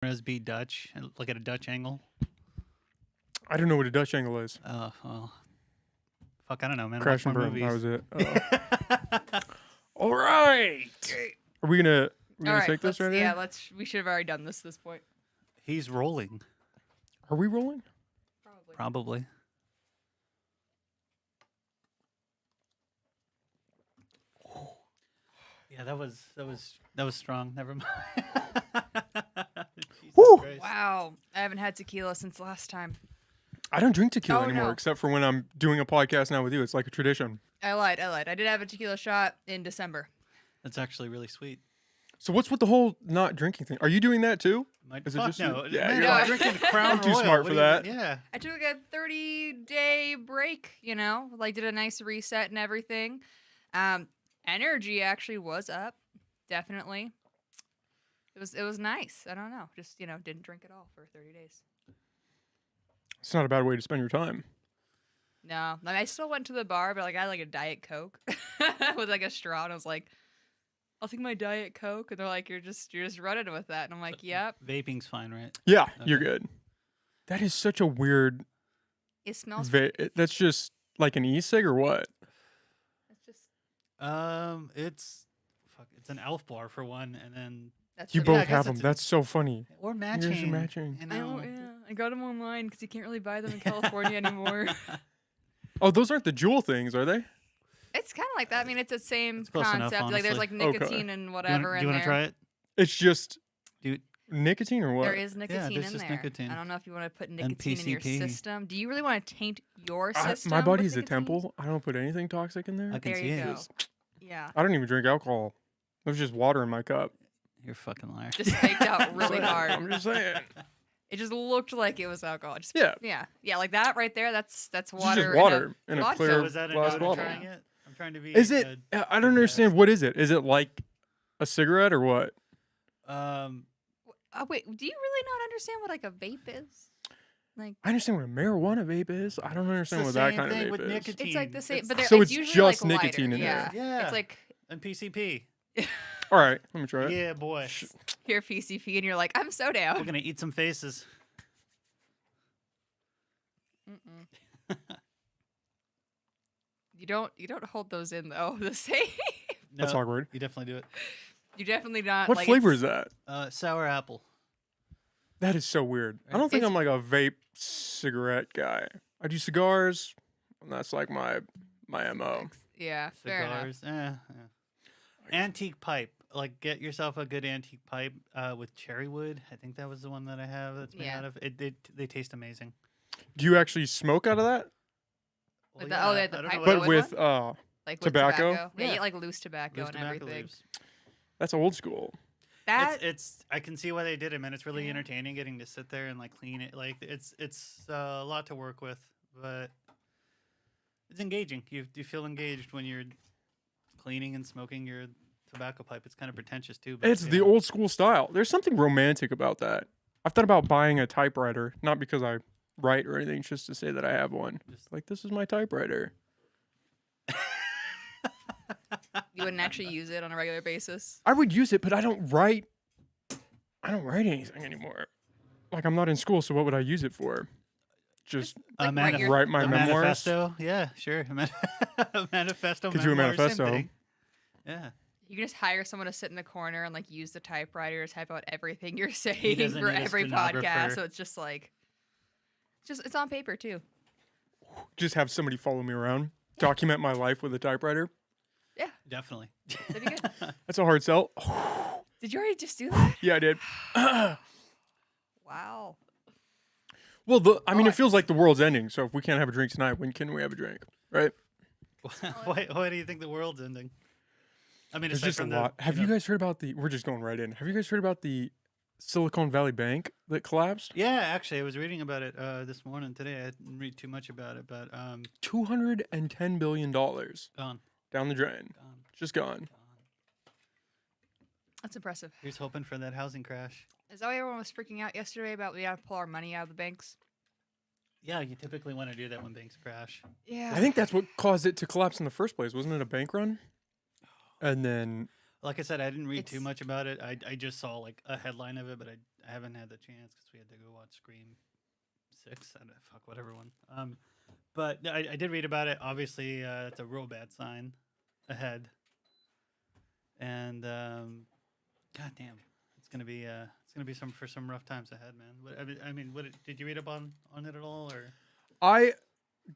Cameras be Dutch and look at a Dutch angle. I don't know what a Dutch angle is. Oh, well. Fuck, I don't know, man. Crash Watch and more burn. That movies. was it. All right. Are we gonna All right, take this right yeah, here? we should have already done this point. He's rolling. Are we rolling? Probably. Probably. Yeah, that was strong. Never mind. Jesus Woo! Christ. Wow, I haven't had tequila since last time. I don't drink tequila Oh, anymore, no. except for when I'm doing a podcast now with you. It's like a tradition. I lied. I did have a tequila shot in December. That's actually really sweet. So what's with the whole not drinking thing? Are you doing that too? Is it Fuck just no. you? Yeah, Man, you're I'm like- drinking Crown I'm too Royal. smart What for do you- that. Yeah. I took a 30-day break, like did a nice reset and everything. Energy actually was up, definitely. It was nice. I don't know, just didn't drink at all for 30 days. It's not a bad way to spend your time. No, I mean, I still went to the bar, but I had like a Diet Coke with like a straw, and I was like, "I'll take my Diet Coke," and they're like, "You're just running with that," and I'm like, "Yep." Vaping's fine, right? Yeah, you're Okay. good. That is such a weird. It smells. That's just like an e-cig or what? It's just It's an Elf bar for one, and then that's You the both I guess have them. it's a- That's so funny. or You guys matching. are matching. You I know. don't. Yeah, I got them online because you can't really buy them in California anymore. Oh, those aren't the jewel things, are they? It's kind of like that. I mean, it's the same It's close enough, concept. Like there's like honestly. Okay. nicotine and Do you whatever want in to there. try it? It's just Dude, nicotine or what? There is nicotine there's in just there. nicotine. I don't know if you want to put nicotine in your PCP. system. Do you really want to taint your system? My with body's a nicotine? temple. I don't put anything toxic in there. I can There see you it. go. Yeah, I don't even drink alcohol. There's just water in my cup. You're a fucking liar. just faked out really hard. I'm just saying. It just looked like it was alcohol. Just, Yeah, yeah, like that right there. That's it's water. just water in a vodka. clear So was that a glass no to bottle. trying it? I'm trying to be. Is it? I don't understand. What is it? Is it like a cigarette or what? Um, Oh, wait, do you really not understand what like a vape is? Like I understand what a marijuana vape is. I don't understand the what that same kind of thing vape with is. nicotine. it's like the same, It's- but So it's it's usually just like nicotine lighter. in Yeah, there. Yeah. it's like and PCP. All right, let me try it. Yeah, boy. here PCP, and you're like, I'm so We're down. gonna eat some faces. Mm-mm. You don't hold those in though. The same. That's No, awkward. you definitely do it. You definitely not. What like, flavor it's- is that? Sour apple. That is so weird. I Right. don't think It's- I'm like a vape cigarette guy. I do cigars, and that's like my MO. Yeah, fair enough. Cigars. Antique pipe. Like, get yourself a good antique pipe with cherry wood. I think that was the one that I have. That's made Yeah. out of it. They taste amazing. Do you actually smoke out of that? With the- oh, they had the I don't pipe know wood what But else- with Like Tobacco? With tobacco. Yeah, Yeah. you get like loose tobacco loose and tobacco everything. leaves. that's old school. That It's I can see why they did it, man. It's really Yeah. entertaining getting to sit there and like clean it. Like it's a lot to work with, but it's engaging. You feel engaged when you're cleaning and smoking your tobacco pipe. It's kind of pretentious too. But It's you the know. old school style. There's something romantic about that. I've thought about buying a typewriter, not because I write or anything, just to say that I have one. Just- Like, this is my typewriter. you wouldn't actually use it on a regular basis. I would use it, but I don't write. I don't write anything anymore. Like, I'm not in school, so what would I use it for? Just Like, manif- your- write my a memoirs. manifesto. Yeah, sure. A manifesto. Could do a memoir, same manifesto. thing. Yeah. You can just hire someone to sit in the corner and like use the typewriter to type out everything you're saying doesn't for need a every stenographer. podcast. So it's just like, it's on paper too. Just have somebody follow me around, document my life with a typewriter. Definitely. That'd be good. That's a hard sell. Did you already just do that? Yeah, I did. Wow. Well, I mean, Oh, it feels like the world's ending. So if we can't have a drink tonight, when can we have a drink? Right? why do you think the world's ending? I mean, There's aside just a from lot. The, Have you guys heard about the? We're just going right in. Have you guys heard about the Silicon Valley Bank that collapsed? Yeah, actually, I was reading about it this morning. Today, I didn't read too much about it, but $210 billion down gone, the drain. gone, Just gone. gone. That's impressive. Here's hoping for that housing crash. Is that why everyone was freaking out yesterday about we have to pull our money out of the banks? Yeah, you typically want to do that when banks crash. Yeah. I think that's what caused it to collapse in the first place. Wasn't it a bank run? And then Like I said, I didn't read too It's- much about it. I just saw like a headline of it, but I I haven't had the chance because we had to go watch Scream 6. I don't, fuck whatever one. But I did read about it. Obviously, it's a real bad sign ahead, and goddamn, it's gonna be some rough times ahead, man. What did you read up on it at all, or? I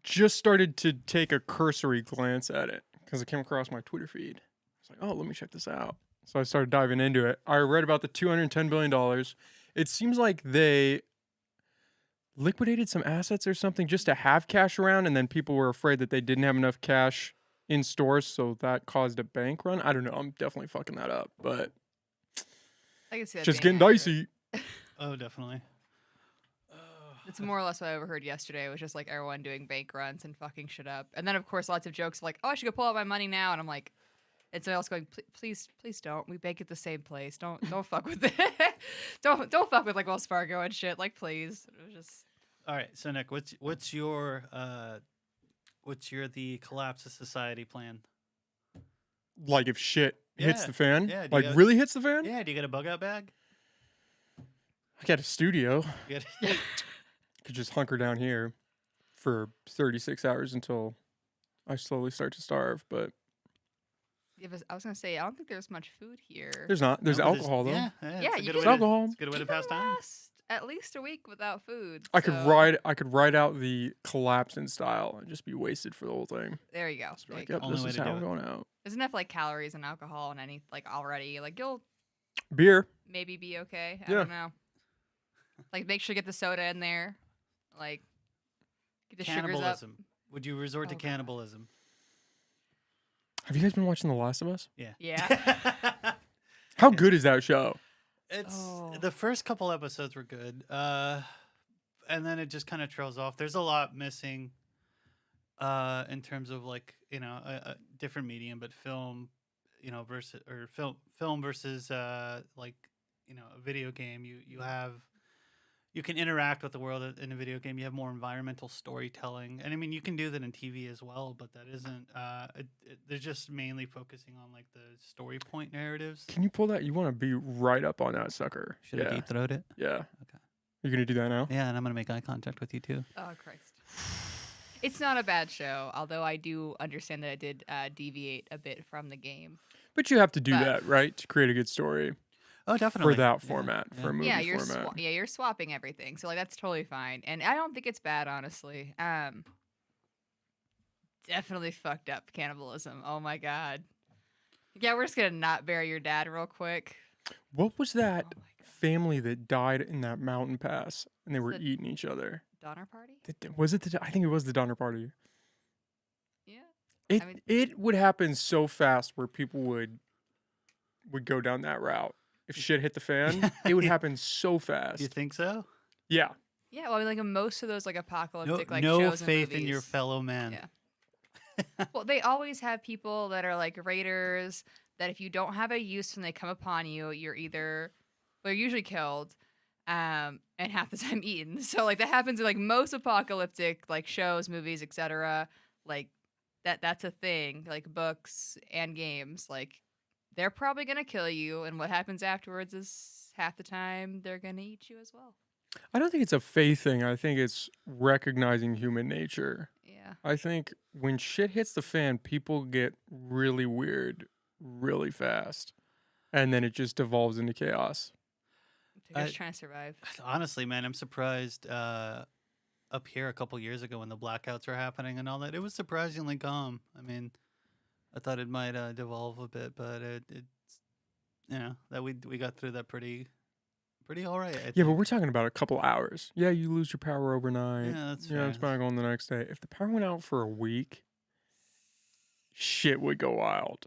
just started to take a cursory glance at it because it came across my Twitter feed. I was like, oh, let me check this out. So I started diving into it. I read about the $210 billion. It seems like they liquidated some assets or something just to have cash around, and then people were afraid that they didn't have enough cash in stores, so that caused a bank run. I don't know. I'm definitely fucking that up, but I can see that just being getting accurate. dicey. Oh, definitely. It's more or less what I overheard yesterday. It was just like everyone doing bank runs and fucking shit up. And then, of course, lots of jokes like, oh, I should go pull out my money now. And I'm like, and somebody else going, please don't. We bank at the same place. Don't fuck with it. don't fuck with like Wells Fargo and shit. Like, please. It was just. All right, so Nick, what's your the collapse of society plan? Like if shit hits Yeah. the fan, Yeah, do like you got- really hits the fan. Yeah, do you get a bug out bag? I got a studio. You get- Could just hunker down here for 36 hours until I slowly start to starve. But Yeah, but I was gonna say I don't think there's much food here. there's not. There's No, but alcohol though. Yeah, Yeah, it's a you good can- way There's to- alcohol. It's a good way to You pass can time. last at least a week without food. I could so- ride out the collapse in style and just be wasted for the whole thing. There you go. Just be There like, you yep, go. Only this way is to how do we're it. going out. There's enough like calories and alcohol and any like already. Like you'll Beer. maybe be okay. I Yeah. don't know. Like make sure you get the soda in there. Like get the sugars up. Cannibalism. Would you resort to Oh, God. cannibalism? Have you guys been watching The Last of Us? Yeah. Yeah. How good is that show? It's Oh. the first couple episodes were good, and then it just kind of trails off. There's a lot missing, in terms of like a different medium, but film, versus or film versus like a video game. You can interact with the world in a video game. You have more environmental storytelling, and I mean you can do that in TV as well, but that isn't. They're just mainly focusing on like the story point narratives. Can you pull that? You want to be right up on that sucker. Should I yeah. deep throat it? Yeah. Okay. You're going to do that now? Yeah, and I'm gonna make eye contact with you too. Oh Christ. It's not a bad show, although I do understand that it did deviate a bit from the game. But you have to do But- that, right? To create a good story Oh, definitely for that Yeah, format, yeah. for a movie Yeah, you're format. you're swapping everything, so like that's totally fine, and I don't think it's bad, honestly. Definitely fucked up cannibalism. Oh my god. Yeah, we're just gonna not bury your dad real quick. What was Oh that my god. family that died in that mountain pass and they were the- eating each other? Donner party? Was it I think it was the Donner Party. Yeah. It mean- it would happen so fast where people would go down that route. If shit hit the fan, it would happen so fast. You think so? Yeah. Yeah, well, I mean, like most of those like apocalyptic like no shows faith and in your movies- fellow man. Yeah. Well, they always have people that are like raiders that if you don't have a use when they come upon you, you're usually killed, and half the time eaten. So like that happens in like most apocalyptic like shows, movies, etc. Like that's a thing. Like books and games, like they're probably gonna kill you, and what happens afterwards is half the time they're gonna eat you as well. I don't think it's a faith thing. I think it's recognizing human nature. Yeah. I think when shit hits the fan, people get really weird really fast. And then it just devolves into chaos. They're just trying to survive. Honestly, man, I'm surprised. Up here a couple years ago when the blackouts were happening and all that, it was surprisingly calm. I mean, I thought it might devolve a bit, but it's that we got through that pretty all right. I Yeah, but think. we're talking about a couple hours. Yeah, you lose your power overnight. Yeah, that's Yeah, it's fair. back on the next day. If the power went out for a week, shit would go wild.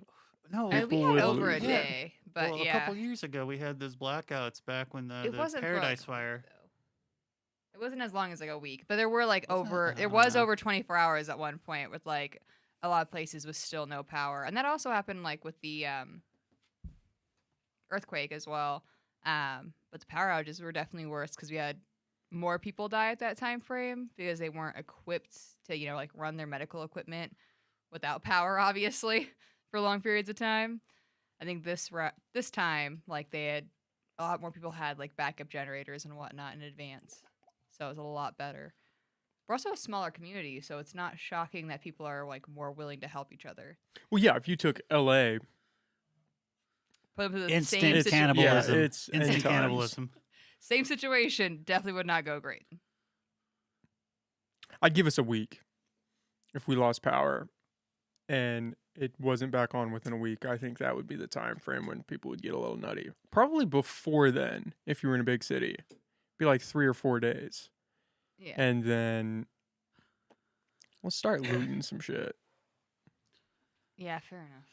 No, I mean, we People had would over a lose. day, but well, yeah. a couple years ago we had those blackouts back when It the wasn't for, like, Paradise a week, Fire. though. It wasn't as long as like a week, but there were like Was it? over. I There don't was know. over 24 hours at one point with like a lot of places with still no power, and that also happened like with the earthquake as well. But the power outages were definitely worse because we had more people die at that time frame because they weren't equipped to like run their medical equipment without power, obviously, for long periods of time. I think this time like they had a lot more people had like backup generators and whatnot in advance, so it was a lot better. We're also a smaller community, so it's not shocking that people are like more willing to help each other. Well, yeah, if you took LA, Put them to the Instant same it's situation. cannibalism. yeah, it's Instant end times. cannibalism. Same situation, definitely would not go great. I'd give us a week if we lost power and it wasn't back on within a week. I think that would be the time frame when people would get a little nutty. Probably before then, if you were in a big city, be like 3 or 4 days, Yeah. and then we'll start looting some shit. Yeah, fair enough.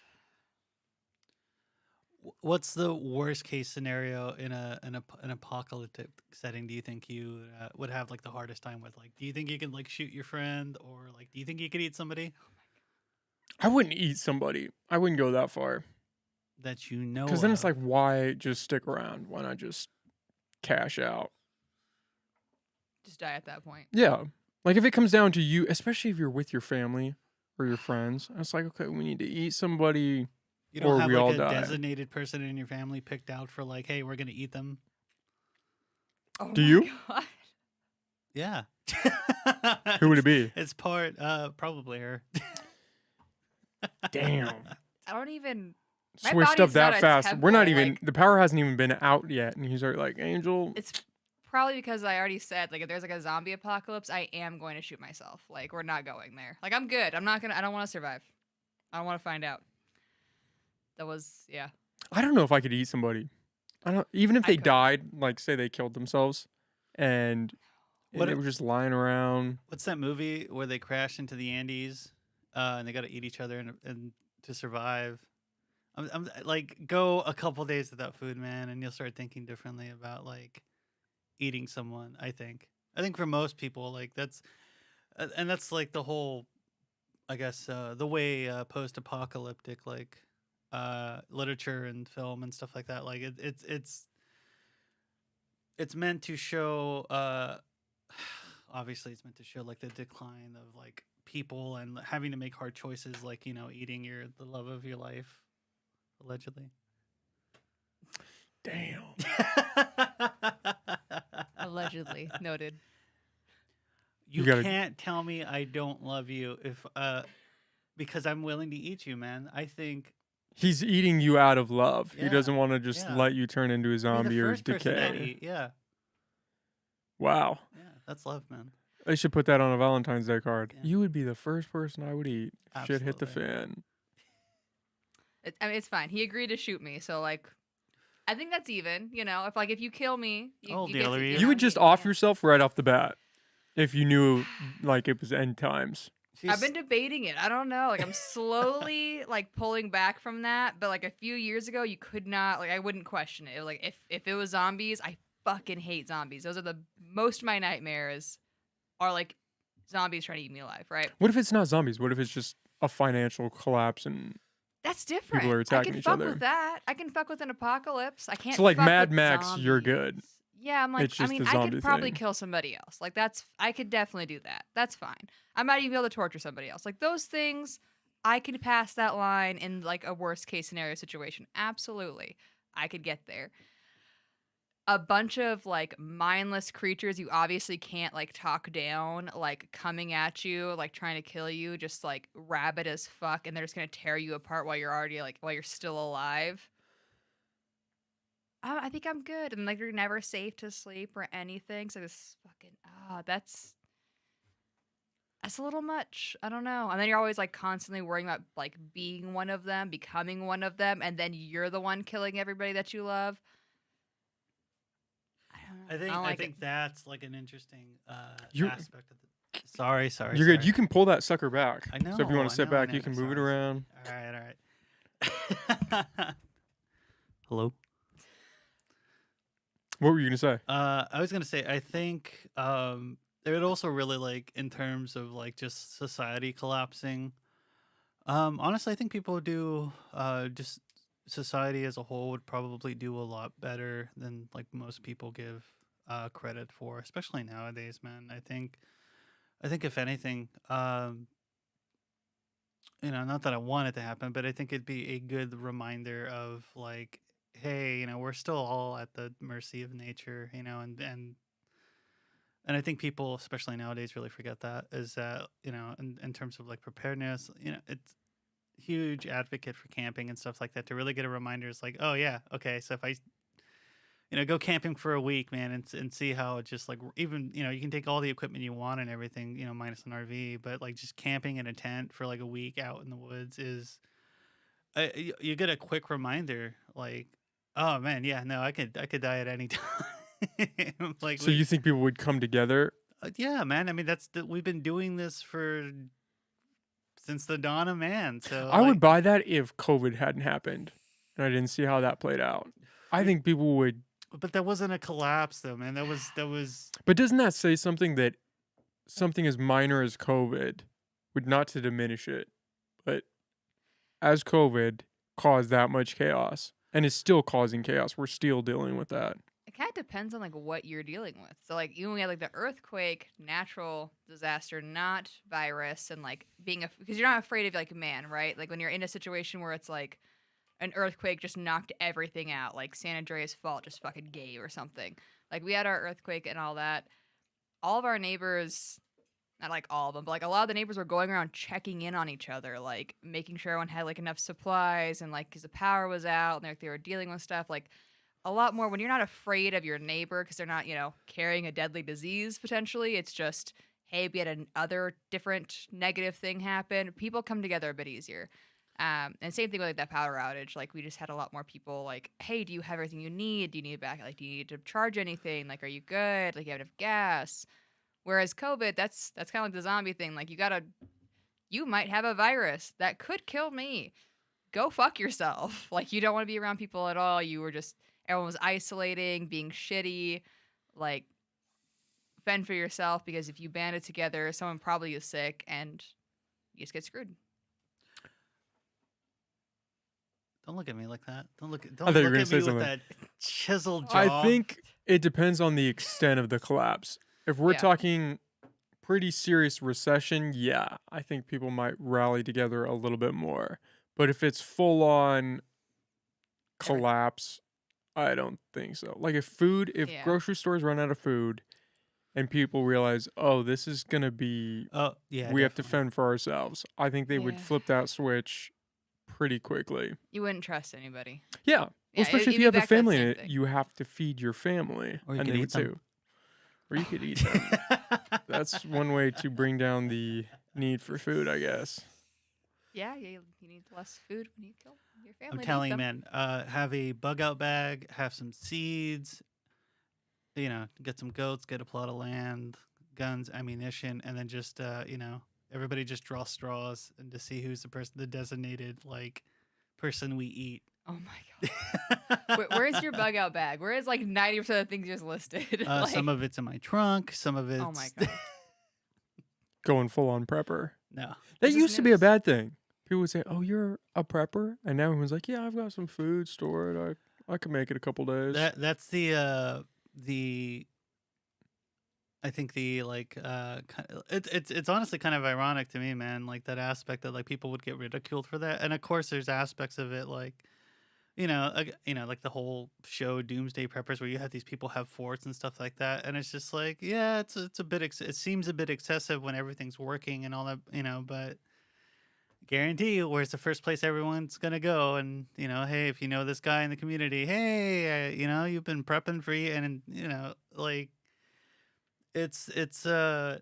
What's the worst case scenario in an apocalyptic setting? Do you think you would have like the hardest time with? Like, do you think you can like shoot your friend, or like, do you think you could eat somebody I wouldn't eat somebody. I wouldn't go that far. that you know? Because then it's of? like, why just stick around? Why not just cash out? Just die at that point. Yeah. Like if it comes down to you, especially if you're with your family or your friends, it's like, okay, we need to eat somebody. You don't or have we all like a die. designated person in your family picked out for like, hey, we're gonna eat them. Oh Do my you? God. Yeah. Who would it be? It's part probably her. Damn. I don't even. My Switched up body's not that a fast. We're not temple, even, like- the power hasn't even been out yet. And he's already like, Angel. It's probably because I already said like if there's like a zombie apocalypse, I am going to shoot myself. Like we're not going there. Like I'm good. I'm not gonna. I don't want to survive. I don't want to find out. That was yeah. I don't know if I could eat somebody. I don't, even if I they could. died, like say they killed themselves and What they if- were just lying around. What's that movie where they crash into the Andes and they got to eat each other and to survive? I'm like, go a couple days without food, man, and you'll start thinking differently about like eating someone. I think for most people, like that's and that's like the whole, I guess, the way post-apocalyptic like literature and film and stuff like that. Like it's meant to show. Obviously, it's meant to show like the decline of like people and having to make hard choices, like eating the love of your life, allegedly. Damn. Allegedly noted. You gotta- can't tell me I don't love you if because I'm willing to eat you, man. I think He's eating you out of love. He Yeah, doesn't want to just yeah. let you turn into a be the zombie or first person I'd decay. eat. Yeah, Wow. that's love, man. I should put that on a Valentine's Day card. Yeah. You would be the first person I would eat. If shit hit the Absolutely. fan. I mean, it's fine. He agreed to shoot me, so like, I think that's even. You know, if you kill me, Oh, you get to Hillary. eat You would on just me, off yeah. yourself right off the bat if you knew like it was end times. I've been debating it. I don't know. Like I'm slowly like pulling back from that, but like a few years ago, you could not like I wouldn't question it. Like if it was zombies, I fucking hate zombies. Those are the most of my nightmares are like zombies trying to eat me alive, right? What if it's not zombies? What if it's just a financial collapse and That's different. are I attacking can each fuck other. with that. I can fuck with an apocalypse. I can't. So, like, fuck Mad with Max, you're good. zombies. Yeah, I'm like. It's I just mean, the I zombie could probably thing. kill somebody else. Like I could definitely do that. That's fine. I might even be able to torture somebody else. Like those things, I could pass that line in like a worst case scenario situation. Absolutely, I could get there. A bunch of like mindless creatures you obviously can't like talk down, like coming at you, like trying to kill you, just like rabid as fuck, and they're just gonna tear you apart while you're still alive. I think I'm good, and like you're never safe to sleep or anything. So this fucking that's a little much. I don't know. And then you're always like constantly worrying about like being one of them, becoming one of them, and then you're the one killing everybody that you love. I don't know. I don't like think it. that's like an interesting You're- aspect of the. Sorry. you're good. sorry. You can pull that sucker back. I So if you know, want to I sit know, I back, know, you can move it sorry. around. All right. Hello. What were you gonna say? I was gonna say I think it would also really like in terms of like just society collapsing. Honestly, I think people do just society as a whole would probably do a lot better than like most people give credit for, especially nowadays, man. I think if anything, not that I want it to happen, but I think it'd be a good reminder of like hey, we're still all at the mercy of nature, and I think people, especially nowadays, really forget that is that, in terms of like preparedness, it's huge advocate for camping and stuff like that to really get a reminder. It's like, oh yeah, okay, so if I, go camping for a week, man, and see how it just like even, you can take all the equipment you want and everything, minus an RV, but like just camping in a tent for like a week out in the woods is, you get a quick reminder, like, oh man, yeah, no, I could die at any time. Like So you think people would come together? yeah, man. I mean, we've been doing this since the dawn of man. So I like, would buy that if COVID hadn't happened and I didn't see how that played out. I think people would. but that wasn't a collapse, though, man. That was. But doesn't that say something that something as minor as COVID would, not to diminish it, but as COVID caused that much chaos and is still causing chaos, we're still dealing with that. It kind of depends on like what you're dealing with. So like even we had like the earthquake, natural disaster, not virus, and like because you're not afraid of like man, right? Like when you're in a situation where it's like an earthquake just knocked everything out, like San Andreas Fault just fucking gave or something. Like we had our earthquake and all that. All of our neighbors, not like all of them, but like a lot of the neighbors were going around checking in on each other, like making sure everyone had like enough supplies and like because the power was out and they were dealing with stuff like a lot more when you're not afraid of your neighbor because they're not, carrying a deadly disease potentially. It's just, hey, we had another different negative thing happen. People come together a bit easier. And same thing with like that power outage. Like we just had a lot more people like, hey, do you have everything you need? Do you need back? Like, do you need to charge anything? Like, are you good? Like, you have enough gas? Whereas COVID, that's kind of like the zombie thing. Like, you might have a virus that could kill me. Go fuck yourself. Like, you don't want to be around people at all. Everyone was isolating, being shitty, like fend for yourself because if you band it together, someone probably is sick and you just get screwed. Don't look at me like that. Don't look I don't thought you were look gonna at say me with something. that chiseled jaw. I think it depends on the extent of the collapse. If we're Yeah. talking pretty serious recession, yeah, I think people might rally together a little bit more. But if it's full on collapse, I don't think so. Like if Yeah. grocery stores run out of food and people realize, oh, this is gonna be, Oh yeah, we have to definitely. fend for ourselves, I think they would Yeah. flip that switch pretty quickly. You wouldn't trust anybody. Yeah. Well, Yeah, especially if it'd you be have a back to that family in same it, thing. you have to feed your family. Or you and could they eat would them. too. Or you could eat them. That's one way to bring down the need for food, I guess. Yeah, you need less food when you kill your family. I'm to eat telling you, them. man. Have a bug out bag. Have some seeds. Get some goats. Get a plot of land, guns, ammunition, and then just everybody just draw straws and to see who's the designated like person we eat. Oh my god. Where's your bug out bag? Where is like 90% of the things you just listed? Like, Some of it's in my trunk. Some of it's oh my god. Going full on prepper. no. That This is used to be a news. bad thing. People would say, "Oh, you're a prepper," and now everyone's like, "Yeah, I've got some food stored. I can make it a couple days." That's the I think the like it's honestly kind of ironic to me, man. Like that aspect that like people would get ridiculed for that, and of course there's aspects of it like like the whole show Doomsday Preppers where you have these people have forts and stuff like that, and it's just like yeah, it's a bit it seems a bit excessive when everything's working and all that, but guarantee you where's the first place everyone's gonna go and hey, if you know this guy in the community, hey, you've been prepping for you, and like it's I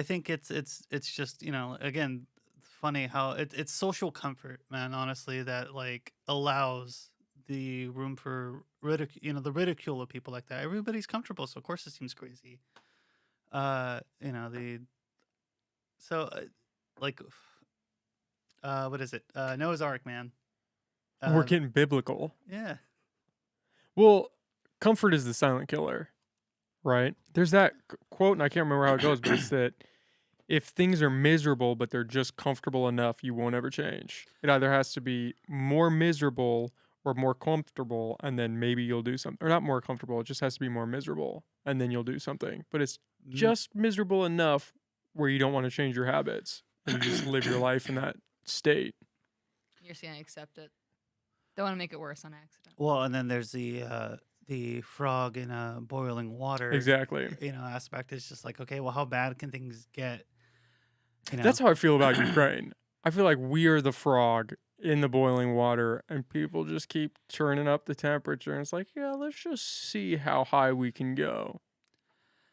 think it's just again funny how it's social comfort, man, honestly, that like allows the room for the ridicule of people like that. Everybody's comfortable, so of course it seems crazy. The so like what is it, Noah's Ark, man. We're getting biblical. Yeah. Well, comfort is the silent killer, right? There's that quote, and I can't remember how it goes, but it's that if things are miserable but they're just comfortable enough, you won't ever change. It either has to be more miserable or more comfortable, and then maybe you'll do something. Or not more comfortable, it just has to be more miserable, and then you'll do something. But it's just miserable enough where you don't want to change your habits, and you just live your life in that state. You're just gonna accept it. Don't want to make it worse on accident. Well, and then there's the frog in boiling water. Exactly. Aspect is just like, okay, well, how bad can things get? That's how I feel about Ukraine. I feel like we are the frog in the boiling water, and people just keep turning up the temperature. And it's like, yeah, let's just see how high we can go.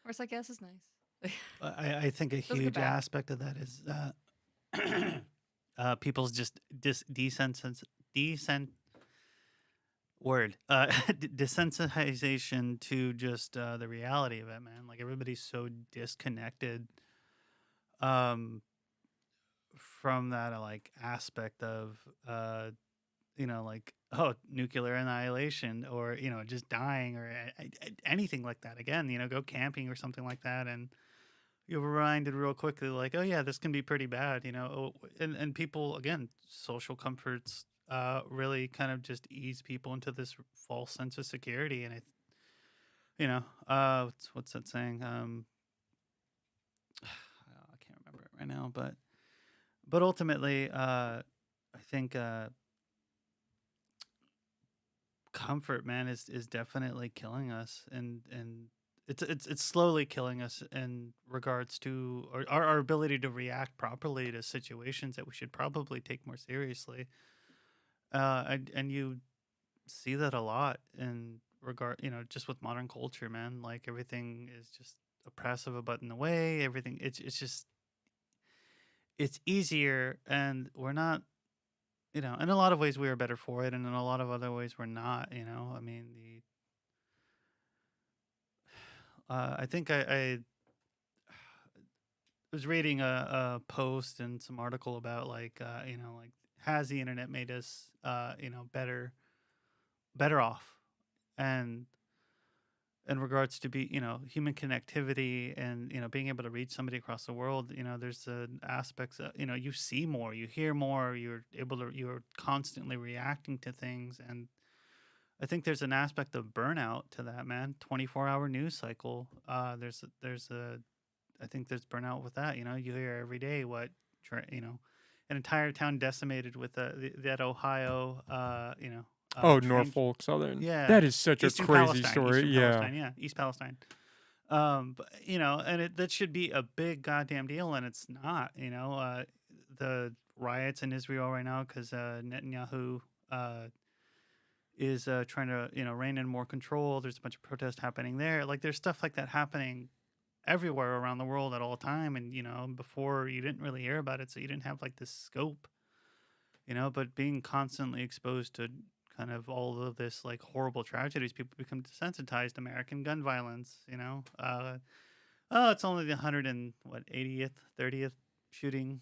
Or it's like, yes, it's nice. I think a Doesn't get huge bad. aspect of that is people's just desensitization to just the reality of it, man. Like everybody's so disconnected from that like aspect of like nuclear annihilation or just dying or anything like that. Again, go camping or something like that, and you're reminded real quickly like, oh yeah, this can be pretty bad, and people, again, social comforts really kind of just ease people into this false sense of security. And what's that saying? I can't remember it right now, but ultimately I think comfort, man, is definitely killing us, and it's slowly killing us in regards to our ability to react properly to situations that we should probably take more seriously. And you see that a lot in regard, just with modern culture, man. Like everything is just a press of a button away. Everything, it's just, it's easier, and we're not, in a lot of ways we are better for it, and in a lot of other ways we're not. I mean, I think I was reading a post and some article about like like, has the internet made us better off, and in regards to human connectivity, and being able to reach somebody across the world. There's aspects that, you see more, you hear more, you're constantly reacting to things. And I think there's an aspect of burnout to that, man. 24-hour news cycle. I think there's burnout with that. You hear every day an entire town decimated with that Ohio, train. Norfolk Southern. Yeah, That is such a Eastern crazy Palestine, story. Eastern Yeah. Palestine, yeah, East Palestine. But, and that should be a big goddamn deal, and it's not. The riots in Israel right now because Netanyahu is trying to rein in more control. There's a bunch of protests happening there. Like there's stuff like that happening everywhere around the world at all time, and before you didn't really hear about it, so you didn't have like this scope. But being constantly exposed to kind of all of this like horrible tragedies, people become desensitized. American gun violence, oh, it's only the 80th, 30th shooting.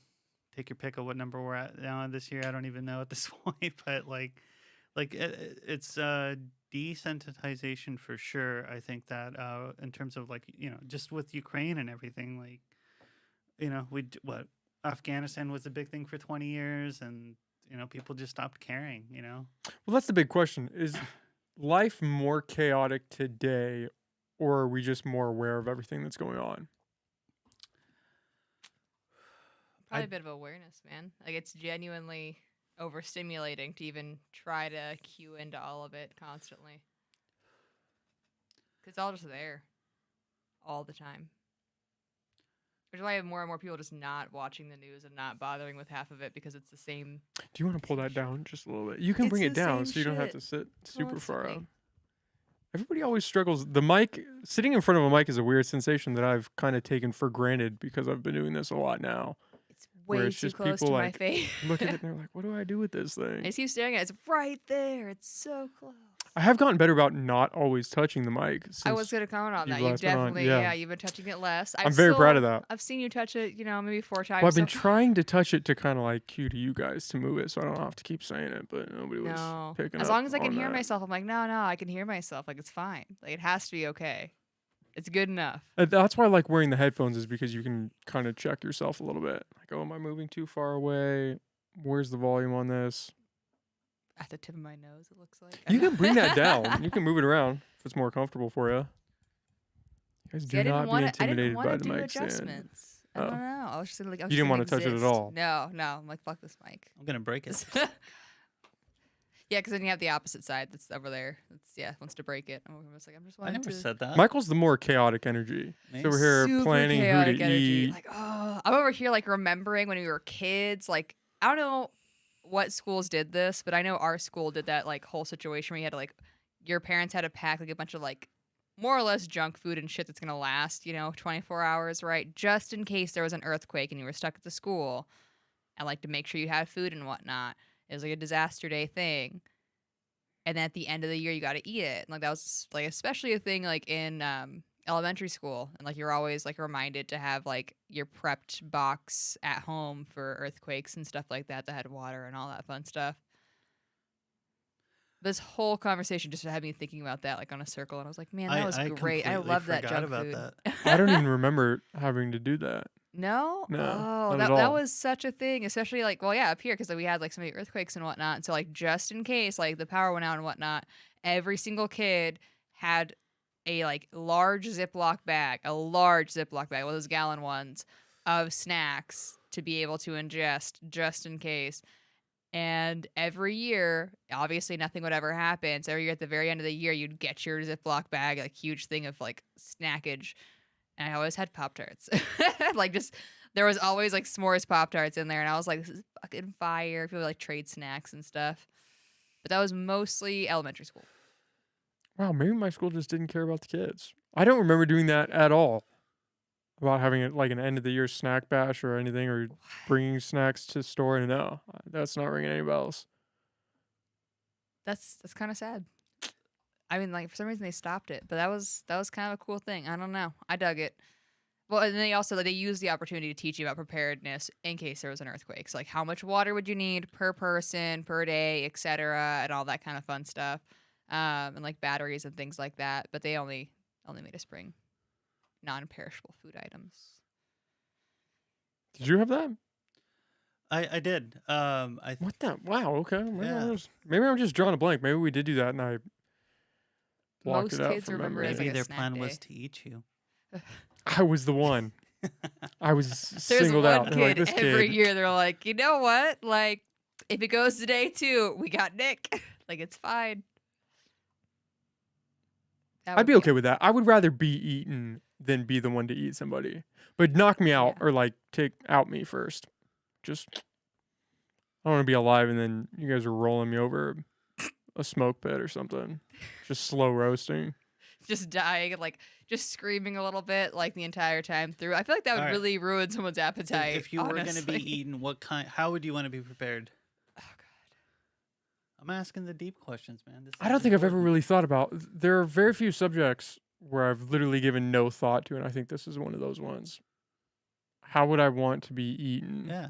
Take your pick of what number we're at now this year. I don't even know at this point, but it's desensitization for sure. I think that in terms of like just with Ukraine and everything, like Afghanistan was a big thing for 20 years, and people just stopped caring. Well, that's the big question. Is life more chaotic today, or are we just more aware of everything that's going on? Probably a bit of awareness, man. Like it's genuinely overstimulating to even try to cue into all of it constantly. 'Cause it's all just there all the time. Which is why I have more and more people just not watching the news and not bothering with half of it because it's the same. Do you want to pull that down just a little bit? You can It's bring it the down same so you don't have shit to sit super far out. constantly. Everybody always struggles. The mic, sitting in front of a mic is a weird sensation that I've kind of taken for granted because I've been doing this a lot now. It's Where way it's too just close people to my like face. look at it and they're like, what do I do with this I thing? just keep staring at it. It's right there. It's so close. I have gotten better about not always touching the mic I was since gonna comment on you've that. You last been on. definitely, Yeah. yeah, you've been touching it less. I'm very proud of that. I've seen you touch it, maybe 4 times. Well, I've been so trying to touch it to kind of like cue to you guys to move it so I don't have to keep saying it, but nobody was No. picking As up long as I can on hear that. myself, I'm like, no, I can hear myself. Like, it's fine. Like, it has to be okay. It's good enough. That's why I like wearing the headphones, is because you can kind of check yourself a little bit. Like, oh, am I moving too far away? Where's the volume on this? At the tip of my nose, it looks like. You can bring that down. You can move it around if it's more comfortable for you. You guys See, do not be I didn't intimidated want by to the do mic stand. adjustments. I Oh. don't know. I was just like, You didn't want to touch it at all. No. I'm like, fuck this mic. I'm gonna break it. Yeah, Yeah, because then you have the opposite side that's over there. That's wants to break it. I was like, I'm just I wanting never to. said that. Michael's the more chaotic energy. Me? So we're here Super planning who to chaotic energy. eat. Like, oh, I'm over here like remembering when we were kids. Like, I don't know what schools did this, but I know our school did that like whole situation where you had to like your parents had to pack like a bunch of like more or less junk food and shit that's gonna last, 24 hours, right? Just in case there was an earthquake and you were stuck at the school, and like to make sure you had food and whatnot. It was like a disaster day thing. And then at the end of the year, you got to eat it. And, like that was like especially a thing like in elementary school, and like you're always like reminded to have like your prepped box at home for earthquakes and stuff like that had water and all that fun stuff. This whole conversation just had me thinking about that like on a circle, and I was like, man, that was I great. I completely love that forgot junk about food. that. I don't even remember having to do that. No? No, Oh, not that at that all. was such a thing, especially like, well, yeah, up here because we had like so many earthquakes and whatnot. And so like just in case like the power went out and whatnot, every single kid had a like large Ziploc bag, one of those gallon ones of snacks to be able to ingest just in case. And every year, obviously nothing would ever happen. So every year at the very end of the year, you'd get your Ziploc bag, like huge thing of like snackage. And I always had Pop Tarts. Like just there was always like s'mores Pop Tarts in there, and I was like, this is fucking fire. People like trade snacks and stuff. But that was mostly elementary school. Wow, maybe my school just didn't care about the kids. I don't remember doing that at all. About having it like an end of the year snack bash or anything, or bringing snacks to store. And no, that's not ringing any bells. That's kind of sad. I mean, like for some reason they stopped it, but that was kind of a cool thing. I don't know. I dug it. Well, and they also they used the opportunity to teach you about preparedness in case there was an earthquake. So like how much water would you need per person per day, etc., and all that kind of fun stuff, and like batteries and things like that. But they only made us bring non-perishable food items. Did you have that? I did. What the? Wow. Okay. Yeah. Maybe I'm just drawing a blank. Maybe we did do that, and I blocked Most it out kids from remember memory. it as maybe like a their snack plan day. was to eat you. I was the one. I was There's singled one out. They're like, kid this every kid. year. They're like, you know what? Like, if it goes to day 2, we got Nick. Like, it's fine. That I'd would be okay with that. I would rather be eaten than be the one to eat somebody. But knock me out Yeah. or like take out me first. Just I don't want to be alive and then you guys are rolling me over a smoke pit or something. Just slow roasting. just dying and like just screaming a little bit like the entire time through. I feel like that would All right. really ruin someone's appetite. If you were going to honestly. be eaten, how would you want to be prepared? Oh god. I'm asking the deep questions, man. This I is don't think I've ever important. really thought about. There are very few subjects where I've literally given no thought to, and I think this is one of those ones. How would I want to be eaten? Yeah.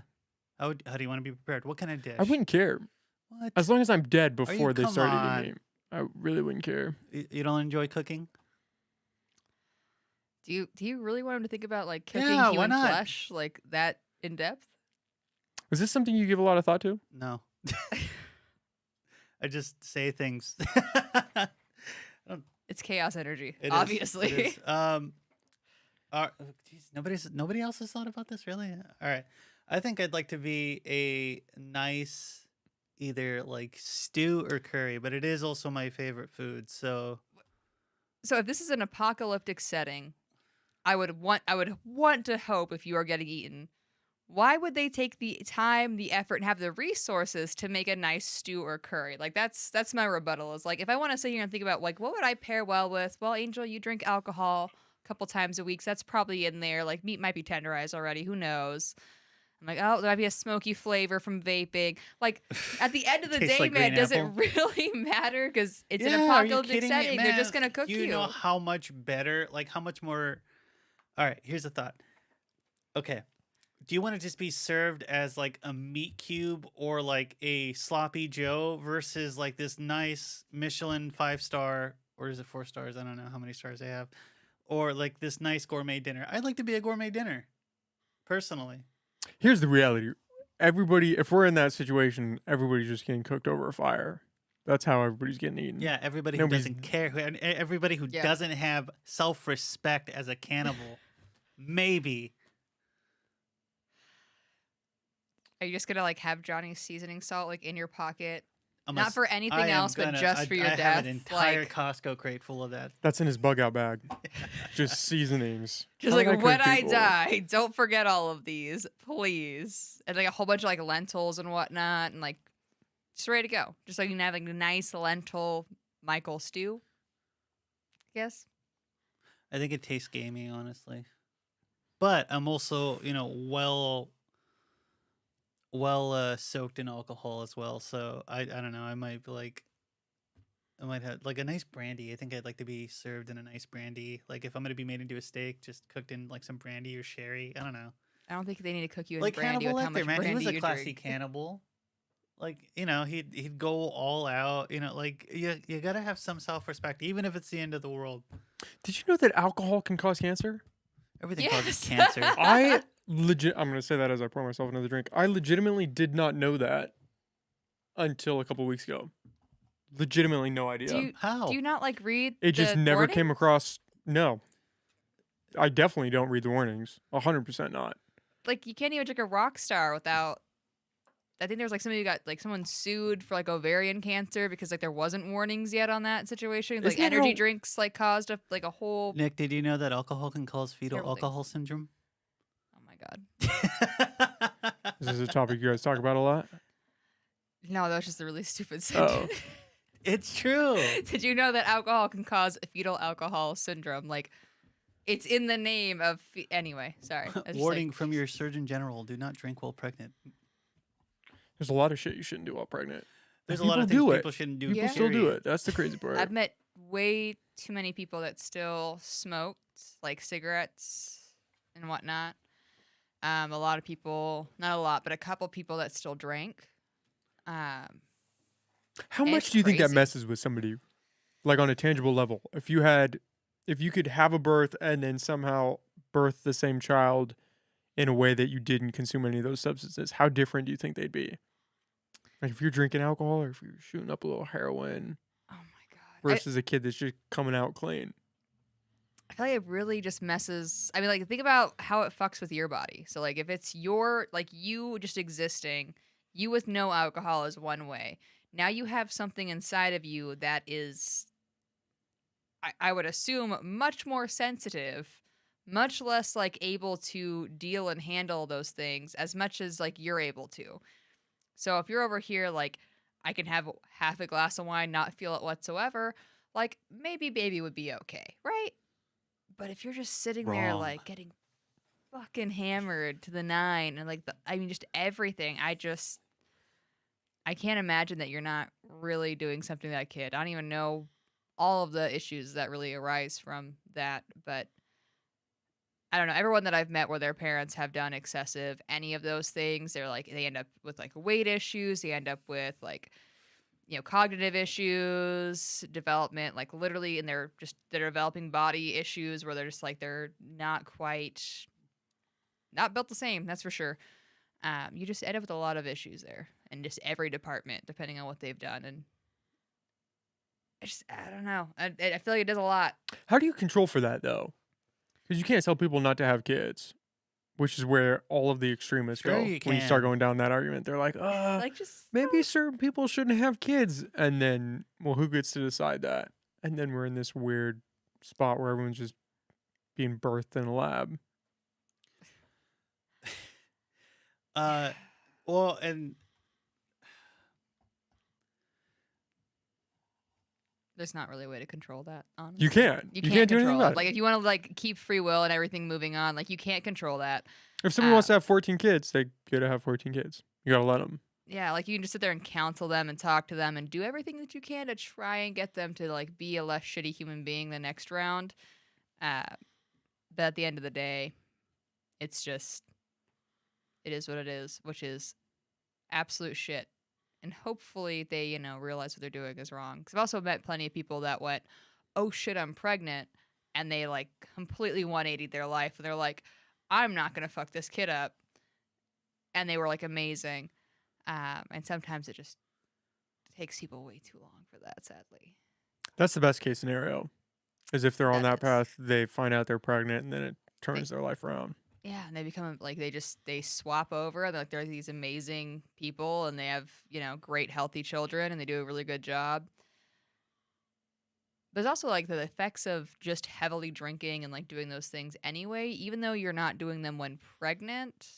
How do you want to be prepared? What kind of dish? I wouldn't care. What? As long as I'm dead before they come start on. eating me. I really wouldn't care. You don't enjoy cooking? Do you really want him to think about like cooking Yeah, why human not? flesh like that in depth? Is this something you give a lot of thought to? No. I just say things. It's chaos energy, It is, obviously. it is. Nobody else has thought about this, really? All right. I think I'd like to be a nice either like stew or curry, but it is also my favorite food. So So if this is an apocalyptic setting, I would want to hope if you are getting eaten, why would they take the time, the effort, and have the resources to make a nice stew or curry? Like that's my rebuttal. Is like if I want to sit here and think about like what would I pair well with? Well, Angel, you drink alcohol a couple times a week, so that's probably in there. Like meat might be tenderized already. Who knows? I'm like, oh, there might be a smoky flavor from vaping. Like at the end of the Tastes day, like man, green does apple. it really matter? Because it's an Yeah, are you apocalyptic kidding me? setting. They're just Man, gonna cook you. You know how much better, like how much more. All right, here's a thought. Okay. Do you want to just be served as like a meat cube or like a sloppy Joe versus like this nice Michelin 5-star, or is it 4 stars? I don't know how many stars they have. Or like this nice gourmet dinner. I'd like to be a gourmet dinner, personally. Here's the reality. Everybody, if we're in that situation, everybody's just getting cooked over a fire. That's how everybody's getting eaten. Yeah, everybody who Nobody's- doesn't care, and everybody who Yeah. doesn't have self-respect as a cannibal, maybe. Are you just gonna like have Johnny's seasoning salt like in your pocket I'm Not for anything else, but just for your I death. have an entire like, Costco crate full of that. That's in his bug out bag. Just seasonings. just How like did when cook I people? die, don't forget all of these, please. And like a whole bunch of like lentils and whatnot, and like just ready to go. Just like you can have like a nice lentil Michael stew. I guess. I think it tastes gamey, honestly. But I'm also, well soaked in alcohol as well. So I don't know. I might be like, I might have like a nice brandy. I think I'd like to be served in a nice brandy. Like if I'm gonna be made into a steak, just cooked in like some brandy or sherry. I don't know. I don't think they need to cook you in Like brandy Hannibal with how Lecter, much man. He was brandy a you classy drink. cannibal. Like he'd go all out. Like you gotta have some self respect, even if it's the end of the world. Did you know that alcohol can cause cancer? Everything causes Yes. cancer. I'm gonna say that as I pour myself another drink. I legitimately did not know that until a couple weeks ago. Legitimately no idea. How? Do you not like read? It just the never came warning? across. No, I definitely don't read the warnings. 100% not. Like you can't even drink a rock star without. I think there was like somebody who got like someone sued for like ovarian cancer because like there wasn't warnings yet on that situation. Like Isn't that energy how- drinks like caused a whole. Nick, did you know that alcohol can cause fetal Terrible things. alcohol syndrome? Oh my god. Is this a topic you guys talk about a lot? No, that was just a really stupid Oh. sentence. It's true. Did you know that alcohol can cause fetal alcohol syndrome? Like, it's in the name of. Anyway, sorry. I was just Warning like, from your Surgeon General: do not drink while pregnant. There's a lot of shit you shouldn't do while pregnant. There's a And lot of people things do it. people shouldn't do. People Yeah. still do period. it. That's the crazy part. I've met way too many people that still smoked, like cigarettes and whatnot. A lot of people, not a lot, but a couple people that still drank. How and much it's do you think that crazy. messes with somebody, like on a tangible level? If you could have a birth and then somehow birth the same child in a way that you didn't consume any of those substances, how different do you think they'd be? Like if you're drinking alcohol or if you're shooting up a little heroin Oh my god. versus a kid that's just coming out clean. I feel like it really just messes. I mean, like, think about how it fucks with your body. So, like, if it's you just existing, you with no alcohol is one way. Now you have something inside of you that is, I would assume, much more sensitive, much less, like, able to deal and handle those things as much as, like, you're able to. So, if you're over here, like, I can have half a glass of wine, not feel it whatsoever, like, maybe baby would be okay, right? But if you're just sitting there Wrong. like getting fucking hammered to the nine and like just everything, I can't imagine that you're not really doing something to that kid. I don't even know all of the issues that really arise from that, but I don't know. Everyone that I've met where their parents have done excessive any of those things, they end up with like weight issues, they end up with like cognitive issues, development, like literally in their developing body issues where they're just like they're not built the same, that's for sure. You just end up with a lot of issues there in just every department depending on what they've done, and I don't know. I feel like it does a lot. How do you control for that though? Because you can't tell people not to have kids, which is where all of the extremists Sure go you when you start can. going down that argument. They're like, Like just maybe certain people shouldn't have kids. And then, well, who gets to decide that? And then we're in this weird spot where everyone's just being birthed in a lab. Well, and there's not really a way to control that, honestly. You can't. You can't can't do anything control about it. it. Like if you want to like keep free will and everything moving on, like you can't control that. If somebody wants to have 14 kids, they gotta have 14 kids. You gotta let them. Yeah, like you can just sit there and counsel them and talk to them and do everything that you can to try and get them to like be a less shitty human being the next round. But at the end of the day, it is what it is, which is absolute shit. And hopefully they, realize what they're doing is wrong. Because I've also met plenty of people that went, oh shit, I'm pregnant. And they like completely 180'd their life. And they're like, I'm not going to fuck this kid up. And they were like amazing. And sometimes it just takes people way too long for that, sadly. That's the best case scenario. Is if they're on That that is. path, they find out they're pregnant, and then it turns their life around. Yeah, and they become like they swap over. Like they're these amazing people, and they have great healthy children, and they do a really good job. There's also like the effects of just heavily drinking and like doing those things anyway, even though you're not doing them when pregnant.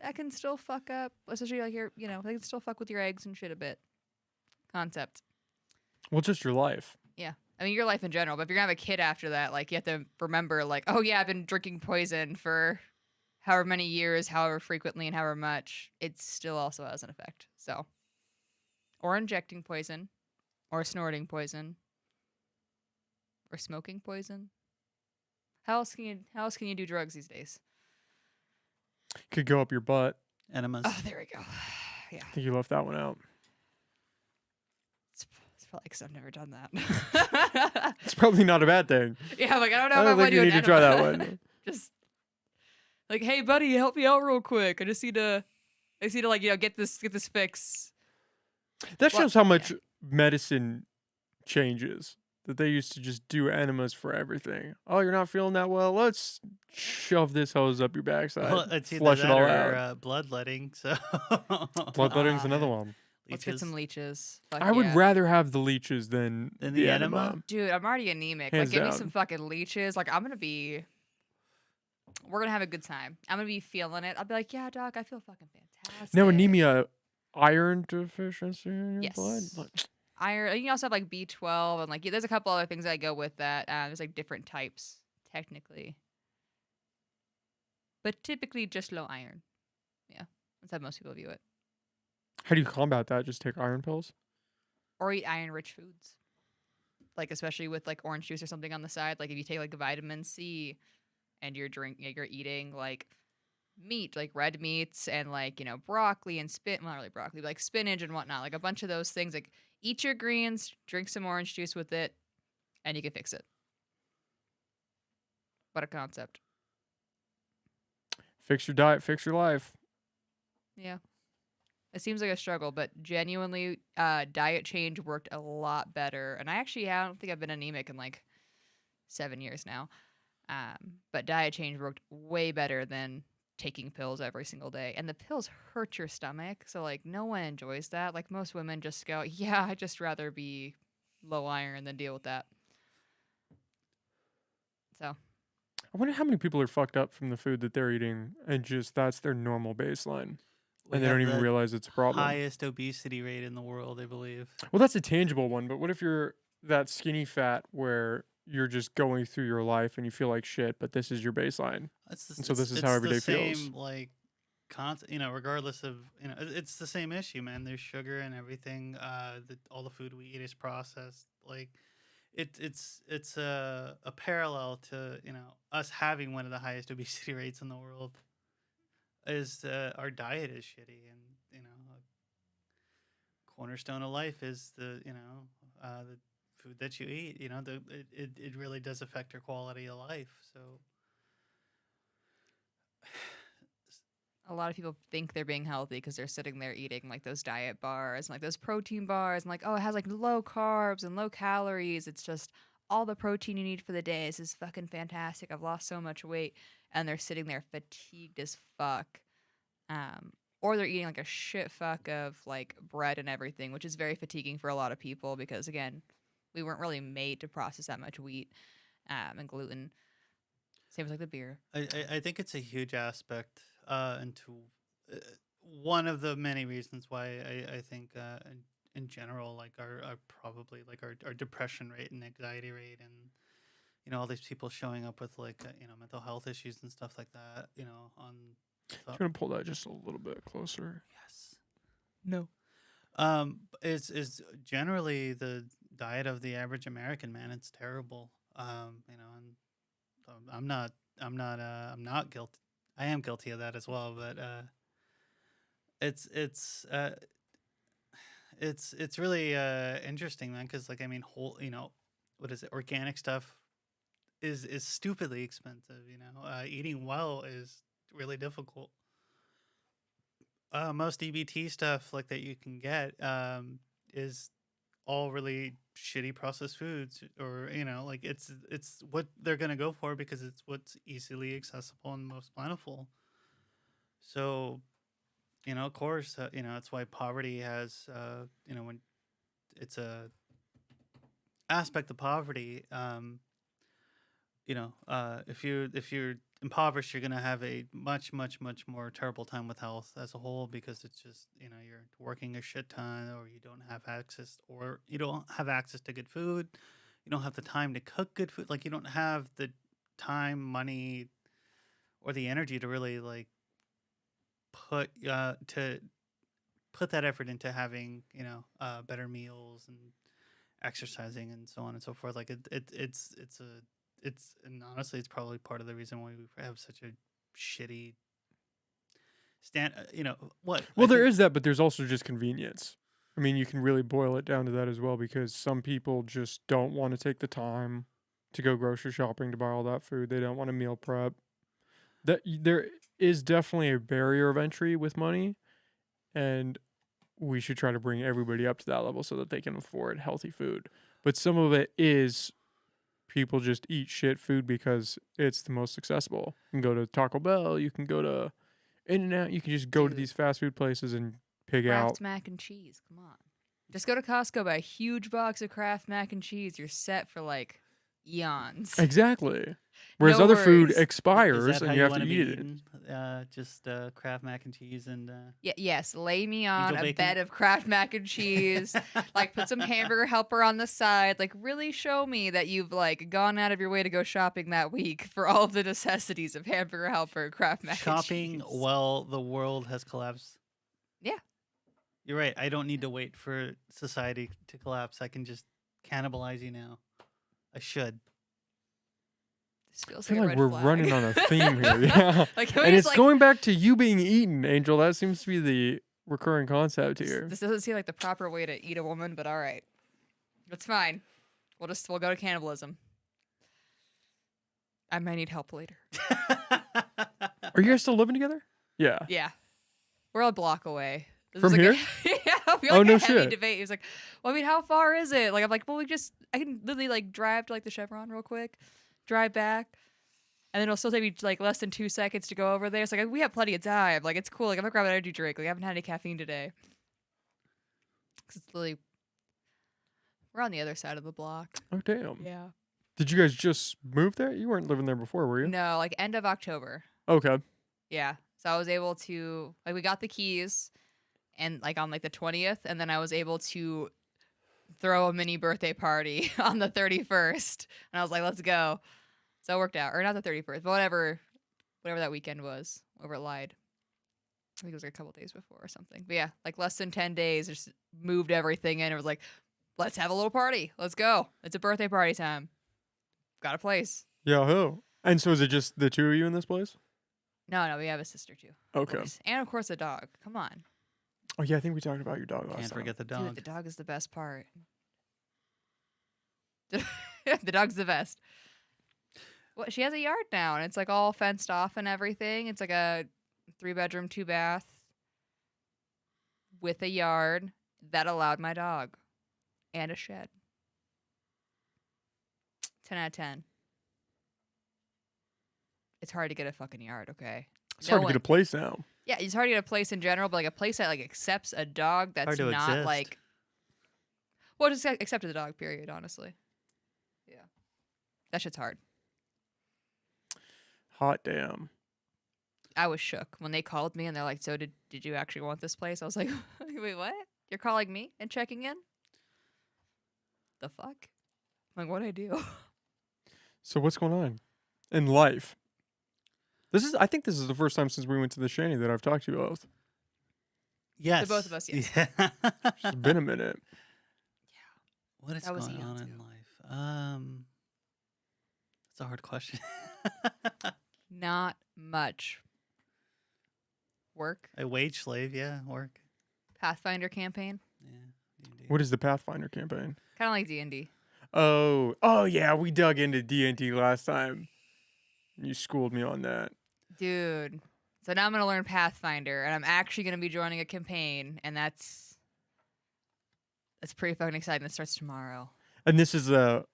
That can still fuck up, especially like they can still fuck with your eggs and shit a bit. Concept. Well, just your life. Yeah. I mean, your life in general, but if you're gonna have a kid after that, like you have to remember, like, oh yeah, I've been drinking poison for however many years, however frequently, and however much. It still also has an effect. So, or injecting poison, or snorting poison, or smoking poison. How else can you do drugs these days? Could go up your butt. Enemas. Oh, there we go. Yeah, I think you left that one out. it's probably because I've never done that. It's probably not a bad thing. Yeah, like I don't know I if I don't want think to you do need to try that one. Just like, hey, buddy, help me out real quick. I just need to like get this fix. That Well, shows how much medicine changes. That they used to just do enemas for everything. Oh, you're not feeling that well? Let's shove this hose up your backside. Well, it's either flush it that all or out. bloodletting. So Bloodletting's another yeah. one. Let's get some Leeches. leeches. Fuck I would yeah. rather have the leeches than Than the the enema. enema? Dude, I'm already anemic. Hands Like, give me down. some fucking leeches. Like, we're gonna have a good time. I'm gonna be feeling it. I'll be like, yeah, doc, I feel fucking fantastic. Now, anemia, iron deficiency in your blood? Yes. Like, Iron. You also have like B12 and like there's a couple other things that go with that. There's like different types technically, but typically just low iron. Yeah, that's how most people view it. how do you combat that? Just take iron pills? Or eat iron-rich foods, like especially with like orange juice or something on the side. Like if you take like vitamin C, and you're eating like meat, like red meats and like broccoli and well, not really broccoli, but like spinach and whatnot, like a bunch of those things. Like eat your greens, drink some orange juice with it, and you can fix it. What a concept. Fix your diet, fix your life. Yeah. It seems like a struggle, but genuinely, diet change worked a lot better. And I don't think I've been anemic in like 7 years now. But diet change worked way better than taking pills every single day. And the pills hurt your stomach. So like no one enjoys that. Like most women just go, yeah, I'd just rather be low iron than deal with that. So I wonder how many people are fucked up from the food that they're eating and just that's their normal baseline. We And they have don't even the realize it's a problem. highest obesity rate in the world, I believe. Well, that's a tangible one, but what if you're that skinny fat where you're just going through your life and you feel like shit, but this is your baseline? And so this is how every day the feels. same, like, regardless of, it's the same issue, man. There's sugar and everything. All the food we eat is processed. Like, it's a parallel to, us having one of the highest obesity rates in the world. Is our diet is shitty, and a cornerstone of life is the food that you eat. It really does affect your quality of life. So a lot of people think they're being healthy because they're sitting there eating like those diet bars and like those protein bars and like, oh, it has like low carbs and low calories. It's just all the protein you need for the day. This is fucking fantastic. I've lost so much weight. And they're sitting there fatigued as fuck. Or they're eating like a shit fuck of like bread and everything, which is very fatiguing for a lot of people because again, we weren't really made to process that much wheat and gluten. Same as like the beer. I think it's a huge aspect into one of the many reasons why I think in general like our probably like our depression rate and anxiety rate and all these people showing up with like mental health issues and stuff like that on I'm gonna pull that just a little bit closer. yes No. Is generally the diet of the average American man. It's terrible. And I'm not guilty. I am guilty of that as well, but it's really interesting, man, because like I mean whole what is it, organic stuff is stupidly expensive. Eating well is really difficult. Most EBT stuff like that you can get is all really shitty processed foods, or like it's what they're gonna go for because it's what's easily accessible and most plentiful. So of course, that's why poverty has when it's a aspect of poverty. If you're impoverished, you're gonna have a much, much, much more terrible time with health as a whole because it's just you're working a shit ton, or you don't have access to good food. You don't have the time to cook good food. Like you don't have the time, money, or the energy to really like put to put that effort into having better meals and exercising and so on and so forth. Like and honestly, it's probably part of the reason why we have such a shitty what. Well, there is that, but there's also just convenience. I mean, you can really boil it down to that as well, because some people just don't want to take the time to go grocery shopping to buy all that food. They don't want to meal prep. There is definitely a barrier of entry with money, and we should try to bring everybody up to that level so that they can afford healthy food. But some of it is people just eat shit food because it's the most accessible. You can go to Taco Bell, you can go to In-N-Out, you can just go to Dude. these fast food places and pig Kraft out. mac and cheese. Come on. Just go to Costco, buy a huge box of Kraft mac and cheese. You're set for like eons. Exactly. Whereas No other food worries. Is expires that how and you you have want to to be eat it. eating? Just Kraft mac and cheese and Yes, lay me on Angel a bacon? bed of Kraft mac and cheese. Like put some hamburger helper on the side. Like really show me that you've like gone out of your way to go shopping that week for all of the necessities of hamburger helper, Kraft mac shopping and cheese. while the world has collapsed. Yeah. You're right. I don't need to wait for society to collapse. I can just cannibalize you now. I should. This feels I feel like, a like red we're flag. running on a theme here. Yeah. Like, can we And just, it's like, going back to you being eaten, Angel. That seems to be the recurring concept here. This doesn't seem like the proper way to eat a woman, but all right. It's fine. We'll go to cannibalism. I might need help later. Are you guys still living together? Yeah. Yeah. We're a block away. This From was here? Yeah, we Oh, like no a heavy shit. debate. He was like, well, I mean, how far is it? Like, I'm like, well, I can literally like drive to like the Chevron real quick, drive back, and then it'll still take me like less than 2 seconds to go over there. It's like, we have plenty of time. Like, it's cool. Like, I'm gonna grab an energy drink. Like, I haven't had any caffeine today. 'Cause it's literally, we're on the other side of the block. Oh, damn. Yeah. Did you guys just move there? You weren't living there before, were you? No, like end of October. Okay. Yeah. So I was able to like we got the keys and like on like the 20th, and then I was able to throw a mini birthday party on the 31st. And I was like, let's go. So it worked out. Or not the 31st, but whatever that weekend was over at Lied. I think it was like a couple days before or something. But yeah, like less than 10 days, just moved everything in. It was like, let's have a little party. Let's go. It's a birthday party time. Got a place. Yahoo. And so is it just the two of you in this place? No, we have a sister too. Of Okay. course. And of course a dog. Come on. Oh, yeah, I think we talked about your dog last Can't time. forget the Dude, dog. the dog is the best part. The dog's the best. Well, she has a yard now, and it's like all fenced off and everything. It's like a 3-bedroom, 2-bath with a yard that allowed my dog and a shed. 10 out of 10. It's hard to get a fucking yard, okay? It's hard to get a place now. Yeah, it's hard to get a place in general, but like a place that like accepts a dog that's to not exist. like, well, just accepted the dog. Period. Honestly, yeah, that shit's hard. Hot damn. I was shook when they called me and they're like, "So did you actually want this place?" I was like, "Wait, what? You're calling me and checking in? The fuck? Like, what'd I do?" So what's going on in life? I think this is the first time since we went to the shanty that I've talked to you both. Yes. both of us, yes. Yeah. It's been a minute. What is That was going on eons in ago. life? That's a hard question. Not much. Work. A wage slave, yeah, work. Pathfinder campaign. Yeah. D&D. What is the Pathfinder campaign? Kind of like D&D. Oh yeah, we dug into D&D last time. You schooled me on that. Dude. So now I'm going to learn Pathfinder, and I'm actually going to be joining a campaign, and that's It's pretty fucking exciting. It starts tomorrow. And this is a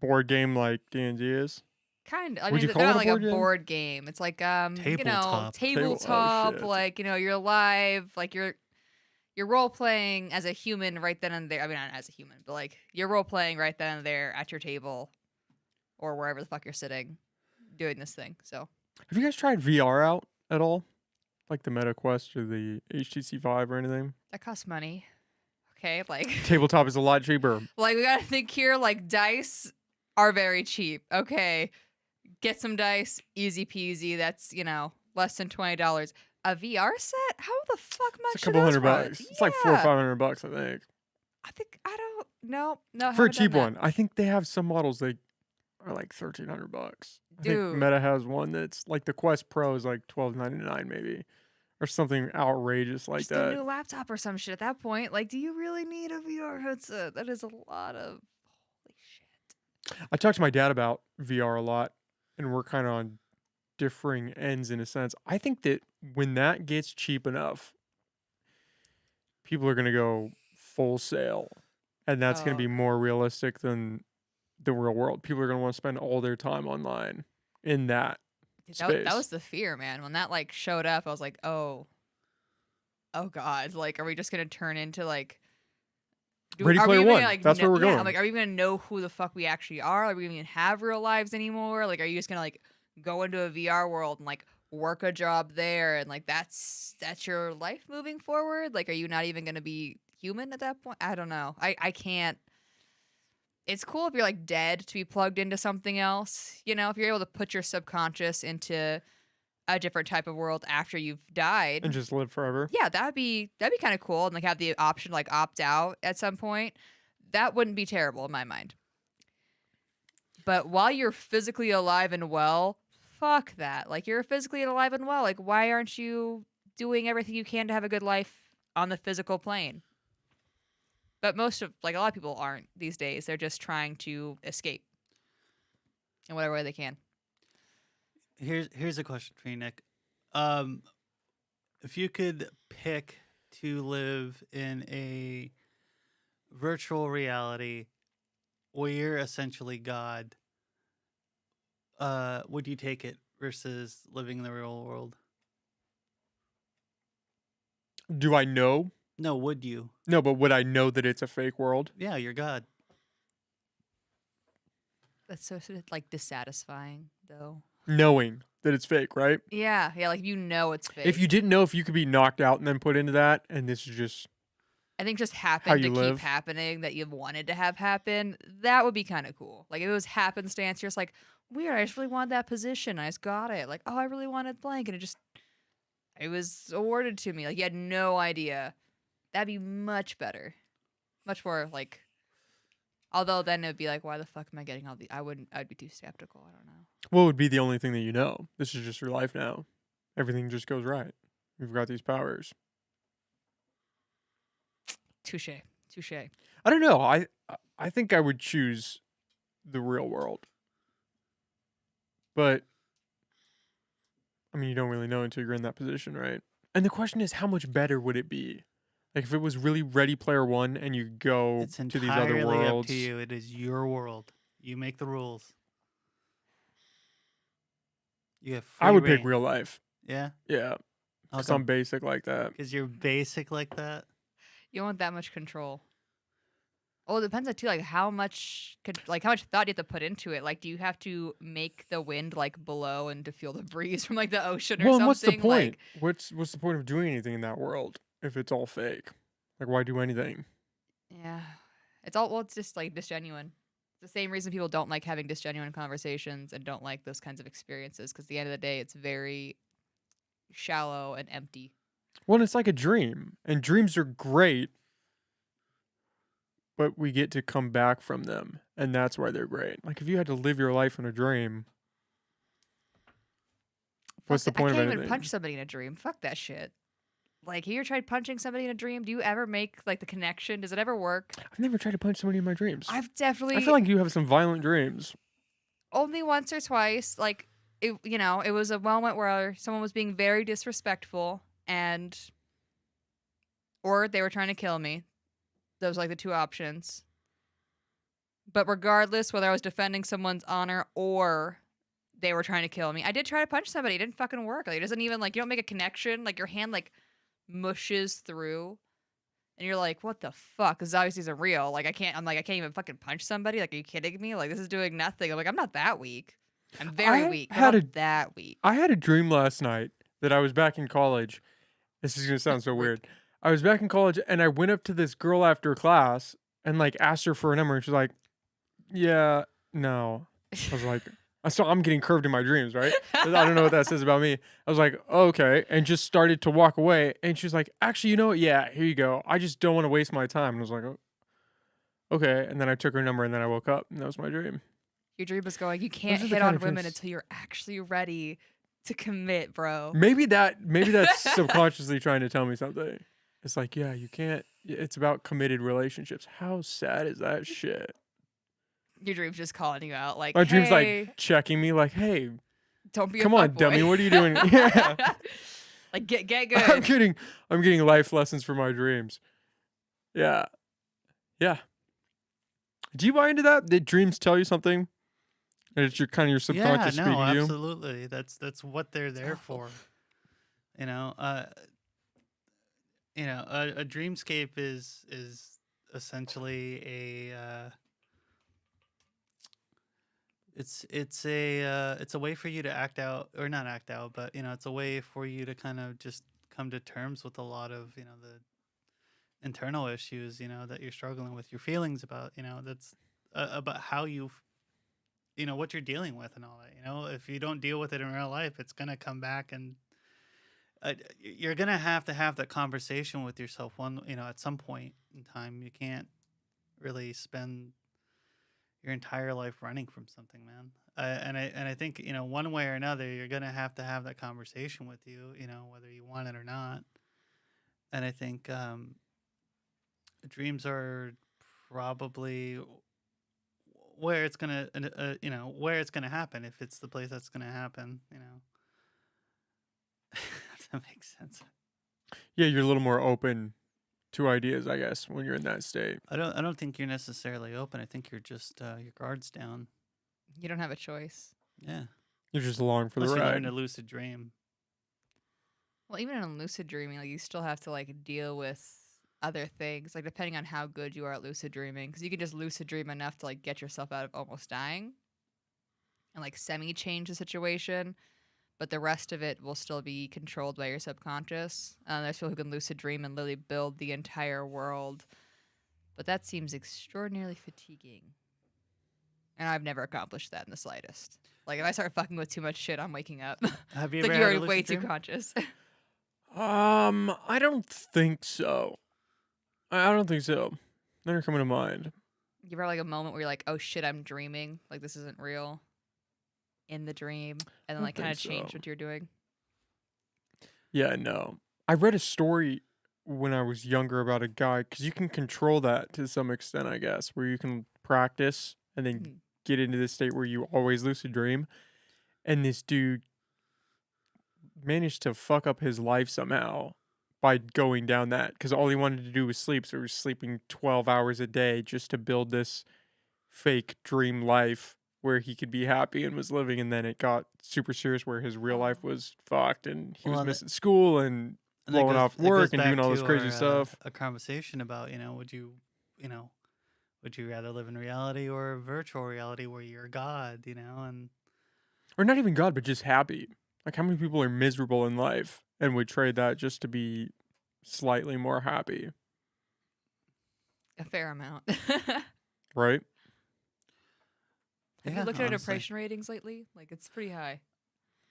board game like D&D is. Kind of. I Would mean, you they're call not it a like a board game? board game. It's like Tabletop. tabletop. shit. Like you're live. Like you're role playing as a human right then and there. I mean, not as a human, but like you're role playing right then and there at your table, or wherever the fuck you're sitting, doing this thing. So Have you guys tried VR out at all? Like the Meta Quest or the HTC Vive or anything? that costs money. Okay, like Tabletop is a lot cheaper. like we gotta think here. Like dice are very cheap. Okay, get some dice, easy peasy. That's less than $20. A VR set? How the fuck much? It's a couple do those $100. run? It's like $400 or Yeah. $500, I think. I think I don't. No. For a haven't done cheap that. one. I think they have some models that are like $1,300. I think Dude. Meta has one that's like the Quest Pro is like $12.99 maybe, or something outrageous like Just that. a new laptop or some shit. At that point, like, do you really need a VR headset? That is a lot of holy shit. I talked to my dad about VR a lot, and we're kind of on differing ends in a sense. I think that when that gets cheap enough, people are going to go full sale, and that's going Oh, to be no. more realistic than the real world. People are going to want to spend all their time online in that. Dude, that space. was the fear, man. When that like showed up, I was like, oh god, like, are we just gonna turn into like Ready are we Player even One. gonna, like, That's where we're yeah, going. I'm like, are we even gonna know who the fuck we actually are? Are we even have real lives anymore? Like, are you just gonna like go into a VR world and like work a job there and like that's your life moving forward? Like, are you not even gonna be human at that point? I don't know. I can't. It's cool if you're like dead to be plugged into something else. If you're able to put your subconscious into a different type of world after you've died. And just live forever. Yeah, that'd be kind of cool, and like have the option to, like, opt out at some point. That wouldn't be terrible in my mind. But while you're physically alive and well, fuck that. Like, you're physically alive and well. Like, why aren't you doing everything you can to have a good life on the physical plane? But a lot of people aren't these days. They're just trying to escape in whatever way they can. Here's a question for you, Nick. If you could pick to live in a virtual reality where you're essentially God, would you take it versus living in the real world? Do I know? No, would you? No, but would I know that it's a fake world? Yeah, you're God. That's so like dissatisfying, though. Knowing that it's fake, right? Yeah, like it's fake. If you didn't know if you could be knocked out and then put into that, and this is just I think just happened to you keep live. happening that you wanted to have happen, that would be kind of cool. Like, if it was happenstance, you're just like, weird, I just really wanted that position. I just got it. Like, oh, I really wanted blank. And it was awarded to me. Like, you had no idea. That'd be much better. Much more, like, although then it'd be like, why the fuck am I getting all the, I'd be too skeptical. I don't know. what would be the only thing that you know? This is just your life now. Everything just goes right. You've got these powers. Touche. I don't know. I think I would choose the real world. But I mean, you don't really know until you're in that position, right? And the question is, how much better would it be? Like, if it was really Ready Player One and you go It's to entirely these other worlds. up to you. It is your world. You make the rules. You have free I would pick reign. real life. Yeah? Yeah. Because I'm basic like that. Because you're basic like that? You want that much control. Oh, it depends on too, like how much thought you have to put into it. Like, do you have to make the wind like blow and to feel the breeze from like the ocean or Well, something? and what's the point? Like, What's the point of doing anything in that world if it's all fake? Like, why do anything? yeah, it's just like disgenuine. It's the same reason people don't like having disgenuine conversations and don't like those kinds of experiences, because at the end of the day, it's very shallow and empty. Well, it's like a dream, and dreams are great, but we get to come back from them, and that's why they're great. Like, if you had to live your life in a dream, what's the Fuck point I of can't even anything? punch somebody in a dream. Fuck that shit. Like, have you ever tried punching somebody in a dream? Do you ever make like the connection? Does it ever work? I've never tried to punch somebody in my dreams. I've definitely I feel like you have some violent dreams. only once or twice. Like, it was a moment where someone was being very disrespectful or they were trying to kill me. Those are like the two options. But regardless, whether I was defending someone's honor or they were trying to kill me, I did try to punch somebody. It didn't fucking work. Like, it doesn't even, like, you don't make a connection. Like, your hand, like, mushes through. And you're like, what the fuck? This obviously isn't real. Like, I can't even fucking punch somebody. Like, are you kidding me? Like, this is doing nothing. I'm like, I'm not that weak. I'm very weak. I'm not that weak. I had a dream last night that I was back in college. This is going to sound so weird. I was back in college and I went up to this girl after class and like asked her for a number and she's like, yeah, no. I was like, so I'm getting curved in my dreams, right? I don't know what that says about me. I was like, okay. And just started to walk away. And she's like, actually, you know what? Yeah, here you go. I just don't want to waste my time. And I was like, oh, okay. And then I took her number and then I woke up and that was my dream. Your dream was going, you can't hit on women until you're actually ready to commit, bro. Maybe that's subconsciously trying to tell me something. It's like, yeah, you can't. It's about committed relationships. How sad is that shit? Your dream's just calling you out, like, my hey, dream's like checking me, like, hey, don't be. Come on, dummy. What are you doing? Yeah. Like, get good. I'm getting life lessons from my dreams. Yeah. Yeah. Do you buy into that? Did dreams tell you something? And it's your subconscious speaking to you? Absolutely. That's what they're there for. You know, a dreamscape is essentially a it's a way for you to act out, or not act out, but it's a way for you to kind of just come to terms with a lot of the internal issues that you're struggling with, your feelings about that's about how you what you're dealing with and all that. If you don't deal with it in real life, it's gonna come back, and you're gonna have to have that conversation with yourself at some point in time. You can't really spend your entire life running from something, man. And I think one way or another, you're gonna have to have that conversation with you, whether you want it or not. And I think dreams are probably where it's gonna happen, if it's the place that's gonna happen. If that makes sense. Yeah, you're a little more open to ideas, I guess, when you're in that state. I don't think you're necessarily open. I think you're just your guard's down. You don't have a choice. Yeah. You're just along for Unless the you ride. learn to lucid dream. Well, even in lucid dreaming, like, you still have to like deal with other things, like depending on how good you are at lucid dreaming, because you can just lucid dream enough to like get yourself out of almost dying and like semi change the situation, but the rest of it will still be controlled by your subconscious. There's people who can lucid dream and literally build the entire world, but that seems extraordinarily fatiguing, and I've never accomplished that in the slightest. Like, if I start fucking with too much shit, I'm waking up. Have you It's ever like had a you're lucid way too dream? conscious. I don't think so. I don't think so. Never coming to mind. You ever had like a moment where you're like, oh shit, I'm dreaming. Like, this isn't real in the dream. And then don't like kind of think change so. what you're doing. Yeah, no. I read a story when I was younger about a guy, because you can control that to some extent, I guess, where you can practice and then Mhm. get into this state where you always lucid dream. And this dude managed to fuck up his life somehow by going down that, because all he wanted to do was sleep. So he was sleeping 12 hours a day just to build this fake dream life where he could be happy and was living. And then it got super serious where his real life was fucked and he was Well, missing school and And that blowing off that goes work and back doing all this to crazy our, stuff. A conversation about, would you rather live in reality or virtual reality where you're God, and Or not even God, but just happy. Like, how many people are miserable in life and would trade that just to be slightly more happy, A fair amount. right? Have Yeah, you looked at honestly. depression ratings lately? Like, it's pretty high.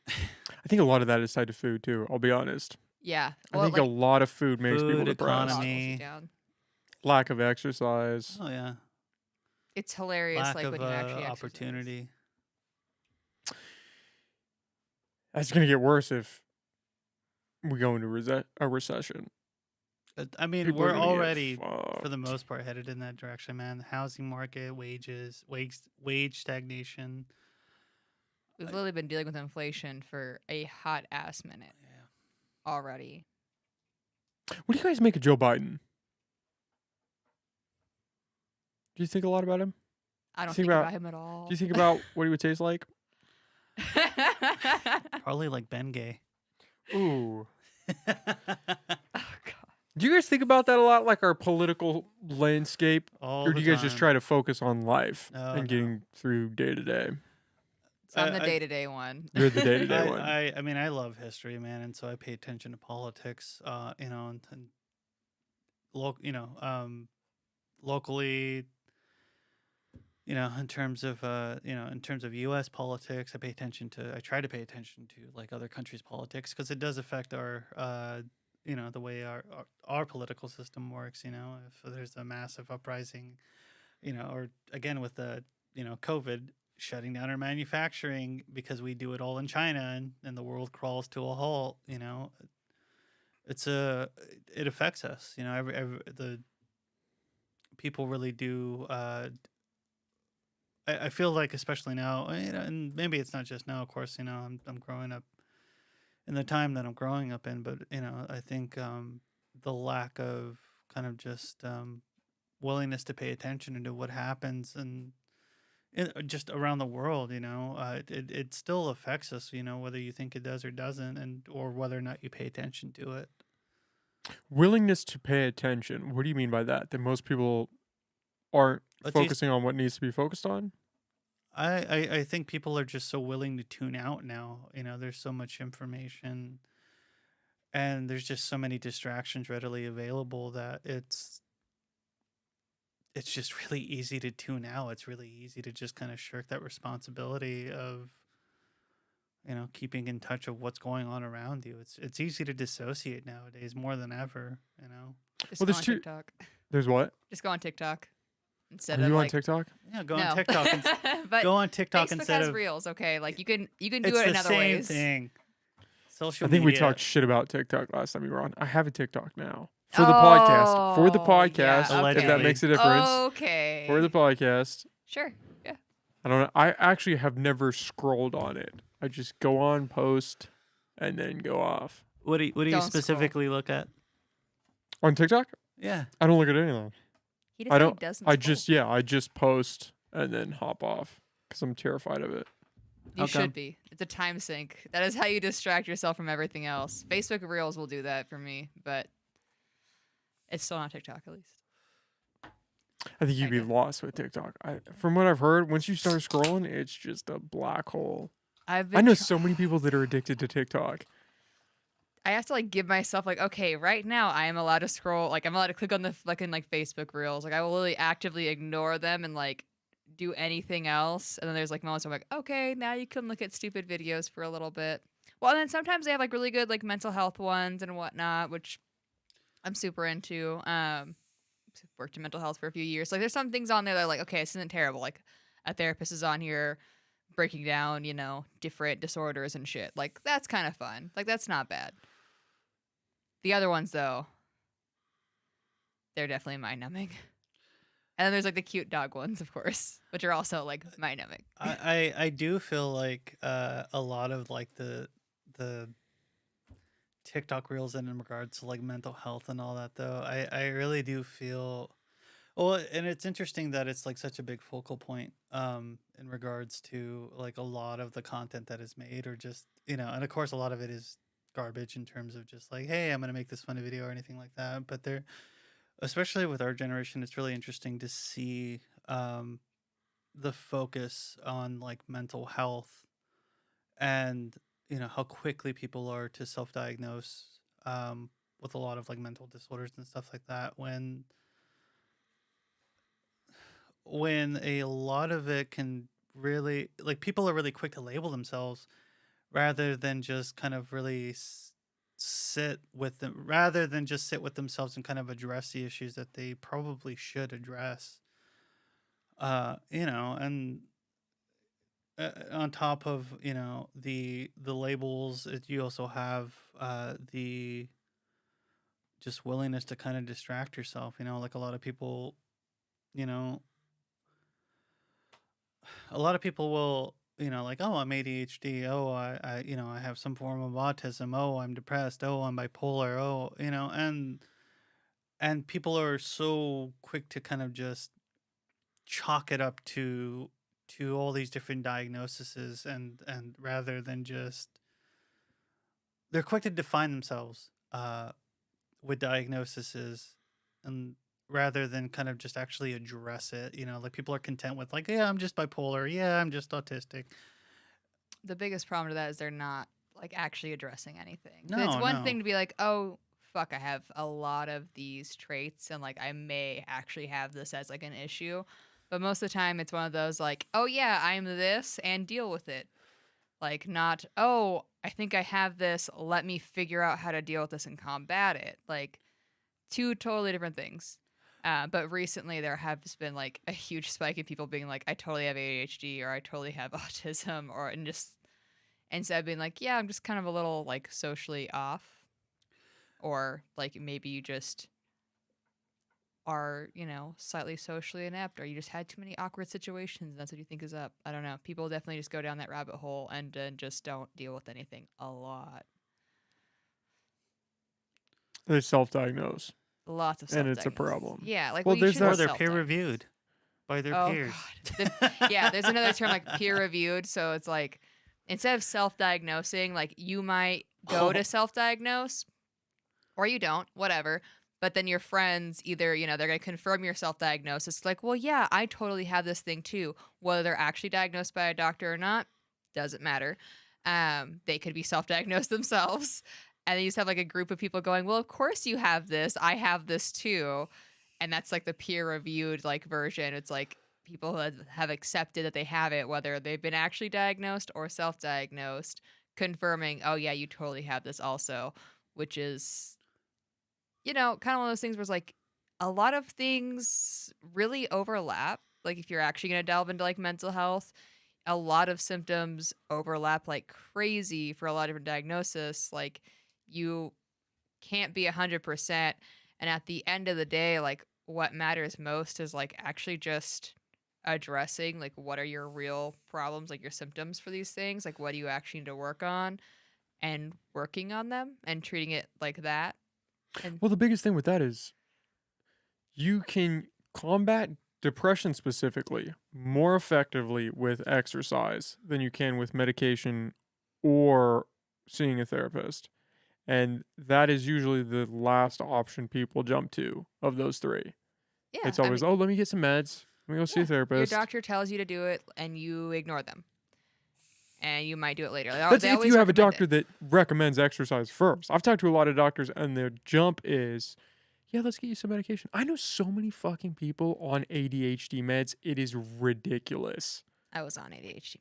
I think a lot of that is tied to food too, I'll be honest. Yeah. I Well, think like, a lot of food makes people food, depressed. economy. down. Lack of exercise. Oh yeah, It's hilarious, lack like of when you actually exercise. opportunity. That's going to get worse if we go into a recession. I mean, People are we're gonna get already, fucked. for the most part, headed in that direction, man. The housing market, wage stagnation. We've literally been dealing with inflation for a hot ass minute Yeah. already. What do you guys make of Joe Biden? Do you think a lot about him? I don't think think about- about him at all. Do you think about what he would taste like? Probably like Ben Gay. Ooh. Oh god. Do you guys think about that a lot, like our political landscape? All Or do the you guys just time. try to focus on life No, and no. getting through day to day? So I'm the I- day-to-day one. You're the day-to-day one. I mean, I love history, man, and so I pay attention to politics. And locally, in terms of U.S. politics, I try to pay attention to like other countries' politics because it does affect our, the way our political system works. If there's a massive uprising, or again with the, COVID shutting down our manufacturing because we do it all in China and the world crawls to a halt, it affects us. The people really do. I feel like, especially now, and maybe it's not just now. Of course, I'm growing up in the time that I'm growing up in, but I think the lack of kind of just willingness to pay attention to what happens and just around the world, it still affects us, whether you think it does or doesn't, and or whether or not you pay attention to it. Willingness to pay attention. What do you mean by that? That most people aren't But these- focusing on what needs to be focused on? I think people are just so willing to tune out now. There's so much information and there's just so many distractions readily available that it's just really easy to tune out. It's really easy to just kind of shirk that responsibility of keeping in touch of what's going on around you. It's easy to dissociate nowadays more than ever. Just Well, go there's on two- TikTok. There's what? Just go on TikTok instead Are of you on like TikTok? Yeah, go no. on TikTok. But Go on TikTok Facebook instead has of reels. Okay, like you can do it's it in the other same ways. thing. Social I think we media. talked shit about TikTok last time we were on. I have a TikTok now. For the podcast. For the Oh, podcast. yeah, If that Allegedly. makes a difference. Okay. For the podcast. Sure. I don't know. I actually have never scrolled on it. I just go on, post, and then go off. What do you Don't scroll. specifically look at? On TikTok? Yeah. I don't look at anything. He I just don't- doesn't. I scroll. just post and then hop off because I'm terrified of it. You How come? should be. It's a time sink. That is how you distract yourself from everything else. Facebook Reels will do that for me, but it's still on TikTok at least. I think you'd be Kinda. lost with TikTok. From what I've heard, once you start scrolling, it's just a black hole. I've I been know try- so many people that are addicted to TikTok. I have to like give myself like, okay, right now I am allowed to scroll, like I'm allowed to click on the fucking like Facebook Reels. Like I will literally actively ignore them and like do anything else. And then there's like moments where I'm like, okay, now you can look at stupid videos for a little bit. Well, and then sometimes they have like really good like mental health ones and whatnot, which I'm super into. Worked in mental health for a few years. Like there's some things on there that are like, okay, this isn't terrible. Like a therapist is on here breaking down, different disorders and shit. Like that's kind of fun. Like that's not bad. The other ones though, they're definitely mind numbing. And then there's like the cute dog ones, of course, which are also like mind numbing. I do feel like a lot of like the TikTok reels in regards to like mental health and all that though. I really do feel well, and it's interesting that it's like such a big focal point in regards to like a lot of the content that is made or just and of course a lot of it is garbage in terms of just like, hey, I'm gonna make this funny video or anything like that. But there, especially with our generation, it's really interesting to see the focus on like mental health and how quickly people are to self-diagnose with a lot of like mental disorders and stuff like that when a lot of it can really like people are really quick to label themselves rather than just kind of really sit with themselves and kind of address the issues that they probably should address and on top of the labels you also have the just willingness to kind of distract yourself like a lot of people will like, oh, I'm ADHD, oh, I have some form of autism, oh, I'm depressed, oh, I'm bipolar, oh, and people are so quick to kind of just chalk it up to all these different diagnoses, and rather than just, they're quick to define themselves with diagnoses, and rather than kind of just actually address it. Like people are content with like, yeah, I'm just bipolar, yeah, I'm just autistic. The biggest problem to that is they're not like actually addressing anything. It's No, one no. thing to be like, oh fuck, I have a lot of these traits and like I may actually have this as like an issue. But most of the time it's one of those like, oh yeah, I'm this and deal with it. Like not, oh, I think I have this, let me figure out how to deal with this and combat it. Like two totally different things. But recently there has been like a huge spike in people being like, I totally have ADHD or I totally have autism, or and just instead of being like, yeah, I'm just kind of a little like socially off, or like maybe you just are, slightly socially inept, or you just had too many awkward situations and that's what you think is up. I don't know. People definitely just go down that rabbit hole and just don't deal with anything a lot. They self-diagnose, Lots of and self-diagnosis. it's a problem. Yeah, like Well, you there's should that- Or have they're peer self-diagnosed. reviewed by their Oh peers. god. Yeah, there's another term like peer reviewed. So it's like instead of self-diagnosing, like you might go to self-diagnose, or you don't, whatever. But then your friends either, they're going to confirm your self-diagnosis. Like, well, yeah, I totally have this thing too. Whether they're actually diagnosed by a doctor or not, doesn't matter. They could be self-diagnosed themselves. And then you just have like a group of people going, well, of course you have this. I have this too. And that's like the peer-reviewed like version. It's like people who have accepted that they have it, whether they've been actually diagnosed or self-diagnosed, confirming, oh yeah, you totally have this also, which is, kind of one of those things where it's like a lot of things really overlap. Like if you're actually going to delve into like mental health, a lot of symptoms overlap like crazy for a lot of different diagnoses. Like you can't be 100%. And at the end of the day, like what matters most is like actually just addressing like what are your real problems, like your symptoms for these things, like what do you actually need to work on, and working on them and treating it like that. And Well, the biggest thing with that is you can combat depression specifically more effectively with exercise than you can with medication or seeing a therapist. And that is usually the last option people jump to of those three. yeah, It's always, oh, let me get some meds. Let me go see a your therapist. doctor tells you to do it and you ignore them. And you might do it later. That's They if always you have a recommend doctor it. that recommends exercise first. I've talked to a lot of doctors, and their jump is, yeah, let's get you some medication. I know so many fucking people on ADHD meds. It is ridiculous. I was on ADHD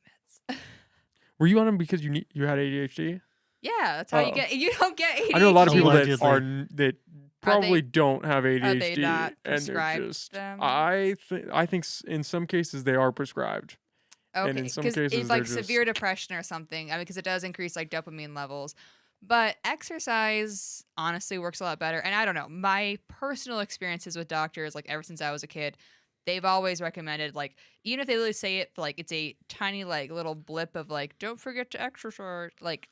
meds. Were you on them because you had ADHD? Yeah, that's how you Oh. get. You don't get ADHD. I know a lot of people that Allegedly. that probably don't have they ADHD, not and they're prescribed just. them? I think in some cases they are prescribed. Okay, And in some because cases it's like they're just- severe depression or something. I mean, because it does increase like dopamine levels. But exercise honestly works a lot better. And I don't know, my personal experiences with doctors, like ever since I was a kid, they've always recommended, like, even if they literally say it, like it's a tiny like little blip of like, don't forget to exercise. Like,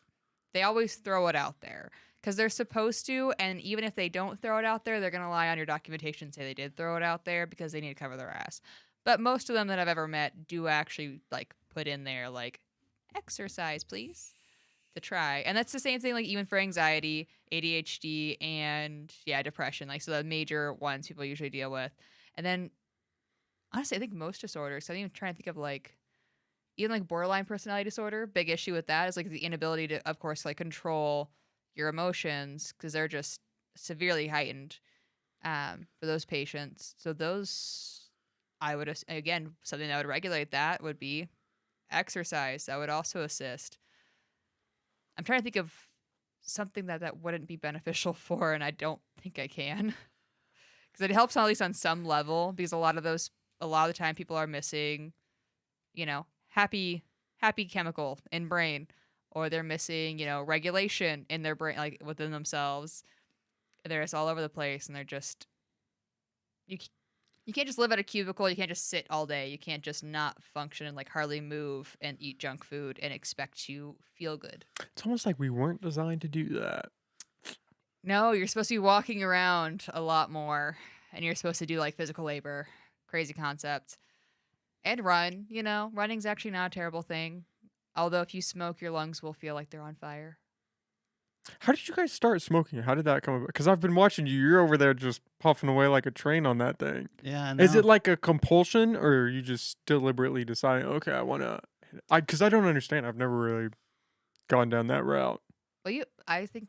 they always throw it out there because they're supposed to. And even if they don't throw it out there, they're gonna lie on your documentation and say they did throw it out there because they need to cover their ass. But most of them that I've ever met do actually like put in there like exercise, please, to try. And that's the same thing like even for anxiety, ADHD, and yeah, depression. Like so the major ones people usually deal with. And then honestly, I think most disorders. I'm even trying to think of like even like borderline personality disorder. Big issue with that is like the inability to, of course, like control your emotions because they're just severely heightened for those patients. So those. I would, again, something that would regulate that would be exercise. That would also assist. I'm trying to think of something that wouldn't be beneficial for, and I don't think I can. Because it helps at least on some level, because a lot of the time people are missing, happy chemical in brain, or they're missing, regulation in their brain, like within themselves. They're just all over the place, and they're just, you can't just live at a cubicle. You can't just sit all day. You can't just not function and like hardly move and eat junk food and expect to feel good. It's almost like we weren't designed to do that. No, you're supposed to be walking around a lot more, and you're supposed to do like physical labor. Crazy concept. And run, running's actually not a terrible thing. Although if you smoke, your lungs will feel like they're on fire. How did you guys start smoking? How did that come about? Because I've been watching you. You're over there just puffing away like a train on that thing. Yeah, I Is know. it like a compulsion, or are you just deliberately deciding, okay, I want to? Because I don't understand. I've never really gone down that route. Well, I think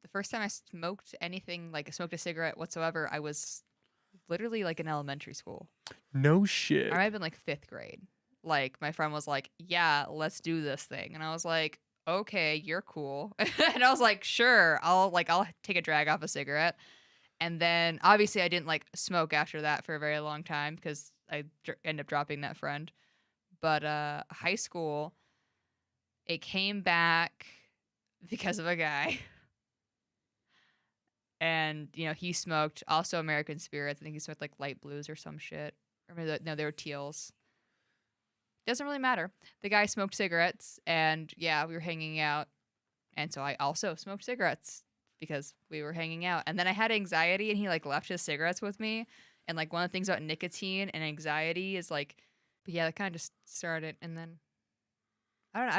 the first time I smoked anything, like smoked a cigarette whatsoever, I was literally like in elementary school. No I shit. might have been like 5th grade. Like my friend was like, "Yeah, let's do this thing," and I was like, "Okay, you're cool," and I was like, "Sure, I'll take a drag off a cigarette." And then obviously I didn't like smoke after that for a very long time because I ended up dropping that friend. But high school, it came back because of a guy. And he smoked also American Spirits. I think he smoked like light blues or some shit. Or maybe no, they were teals. Doesn't really matter. The guy smoked cigarettes, and yeah, we were hanging out, and so I also smoked cigarettes because we were hanging out. And then I had anxiety, and he like left his cigarettes with me. And like one of the things about nicotine and anxiety is like, but yeah, that kind of just started. And then I don't know.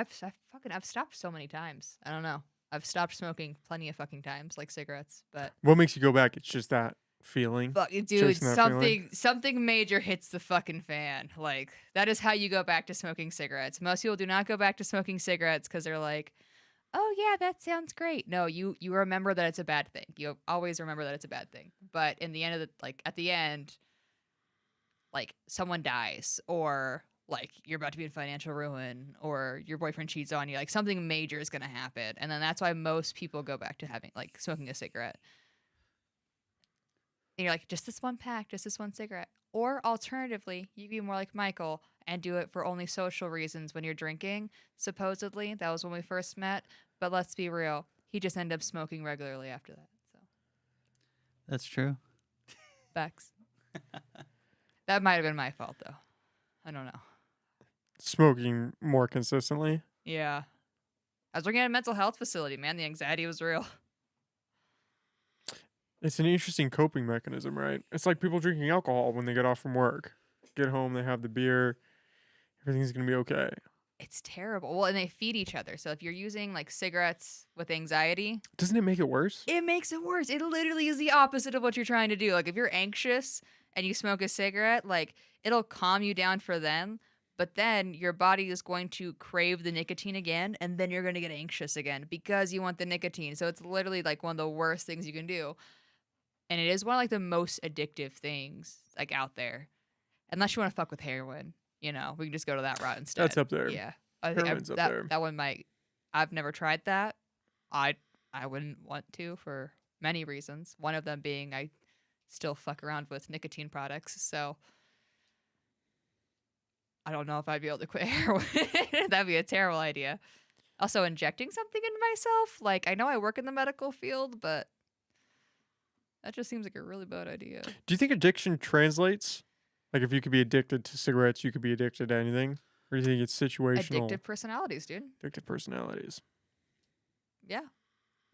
I've stopped so many times. I don't know. I've stopped smoking plenty of fucking times, like cigarettes, but. What makes you go back? It's just that feeling. Fuck, dude, Chasing that feeling. something major hits the fucking fan. Like that is how you go back to smoking cigarettes. Most people do not go back to smoking cigarettes because they're like, "Oh yeah, that sounds great." No, you remember that it's a bad thing. You always remember that it's a bad thing. But in the end of at the end, like someone dies or like you're about to be in financial ruin or your boyfriend cheats on you, like something major is gonna happen, and then that's why most people go back to having like smoking a cigarette. And you're like, just this one pack, just this one cigarette. Or alternatively, you be more like Michael and do it for only social reasons when you're drinking. Supposedly, that was when we first met. But let's be real, he just ended up smoking regularly after that. So, That's true. facts. That might have been my fault, though. I don't know. Smoking more consistently. Yeah. I was working at a mental health facility, man. The anxiety was real. It's an interesting coping mechanism, right? It's like people drinking alcohol when they get off from work. Get home, they have the beer. Everything's going to be okay. It's terrible. Well, and they feed each other. So if you're using like cigarettes with anxiety, Doesn't it make it worse? it makes it worse. It literally is the opposite of what you're trying to do. Like if you're anxious and you smoke a cigarette, like it'll calm you down for them, but then your body is going to crave the nicotine again, and then you're going to get anxious again because you want the nicotine. So it's literally like one of the worst things you can do. And it is one of like the most addictive things like out there. Unless you want to fuck with heroin, we can just go to that route instead. That's up there. Yeah. I think Heroin's up there. that one might. I've never tried that. I wouldn't want to for many reasons. One of them being I still fuck around with nicotine products, so I don't know if I'd be able to quit heroin. That'd be a terrible idea. Also, injecting something into myself, like I know I work in the medical field, but that just seems like a really bad idea. Do you think addiction translates? Like if you could be addicted to cigarettes, you could be addicted to anything? Or do you think it's situational? Addictive personalities, dude. Addictive personalities. Yeah.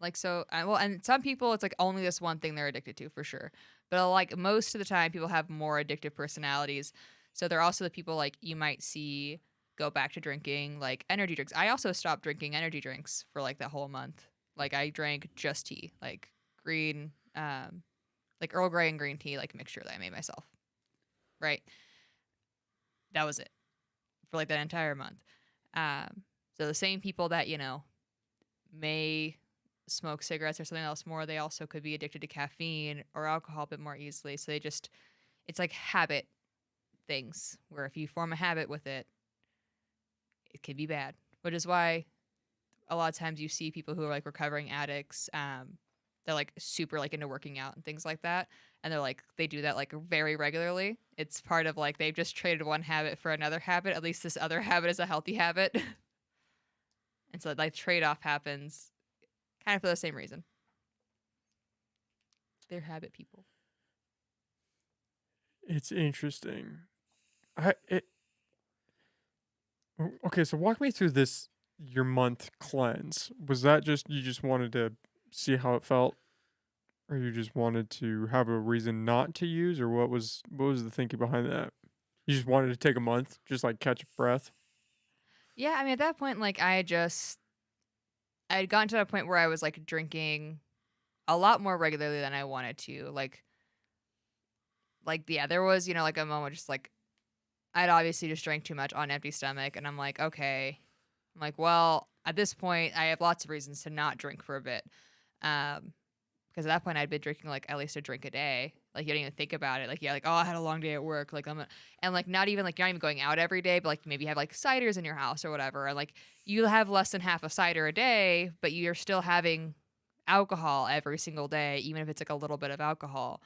Like so, well, and some people it's like only this one thing they're addicted to for sure. But like most of the time, people have more addictive personalities. So they're also the people like you might see go back to drinking like energy drinks. I also stopped drinking energy drinks for like that whole month. Like I drank just tea, like green, like Earl Grey and green tea, like mixture that I made myself. Right. That was it for like that entire month. So the same people that may smoke cigarettes or something else more, they also could be addicted to caffeine or alcohol a bit more easily. So it's like habit things where if you form a habit with it, it can be bad, which is why a lot of times you see people who are like recovering addicts, they're like super like into working out and things like that. And they're like, they do that like very regularly. It's part of like, they've just traded one habit for another habit. At least this other habit is a healthy habit. And so like trade-off happens kind of for the same reason. They're habit people. It's interesting. Okay, so walk me through this your month cleanse. Was that just you just wanted to see how it felt? Or you just wanted to have a reason not to use, or what was the thinking behind that? You just wanted to take a month, just like catch a breath. Yeah, I mean, at that point, like, I had gotten to a point where I was like drinking a lot more regularly than I wanted to. Yeah, there was, like a moment just like I'd obviously just drank too much on empty stomach, and I'm like, okay. I'm like, well, at this point, I have lots of reasons to not drink for a bit. Um, because at that point I'd been drinking like at least a drink a day. Like you don't even think about it. Like yeah, like oh I had a long day at work. And like not even like you're not even going out every day, but like maybe you have like ciders in your house or whatever. And like you have less than half a cider a day, but you're still having alcohol every single day, even if it's like a little bit of alcohol.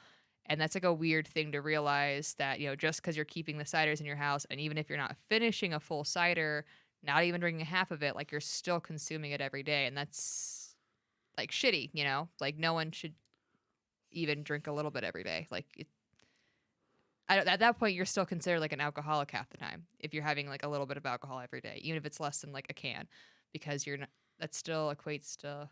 And that's like a weird thing to realize that, just because you're keeping the ciders in your house, and even if you're not finishing a full cider, not even drinking half of it, like you're still consuming it every day. And that's like shitty, like no one should even drink a little bit every day. At that point, you're still considered like an alcoholic half the time if you're having like a little bit of alcohol every day, even if it's less than like a can, because you're not, that still equates to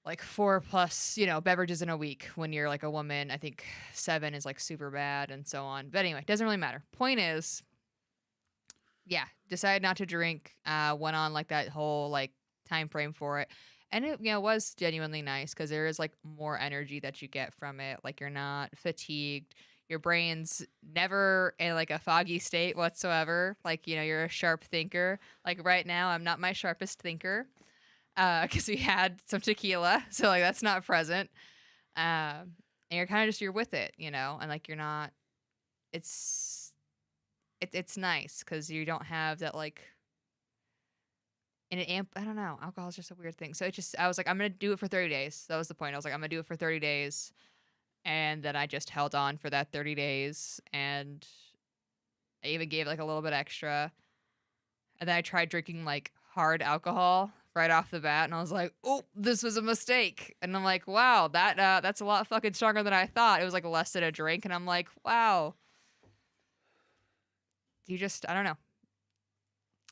like 4+ beverages in a week. When you're like a woman, I think 7 is like super bad and so on. But anyway, doesn't really matter. Point is, yeah, decided not to drink. Went on like that whole like time frame for it, and it was genuinely nice because there is like more energy that you get from it. Like you're not fatigued. Your brain's never in like a foggy state whatsoever. Like you're a sharp thinker. Like right now, I'm not my sharpest thinker because we had some tequila, so like that's not present. And you're kind of just you're with it, and like you're not. It's it's nice because you don't have that like and I don't know, alcohol is just a weird thing. So I was like, I'm gonna do it for 30 days. That was the point. I was like, I'm gonna do it for 30 days, and then I just held on for that 30 days, and I even gave like a little bit extra, and then I tried drinking like hard alcohol right off the bat, and I was like, oh, this was a mistake. And I'm like, wow, that's a lot fucking stronger than I thought. It was like less than a drink, and I'm like, wow. I don't know.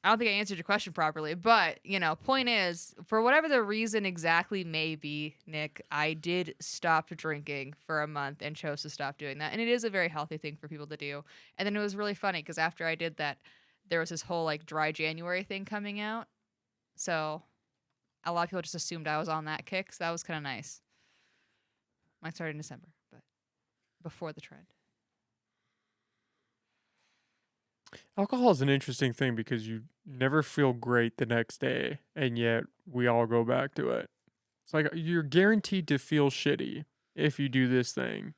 I don't think I answered your question properly, but point is, for whatever the reason exactly may be, Nick, I did stop drinking for a month and chose to stop doing that. And it is a very healthy thing for people to do. And then it was really funny because after I did that, there was this whole like dry January thing coming out. So a lot of people just assumed I was on that kick. So that was kind of nice. Mine started in December, but before the trend. Alcohol is an interesting thing because you never feel great the next day, and yet we all go back to it. It's like you're guaranteed to feel shitty if you do this thing,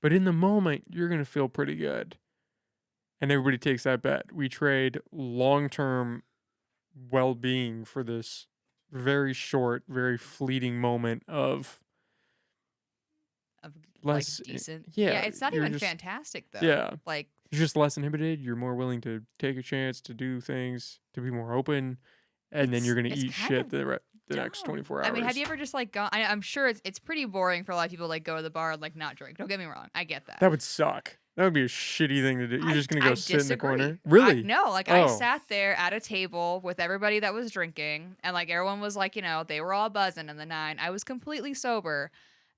but in the moment, you're going to feel pretty good. And everybody takes that bet. We trade long term well being for this very short, very fleeting moment of less. Like decent. Yeah, It's not even fantastic though. Yeah. Like You're just less inhibited. You're more willing to take a chance, to do things, to be more open, and then you're gonna it's eat kind shit of the next dumb. 24 hours. I mean, have you ever just like gone? I'm sure it's pretty boring for a lot of people like go to the bar and like not drink. Don't get me wrong, I get that. That would suck. That would be a shitty thing to do. You're just gonna go sit in the disagree. corner. Really? No, like Oh. I sat there at a table with everybody that was drinking, and like everyone was like, they were all buzzing in the 9. I was completely sober,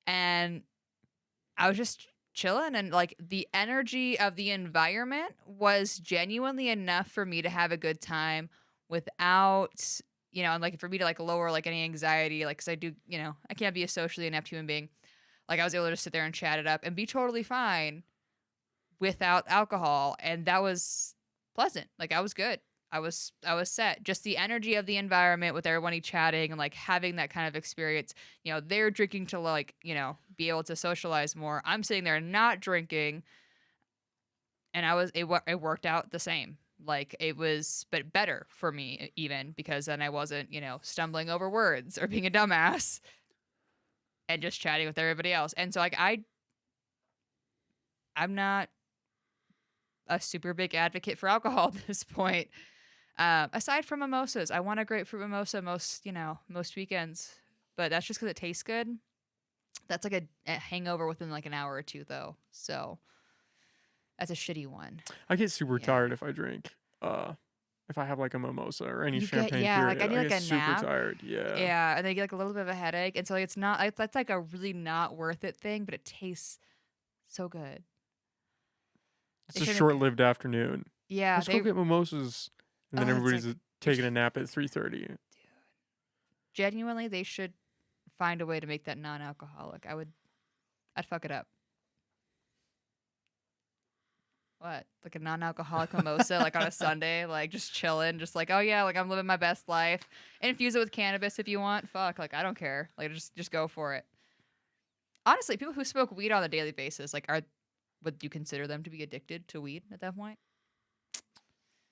and I was just chilling, and like the energy of the environment was genuinely enough for me to have a good time without, and like for me to like lower like any anxiety, like because I do, I can't be a socially inept human being. Like I was able to just sit there and chat it up and be totally fine without alcohol, and that was pleasant. Like I was good. I was set. Just the energy of the environment with everybody chatting and like having that kind of experience. They're drinking to like, be able to socialize more. I'm sitting there not drinking, and it worked out the same. Like it was, but better for me even because then I wasn't, stumbling over words or being a dumbass and just chatting with everybody else. And so like I'm not a super big advocate for alcohol at this point. Aside from mimosas, I want a grapefruit mimosa most weekends, but that's just because it tastes good. That's like a hangover within like an hour or two though. So that's a shitty one. I get super tired if I drink. If I have like a mimosa or any champagne like I period, need like get a super nap. tired. Yeah. Yeah, and then you get like a little bit of a headache, and so like, it's not. That's like a really not worth it thing, but it tastes so good. It's They a shouldn't- short-lived afternoon. Yeah, Let's go get mimosas, and then Oh, it's everybody's like- taking a nap at 3:30. genuinely they should find a way to make that non-alcoholic. I'd fuck it up. What? Like a non-alcoholic mimosa, like on a Sunday, like just chilling, just like, oh yeah, like I'm living my best life. Infuse it with cannabis if you want. Fuck, like I don't care. Like just go for it. Honestly, people who smoke weed on a daily basis, like would you consider them to be addicted to weed at that point?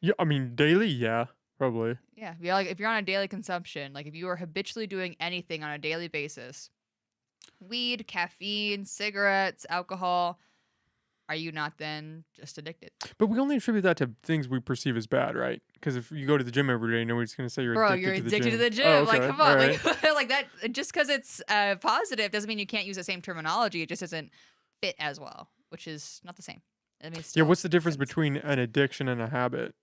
Yeah, I mean daily, yeah, probably. Yeah, like if you're on a daily consumption, like if you are habitually doing anything on a daily basis, weed, caffeine, cigarettes, alcohol, are you not then just addicted? But we only attribute that to things we perceive as bad, right? Because if you go to the gym every day, nobody's gonna say you're Bro, addicted you're to the addicted gym. to the gym. Oh, Like, okay, come on. alright. Like, like that, just because it's positive doesn't mean you can't use the same terminology. It just doesn't fit as well, which is not the same. I mean, Yeah, what's the difference difference. between an addiction and a habit?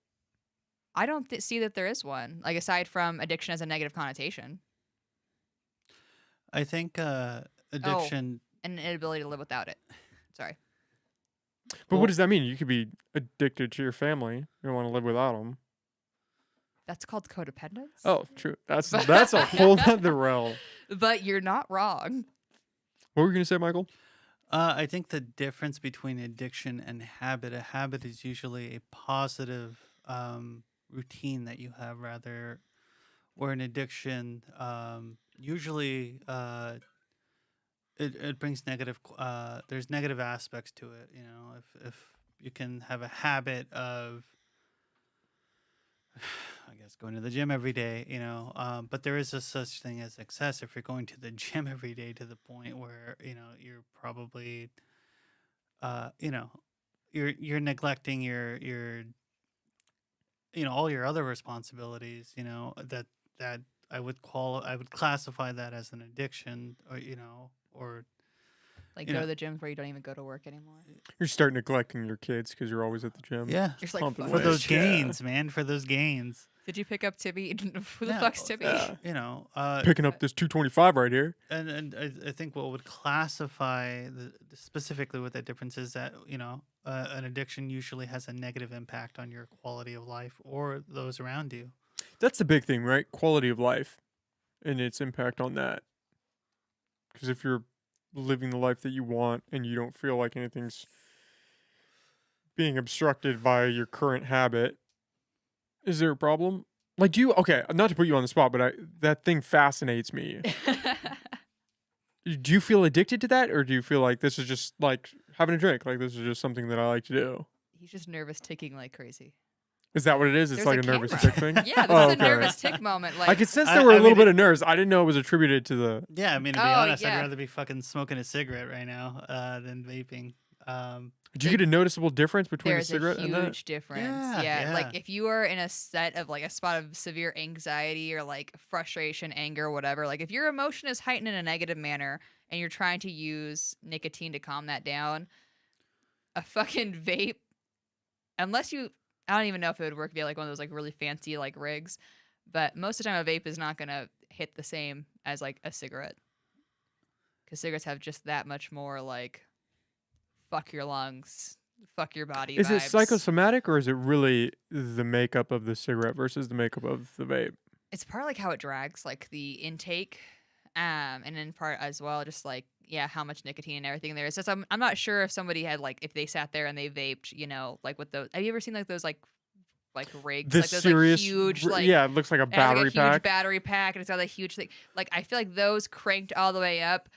I don't see that there is one, like aside from addiction as a negative connotation I think addiction. and an inability to live without it. Sorry. But Well- what does that mean? You could be addicted to your family. You don't want to live without them. That's called codependence. Oh, true. That's a whole other realm. But you're not wrong. What were you gonna say, Michael? I think the difference between addiction and a habit is usually a positive routine that you have, rather, or an addiction usually it brings negative. There's negative aspects to it. You know, if you can have a habit of, I guess, going to the gym every day, you know, but there is a such thing as excess. If you're going to the gym every day to the point where, you know, you're probably, you know, you're neglecting your, you know, all your other responsibilities, you know, that I would classify that as an addiction, or, you know, or Like You go know- to the gym where you don't even go to work anymore. You're starting neglecting your kids because you're always at the gym. yeah, You're just like, Pumping fuck for weight. this those shit. gains, man, for those gains, Did you pick up Tibby? Who the Yeah, fuck's Tibby? Yeah. you know, Picking up this 225 right here. and I think what would classify specifically what that difference is, that, you know, an addiction usually has a negative impact on your quality of life or those around you. That's the big thing, right? Quality of life and its impact on that. Because if you're living the life that you want and you don't feel like anything's being obstructed by your current habit, is there a problem? Like, okay, not to put you on the spot, but that thing fascinates me. Do you feel addicted to that, or do you feel like this is just like having a drink? Like, this is just something that I like to do? He's just nervous ticking like crazy. Is that what it is? It's There's like a a nervous camera. tick thing? Yeah, this Oh, is okay. a nervous tick moment. Like I could sense I- there were I a little mean, bit of nerves. I didn't know it was attributed to the. Yeah, I mean, to be Oh, honest, yeah. I'd rather be fucking smoking a cigarette right now than vaping. Did you get a noticeable difference between a there's cigarette a and that? huge difference. Yeah, Yeah, like yeah. if you are in a spot of severe anxiety or like frustration, anger, whatever, like if your emotion is heightened in a negative manner and you're trying to use nicotine to calm that down, a fucking vape, unless you, I don't even know if it would work if you had like one of those like really fancy like rigs, but most of the time a vape is not gonna hit the same as like a cigarette, because cigarettes have just that much more like fuck your lungs, fuck your body Is it vibes. psychosomatic, or is it really the makeup of the cigarette versus the makeup of the vape? It's part of like how it drags, like the intake, and in part as well, just like how much nicotine and everything there is. So I'm not sure if somebody had like if they sat there and they vaped, you know, like with those. Have you ever seen like those like rigs, The like those serious, like huge yeah, it looks like a it has, like, battery a huge pack. battery pack, and it's got a huge thing. Like I feel like those cranked all the way up,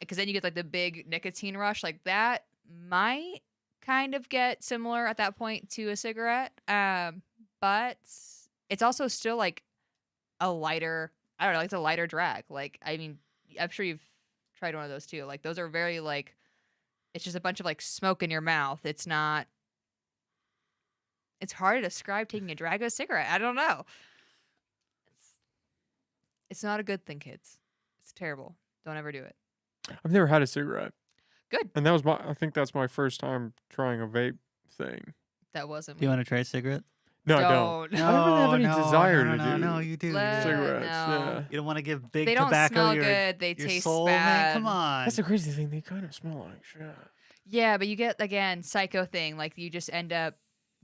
because then you get like the big nicotine rush. Like that might kind of get similar at that point to a cigarette, but it's also still like a lighter. I don't know. It's a lighter drag. Like I mean, I'm sure you've tried one of those too. Like those are very like, it's just a bunch of like smoke in your mouth. It's not. It's hard to describe taking a drag of a cigarette. I don't know. It's not a good thing, kids. It's terrible. Don't ever do it. I've never had a cigarette. Good. And I think that's my first time trying a vape thing. That wasn't Do you me. want to try a cigarette? No, I don't. Don't. I don't really have any No, desire no, to no, do no, you do. Let- cigarettes. no. Yeah. You don't want to give big They don't tobacco smell your good. They your taste soul, bad. man. Come on. That's the crazy thing. They kind of smell like shit. Yeah, but you get again psycho thing. Like you just end up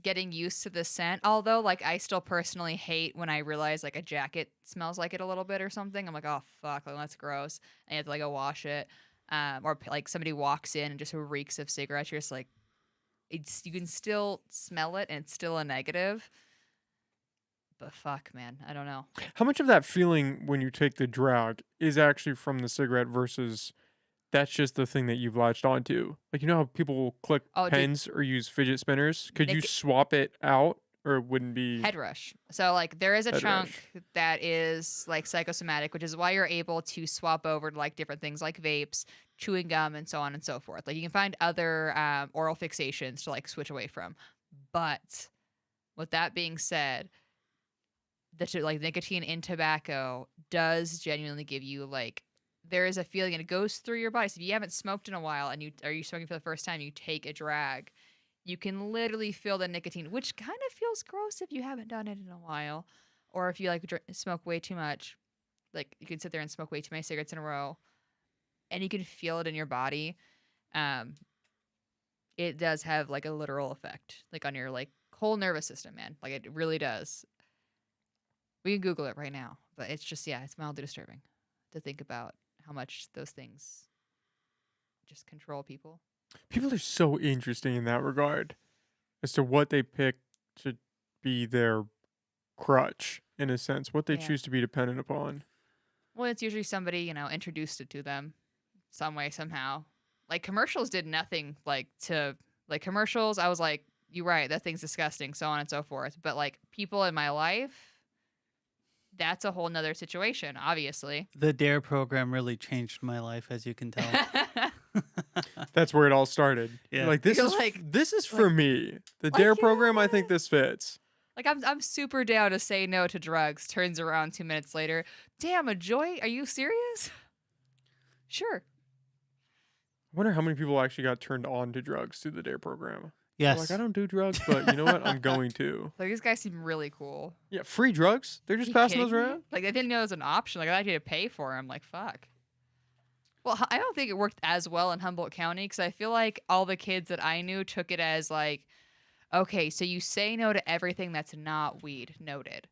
getting used to the scent. Although, like I still personally hate when I realize like a jacket smells like it a little bit or something. I'm like, oh fuck, like, that's gross. And you have to like go wash it. Or like somebody walks in and just reeks of cigarettes. You're just like, it's you can still smell it and it's still a negative. But fuck, man, I don't know. How much of that feeling when you take the drag is actually from the cigarette versus that's just the thing that you've latched onto? Like, you know how people will click Oh, dude, pens or use fidget spinners? Could you Nick, swap it out or it wouldn't be head rush. So like there is a head chunk rush? that is like psychosomatic, which is why you're able to swap over to like different things like vapes, chewing gum, and so on and so forth. Like you can find other oral fixations to like switch away from. But with that being said, like nicotine in tobacco does genuinely give you like there is a feeling and it goes through your body. So if you haven't smoked in a while and you smoking for the first time, you take a drag, you can literally feel the nicotine, which kind of feels gross if you haven't done it in a while, or if you like smoke way too much. Like you can sit there and smoke way too many cigarettes in a row, and you can feel it in your body. Um, it does have like a literal effect, like on your like whole nervous system, man. Like it really does. We can Google it right now, but it's just it's mildly disturbing to think about how much those things just control people. People are so interesting in that regard as to what they pick to be their crutch, in a sense, what they Yeah. choose to be dependent upon. Well, it's usually somebody, introduced it to them some way, somehow. Like commercials did nothing like commercials. I was like, you're right, that thing's disgusting, so on and so forth. But like people in my life, that's a whole nother situation, obviously. The Dare program really changed my life, as you can tell. That's where it all started. Yeah. Like this You're is like- this is for like- me. The like, Dare program, I think yeah. this fits. Like I'm super down to say no to drugs. Turns around 2 minutes later. Damn, a joy? Are you serious? Sure. I wonder how many people actually got turned on to drugs through the Dare program. Yes. They're like, I don't do drugs, but you know what? I'm going to. Like these guys seem really cool. Yeah, free drugs? They're just You passing kidding those me? around? Like I didn't know it was an option. Like I had to pay for them. Like fuck. Well, I don't think it worked as well in Humboldt County because I feel like all the kids that I knew took it as like, okay, so you say no to everything that's not weed. Noted.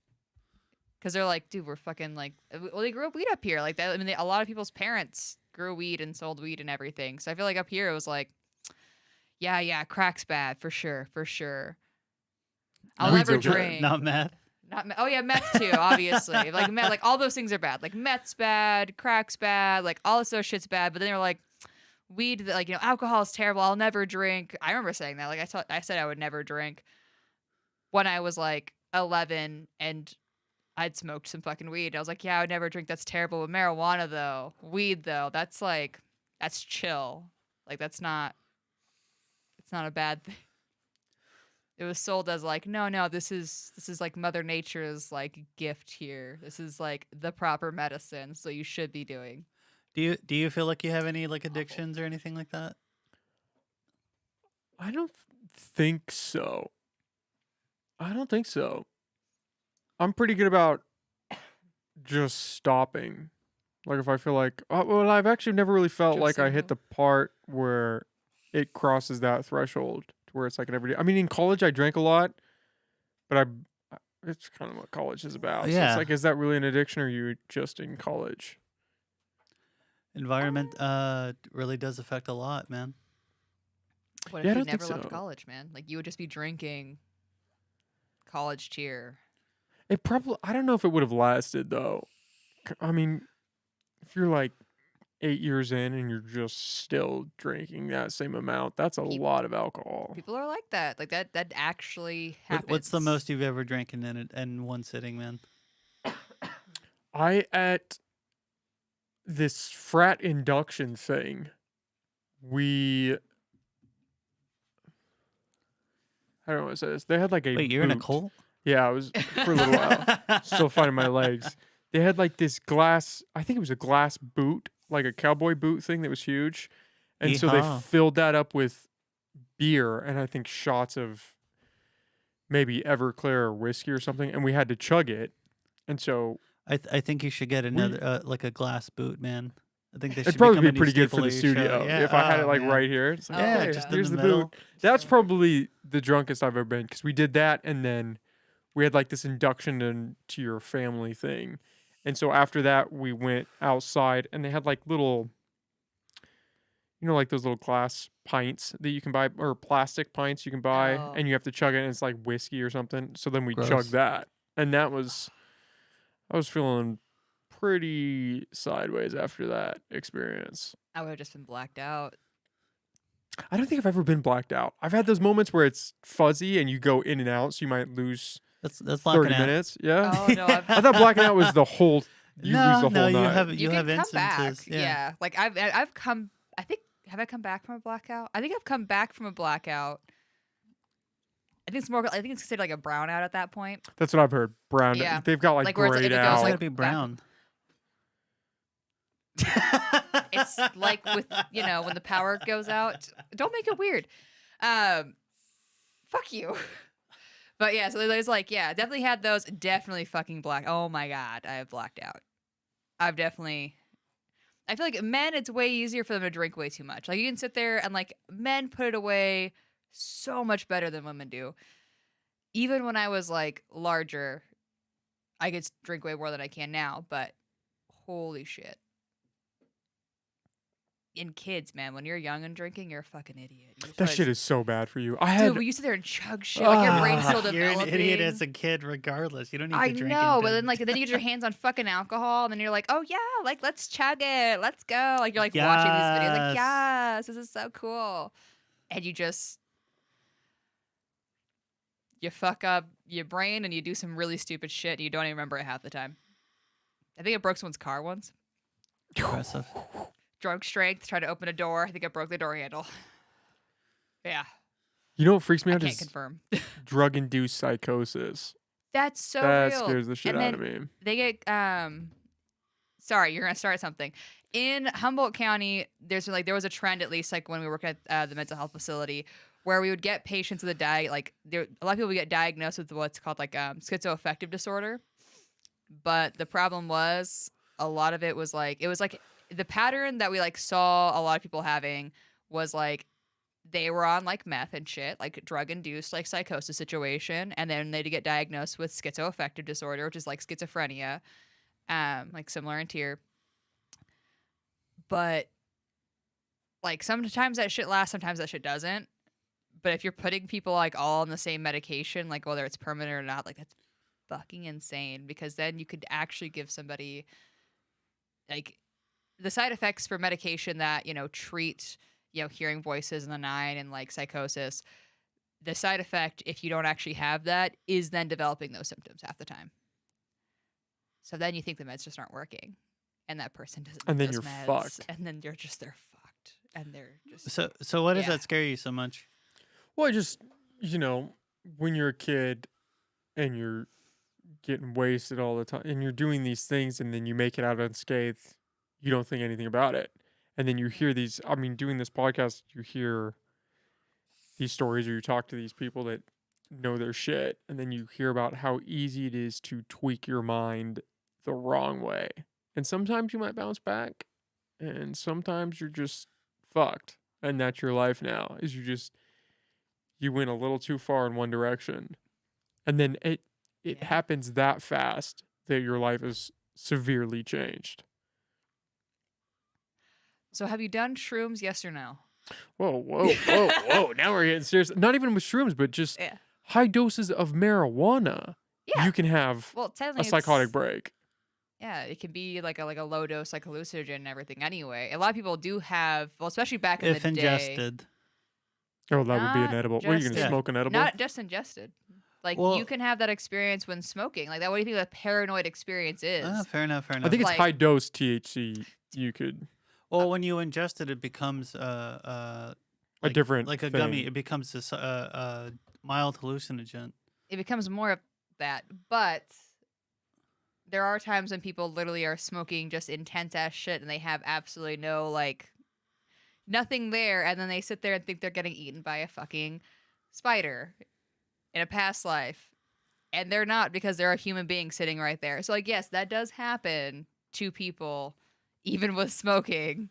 Because they're like, dude, we're fucking like, well, they grew up weed up here. Like that. I mean, a lot of people's parents grew weed and sold weed and everything. So I feel like up here it was like, yeah, crack's bad for sure, for sure. I'll Weed's never okay. drink. Not mad. Oh yeah, meth too, obviously. Like meth, like all those things are bad. Like meth's bad, crack's bad, like all this other shit's bad. But then they're like, weed, like alcohol is terrible. I'll never drink. I remember saying that. Like I said I would never drink when I was like 11 and I'd smoked some fucking weed. I was like, yeah, I would never drink. That's terrible. But marijuana though, weed though, that's chill. Like it's not a bad thing. It was sold as like, no, this is like Mother Nature's like gift here. This is like the proper medicine, so you should be doing. Do you feel like you have any like addictions or anything like that? I don't think so. I'm pretty good about just stopping. Like if I feel like, I've actually never really felt Just like I say hit no. the part where it crosses that threshold to where it's like an everyday. I mean, in college I drank a lot, but it's kind of what college is about. So Yeah. it's like, is that really an addiction or are you just in college? Environment really does affect a lot, man. What Yeah, I if you don't think never left so. college, man? Like you would just be drinking college cheer. It probably, I don't know if it would have lasted though. I mean, if you're like 8 years in and you're just still drinking that same amount, that's a lot of alcohol. People are like that. Like that actually happens. What's the most you've ever drank in one sitting, man? At this frat induction thing, I don't know what to say this. They had like a Wait, you're in a boot. cult? Yeah, I was for a little while. Still finding my legs. They had like this glass, I think it was a glass boot, like a cowboy boot thing that was huge. And so they Yeehaw. filled that up with beer and I think shots of maybe Everclear or whiskey or something. And we had to chug it. And so I think you should get another like a glass boot, man. I think they It'd should probably become be a new pretty good for staple the of your show. studio Yeah. if I had it Oh, like man. right here. It's like, Yeah, hey, just in here's the the middle. boot. That's probably the drunkest I've ever been because we did that and then we had like this induction into your family thing. And so after that, we went outside and they had like little, like those little glass pints that you can buy or plastic pints you can buy Oh. and you have to chug it and it's like whiskey or something. So then we Gross. chugged that. And I was feeling pretty sideways after that experience. I would have just been blacked out. I don't think I've ever been blacked out. I've had those moments where it's fuzzy and you go in and out, so you might lose That's 30 blocking out. minutes. Yeah. Oh no, I thought blacking out was the whole. You no, lose the no, whole you night. have you can have come back. instances. Yeah. Like I've come. I think have I come back from a blackout? I think I've come back from a blackout. I think it's more. I think it's considered like a brownout at that point. That's what I've heard. Brown. Yeah. They've got like, Like where it's like, grayed if it It's goes, out. gotta like, be brown. It's like with when the power goes out. Don't make it weird. Fuck you. But yeah, so there's like definitely had those. Definitely fucking black. Oh my god, I have blacked out. I feel like men, it's way easier for them to drink way too much. Like you can sit there and like men put it away so much better than women do. Even when I was like larger, I could drink way more than I can now. But holy shit. In kids, man, when you're young and drinking, you're a fucking idiot. You just That wanna- shit is so bad for you. I had. Dude, we used to sit there and chug shit. Like your brain's still You're developing. an idiot as a kid, regardless. You don't need I to drink. know, and but then then you get your hands on fucking alcohol, and then you're like, oh yeah, like let's chug it, let's go. Like you're like watching these videos, like yes, this is so cool, and you fuck up your brain and you do some really stupid shit, and you don't even remember it half the time. I think I broke someone's car once. Impressive. Drunk strength, tried to open a door. I think I broke the door handle. Yeah, You know what freaks me I out can't is confirm. drug-induced psychosis. That's so That real. scares the shit And out of then me. they get sorry, you're gonna start something in Humboldt County. There was a trend, at least like when we work at the mental health facility, where we would get patients with a lot of people would get diagnosed with what's called like schizoaffective disorder, but the problem was a lot of it was like the pattern that we like saw a lot of people having was like they were on like meth and shit, like drug induced like psychosis situation, and then they'd get diagnosed with schizoaffective disorder, which is like schizophrenia, like similar in tier. But like sometimes that shit lasts, sometimes that shit doesn't. But if you're putting people like all on the same medication, like whether it's permanent or not, like that's fucking insane, because then you could actually give somebody like the side effects for medication that treat hearing voices in the night and like psychosis. The side effect, if you don't actually have that, is then developing those symptoms half the time. So then you think the meds just aren't working, and that person doesn't. And need then those you're meds, fucked. And then they're fucked, and they're just. So why does Yeah. that scare you so much? Well, I just, when you're a kid and you're getting wasted all the time and you're doing these things and then you make it out unscathed, you don't think anything about it. And then you hear these, doing this podcast, you hear these stories or you talk to these people that know their shit. And then you hear about how easy it is to tweak your mind the wrong way. And sometimes you might bounce back and sometimes you're just fucked. And that's your life now, is you went a little too far in one direction. And then it Yeah. happens that fast that your life is severely changed. So have you done shrooms? Yes or no? Whoa. Now we're getting serious. Not even with shrooms, but just Yeah. high doses of marijuana. Yeah. You can have Well, technically, a psychotic break. Yeah, it can be like a low dose like hallucinogen and everything. Anyway, a lot of people do have, well, especially back in If the day. ingested. Oh, that would be Not an edible. What are you just going to in- smoke an edible? Not just ingested. Like Well- you can have that experience when smoking. Like that. What do you think the paranoid experience is? Fair enough. I think it's like- high dose THC. You could Well, when you ingest it, it becomes a like- different like a thing. gummy. It becomes this mild hallucinogen. It becomes more of that. But there are times when people literally are smoking just intense ass shit and they have absolutely no like nothing there, and then they sit there and think they're getting eaten by a fucking spider in a past life, and they're not, because they're a human being sitting right there. So like yes, that does happen to people even with smoking.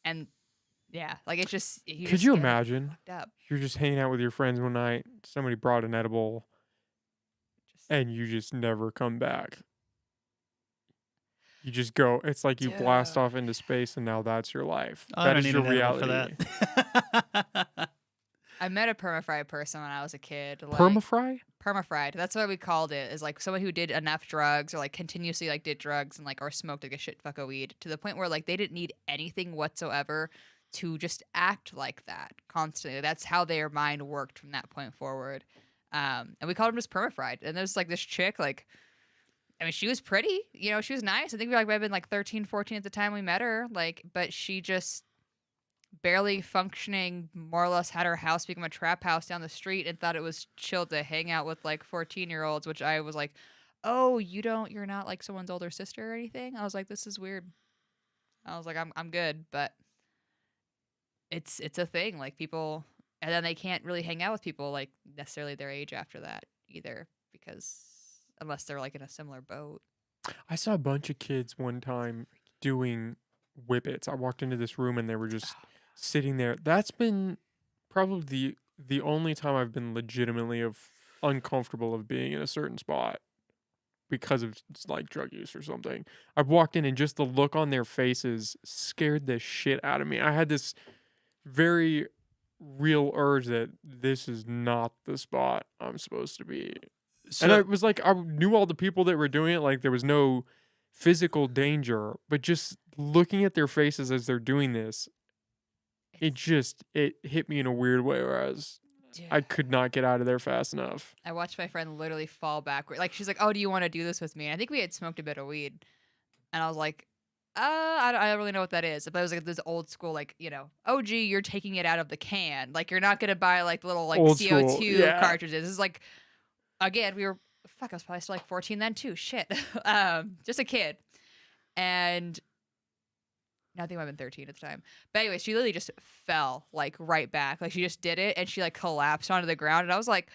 And yeah, like it's just Could you imagine? fucked up. You're just hanging out with your friends one night. Somebody brought an edible, Just, and you just never come back. You just go. It's like you blast Dude. off into space, and now that's your life. Oh, I That don't is need your an edible reality. for that. I met a permafried person when I was a kid. Like, Permafry? permafried. That's what we called it. Is like someone who did enough drugs or like continuously like did drugs and like or smoked like a shit fuck of weed to the point where like they didn't need anything whatsoever to just act like that constantly. That's how their mind worked from that point forward. And we called them just permafried. And there's like this chick, like, I mean, she was pretty, you know, she was nice. I think we like might have been like 13, 14 at the time we met her. Like, but she just barely functioning, more or less had her house become a trap house down the street and thought it was chill to hang out with like 14-year-olds, which I was like, oh, you're not like someone's older sister or anything. I was like, this is weird. I was like, I'm good, but it's a thing. Like people, and then they can't really hang out with people like necessarily their age after that either, because unless they're like in a similar boat. I saw a bunch of kids one time doing whippets. I walked into this room and they were just sitting there. That's been probably the only time I've been legitimately uncomfortable of being in a certain spot because of like drug use or something. I've walked in and just the look on their faces scared the shit out of me. I had this very real urge that this is not the spot I'm supposed to be. And I was like, I knew all the people that were doing it. Like there was no physical danger, but just looking at their faces as they're doing this, it hit me in a weird way where I could not get out of there fast enough. I watched my friend literally fall backward. Like she's like, "Oh, do you want to do this with me?" And I think we had smoked a bit of weed, and I was like, I don't really know what that is." But it was like this old school, like oh, gee, you're taking it out of the can. Like you're not gonna buy like the little like Old CO2 school, yeah. cartridges. This is like, again, I was probably still like 14 then too. Shit, just a kid, and. I think I might have been 13 at the time. But anyway, she literally just fell like right back. Like she just did it and she like collapsed onto the ground. And I was like,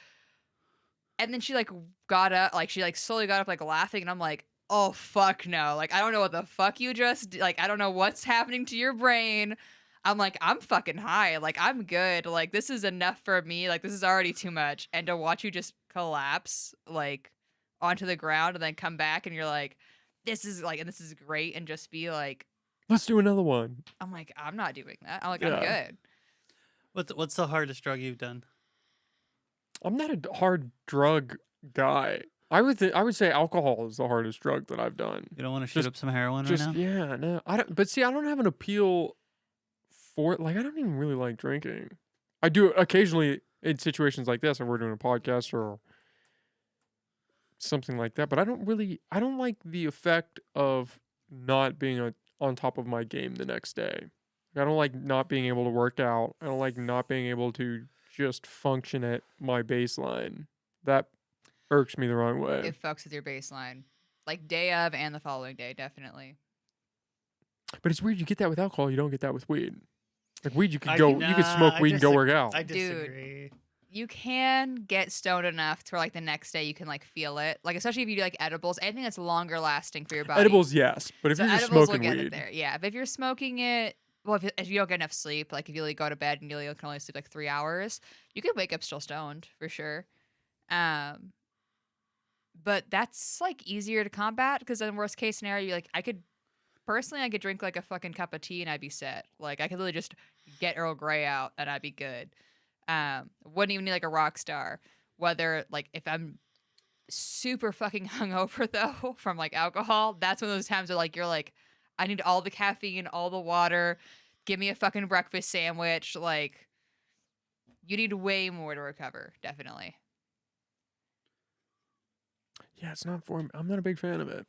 and then she like got up, like she like slowly got up like laughing. And I'm like, oh fuck no. Like I don't know what the fuck you just did. Like I don't know what's happening to your brain. I'm like, I'm fucking high. Like I'm good. Like this is enough for me. Like this is already too much. And to watch you just collapse like onto the ground and then come back and you're like, this is great. And just be like, let's do another one. I'm like, I'm not doing that. I'm like, Yeah. I'm good. What's the hardest drug you've done? I'm not a hard drug guy. I would say alcohol is the hardest drug that I've done. You don't want to shoot up some heroin right now? Yeah, no. I don't. But see, I don't have an appeal for it. Like, I don't even really like drinking. I do occasionally in situations like this, if we're doing a podcast or something like that. But I don't like the effect of not being on top of my game the next day. I don't like not being able to work out. I don't like not being able to just function at my baseline. That irks me the wrong way. It fucks with your baseline. Like day of and the following day, definitely. But it's weird. You get that with alcohol. You don't get that with weed. Like weed, you could Nah, smoke weed and go work out. I Dude. disagree. You can get stoned enough to where like the next day you can like feel it. Like especially if you do like edibles, anything that's longer lasting for your body. Edibles, yes. But if So you're just edibles will smoking get it weed, there. Yeah, but if you're smoking it, well, if you don't get enough sleep, like if you like go to bed and you can only sleep like 3 hours, you could wake up still stoned for sure. But that's like easier to combat because in worst case scenario, you like I could drink like a fucking cup of tea and I'd be set. Like I could literally just get Earl Grey out and I'd be good. Wouldn't even need like a rock star. Whether like if I'm super fucking hungover though from like alcohol, that's one of those times where like you're like, I need all the caffeine, all the water, give me a fucking breakfast sandwich. Like you need way more to recover, definitely. yeah, it's not for me. I'm not a big fan of it.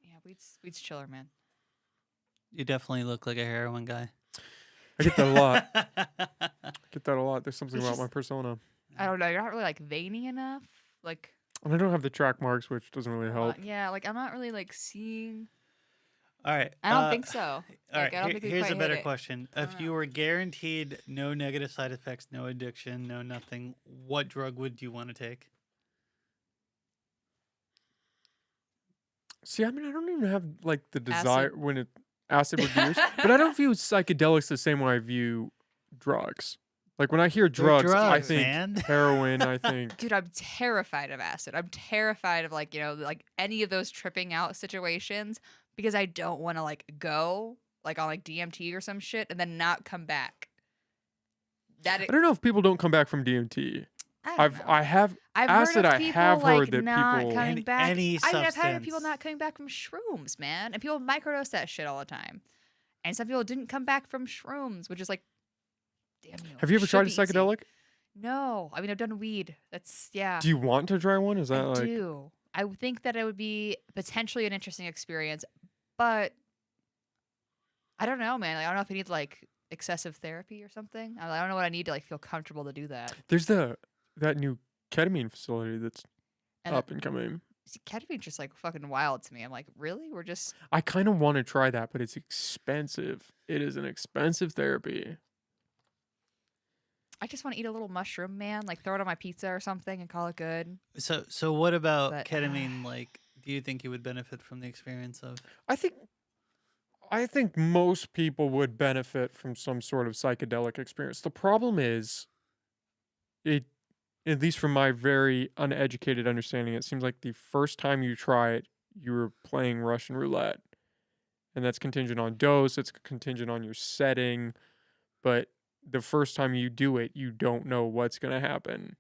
Yeah, weed's chiller, man. You definitely look like a heroin guy. I get that a lot. There's something about my persona. I don't know. You're not really like veiny enough. Like And I don't have the track marks, which doesn't really help. yeah, like I'm not really like seeing. All right. I don't think so. All Like, right. I don't think we Here's quite a better hit it. question. I If don't you know. were guaranteed no negative side effects, no addiction, no nothing, what drug would you want to take? See, I mean, I don't even have like the Acid. desire when acid would be yours, but I don't view psychedelics the same way I view drugs. Like when I hear They're drugs, I drugs, think man. heroin. I think Dude, I'm terrified of acid. I'm terrified of like, like any of those tripping out situations because I don't want to like go like on like DMT or some shit and then not come back. I don't know if people don't come back from DMT. I don't know. I have I've acid. heard of I people have like heard that not people coming back. any I mean, I've heard of people substance. not coming back from shrooms, man, and people microdose that shit all the time. And some people didn't come back from shrooms, which is like, damn you. Have you ever should tried a be easy. psychedelic? No, I mean I've done weed. That's yeah. Do you want to try one? Is that I like do. I would think that it would be potentially an interesting experience, but I don't know, man. Like, I don't know if I need like excessive therapy or something. I don't know what I need to like feel comfortable to do that. there's that new ketamine facility that's And up and coming. see, ketamine's just like fucking wild to me. I'm like, really? We're just I kind of want to try that, but it's expensive. It is an expensive therapy. I just want to eat a little mushroom, man. Like throw it on my pizza or something and call it good. So what about But, ketamine? Like, do you think you would benefit from the experience of? I think most people would benefit from some sort of psychedelic experience. The problem is, it, at least from my very uneducated understanding, it seems like the first time you try it, you're playing Russian roulette. And that's contingent on dose, it's contingent on your setting. But the first time you do it, you don't know what's going to happen.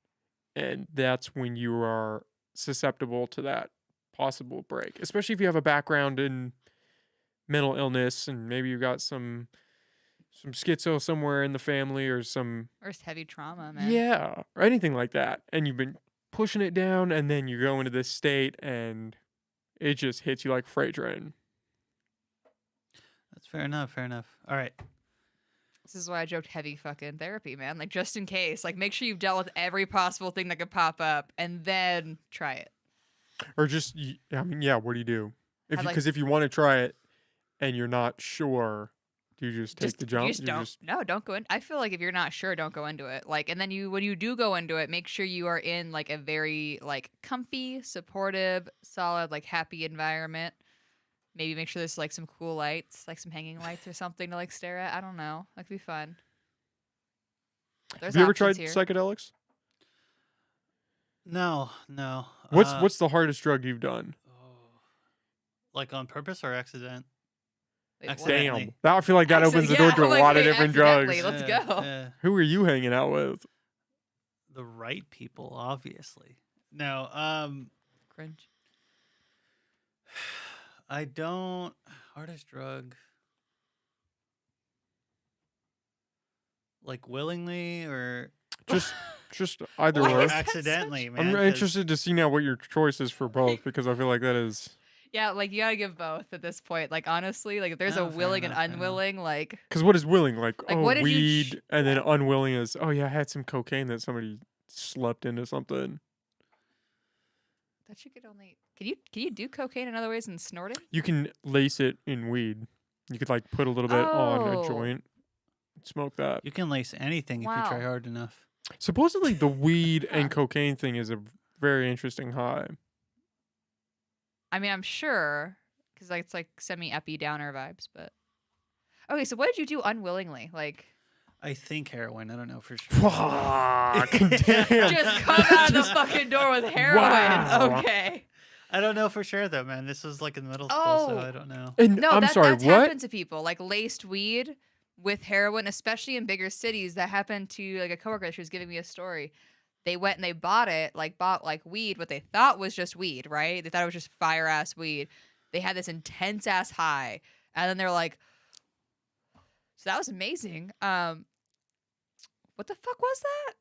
And that's when you are susceptible to that possible break, especially if you have a background in mental illness and maybe you got some schizo somewhere in the family or some Or just heavy trauma, man. yeah, or anything like that, and you've been pushing it down and then you go into this state and it just hits you like a freight train. That's fair enough. Fair enough. All right. This is why I joked heavy fucking therapy, man. Like just in case. Like make sure you've dealt with every possible thing that could pop up and then try it. Or just I mean, yeah, what do you do I'd like- because if you want to try it and you're not sure, do you just take the jump? You just don't go in. I feel like if you're not sure, don't go into it. Like, and then when you do go into it, make sure you are in like a very like comfy, supportive, solid, like happy environment. Maybe make sure there's like some cool lights, like some hanging lights or something to like stare at. I don't know. That could be fun. There's Have you ever tried options here. psychedelics? No. What's the hardest drug you've done? Like on purpose or accident? Wait, what? Accidentally. Damn, that I feel like that opens the door to a I'm like, lot of wait, different drugs. accidentally, let's go. Who are you hanging out with? The right people, obviously. No. Cringe. I don't. Hardest drug. Like willingly or Just either Why or. is that accidentally, man. I'm 'cause interested to see now what your choice is for both because I feel like that is Yeah, like you gotta give both at this point. Like honestly, like if there's No, a fair willing enough, and fair enough. unwilling, like because what is willing like Like, oh what did you weed and then unwilling is oh yeah I had some cocaine that somebody slept into something. that you could only can you do cocaine in other ways than snorting? You can lace it in weed. You could like put a little bit on a Oh. joint, smoke that. you can lace anything if you Wow. try hard enough. Supposedly the weed Huh. and cocaine thing is a very interesting high. I mean, I'm sure because like it's like semi-epi downer vibes, but okay. So what did you do unwillingly? Like I think heroin. I don't know for sure. Fuck, damn. just come out of the fucking door with heroin? Wow. Okay. I don't know for sure though, man. This was like in middle school, so Oh. I don't know. And No, I'm sorry, that's what? happened to people. Like laced weed with heroin, especially in bigger cities. That happened to like a coworker. She was giving me a story. They went and they bought weed, what they thought was just weed, right? They thought it was just fire ass weed. They had this intense ass high, and then they're like, "So that was amazing. What the fuck was that?"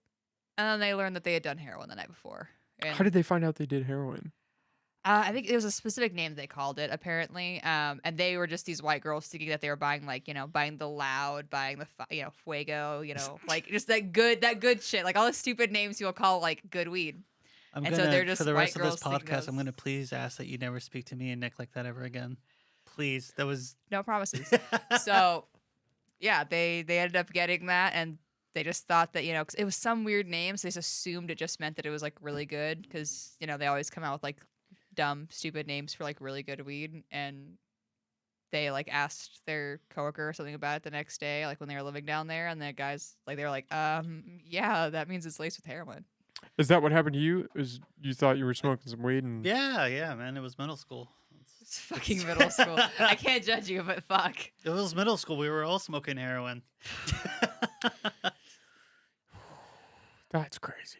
And then they learned that they had done heroin the night before. And How did they find out they did heroin? I think it was a specific name they called it, apparently. And they were just these white girls thinking that they were buying buying the Loud, buying the Fuego, like just that good shit, like all the stupid names you'll call like good weed. I'm And gonna so they're just for the rest white of this girls thinking podcast. I'm those- gonna please ask that you never speak to me and Nick like that ever again. Please. That was. No promises. So, yeah, they ended up getting that, and they just thought that 'cause it was some weird name, so they just assumed it just meant that it was like really good because they always come out with like dumb, stupid names for like really good weed, and they like asked their coworker or something about it the next day, like when they were living down there, and the guys like they were like, yeah, that means it's laced with heroin. Is that what happened to you? Is you thought you were smoking some weed and Yeah, man. It was middle school. It's fucking middle school. I can't judge you, but fuck. It was middle school. We were all smoking heroin. that's crazy.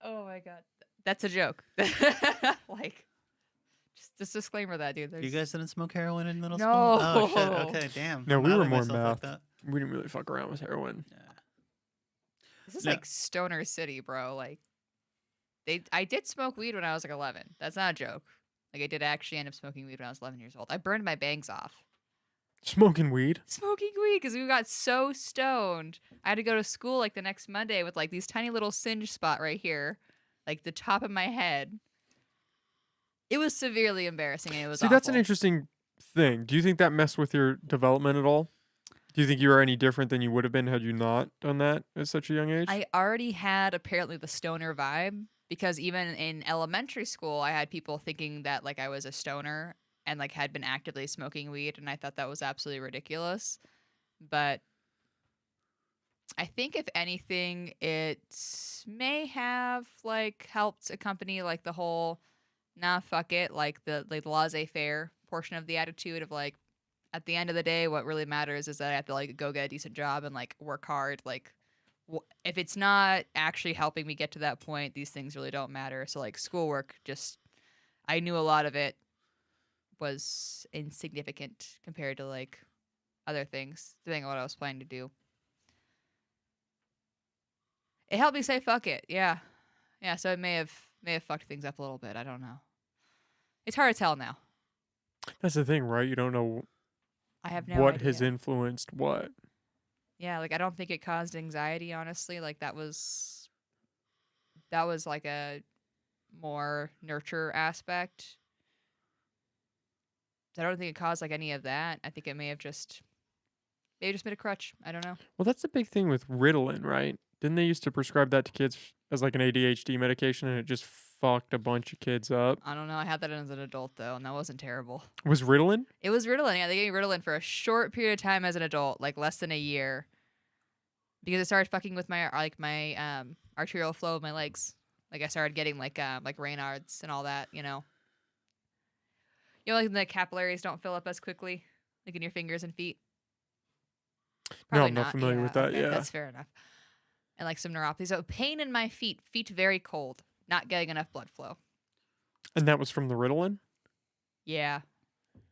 Oh my god, that's a joke. Like, just disclaimer that, dude. You guys didn't smoke heroin in middle No. school? Oh shit. Okay, damn. No, I'm we were outing more myself like meth. that. We didn't really fuck around with heroin. Yeah. This is No. like stoner city, bro. Like, I did smoke weed when I was like 11. That's not a joke. Like, I did actually end up smoking weed when I was 11 years old. I burned my bangs off. Smoking weed? Smoking weed because we got so stoned. I had to go to school like the next Monday with like these tiny little singe spot right here, like the top of my head. It was severely embarrassing and it was See, that's an awful. interesting thing. Do you think that messed with your development at all? Do you think you were any different than you would have been had you not done that at such a young age? I already had apparently the stoner vibe because even in elementary school, I had people thinking that like I was a stoner and like had been actively smoking weed, and I thought that was absolutely ridiculous. But I think if anything, it may have like helped accompany like the whole nah fuck it, like the laissez-faire portion of the attitude of like at the end of the day, what really matters is that I have to like go get a decent job and like work hard. Like, if it's not actually helping me get to that point, these things really don't matter. So like schoolwork, just I knew a lot of it was insignificant compared to like other things, depending on what I was planning to do. It helped me say fuck it. Yeah. So it may have fucked things up a little bit. I don't know. It's hard to tell now. That's the thing, right? You don't know I have no what idea. has influenced what. Yeah, like I don't think it caused anxiety, honestly. Like that was like a more nurture aspect. I don't think it caused like any of that. I think it may have just made a crutch. I don't know. Well, that's the big thing with Ritalin, right? Didn't they used to prescribe that to kids as like an ADHD medication and it just fucked a bunch of kids up? I don't know. I had that as an adult though, and that wasn't terrible. Was Ritalin? It was Ritalin. Yeah, they gave me Ritalin for a short period of time as an adult, like less than a year, because it started fucking with my arterial flow of my legs. Like I started getting like Raynaud's and all that, you know. Like the capillaries don't fill up as quickly, like in your fingers and feet. No, I'm not familiar with that. Okay, Yeah. that's fair enough. And like some neuropathy. So pain in my feet very cold, not getting enough blood flow. And that was from the Ritalin? Yeah.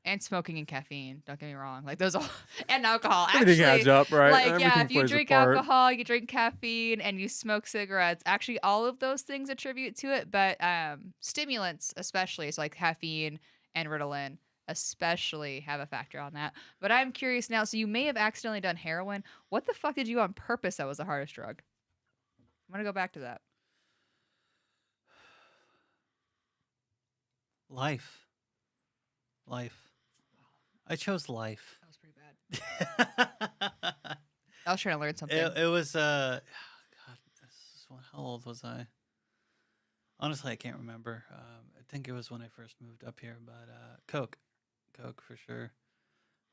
And smoking and caffeine. Don't get me wrong. Like those all and alcohol. Everything adds up, right? Like Everything yeah, if you plays a drink part. alcohol, you drink caffeine, and you smoke cigarettes. Actually, all of those things attribute to it, but stimulants, especially, so like caffeine and Ritalin, especially have a factor on that. But I'm curious now. So you may have accidentally done heroin. What the fuck did you do on purpose? That was the hardest drug. I'm gonna go back to that. Life. I chose life. That was pretty bad. I was trying to learn something. It was God, how old was I? Honestly, I can't remember. I think it was when I first moved up here, but Coke for sure.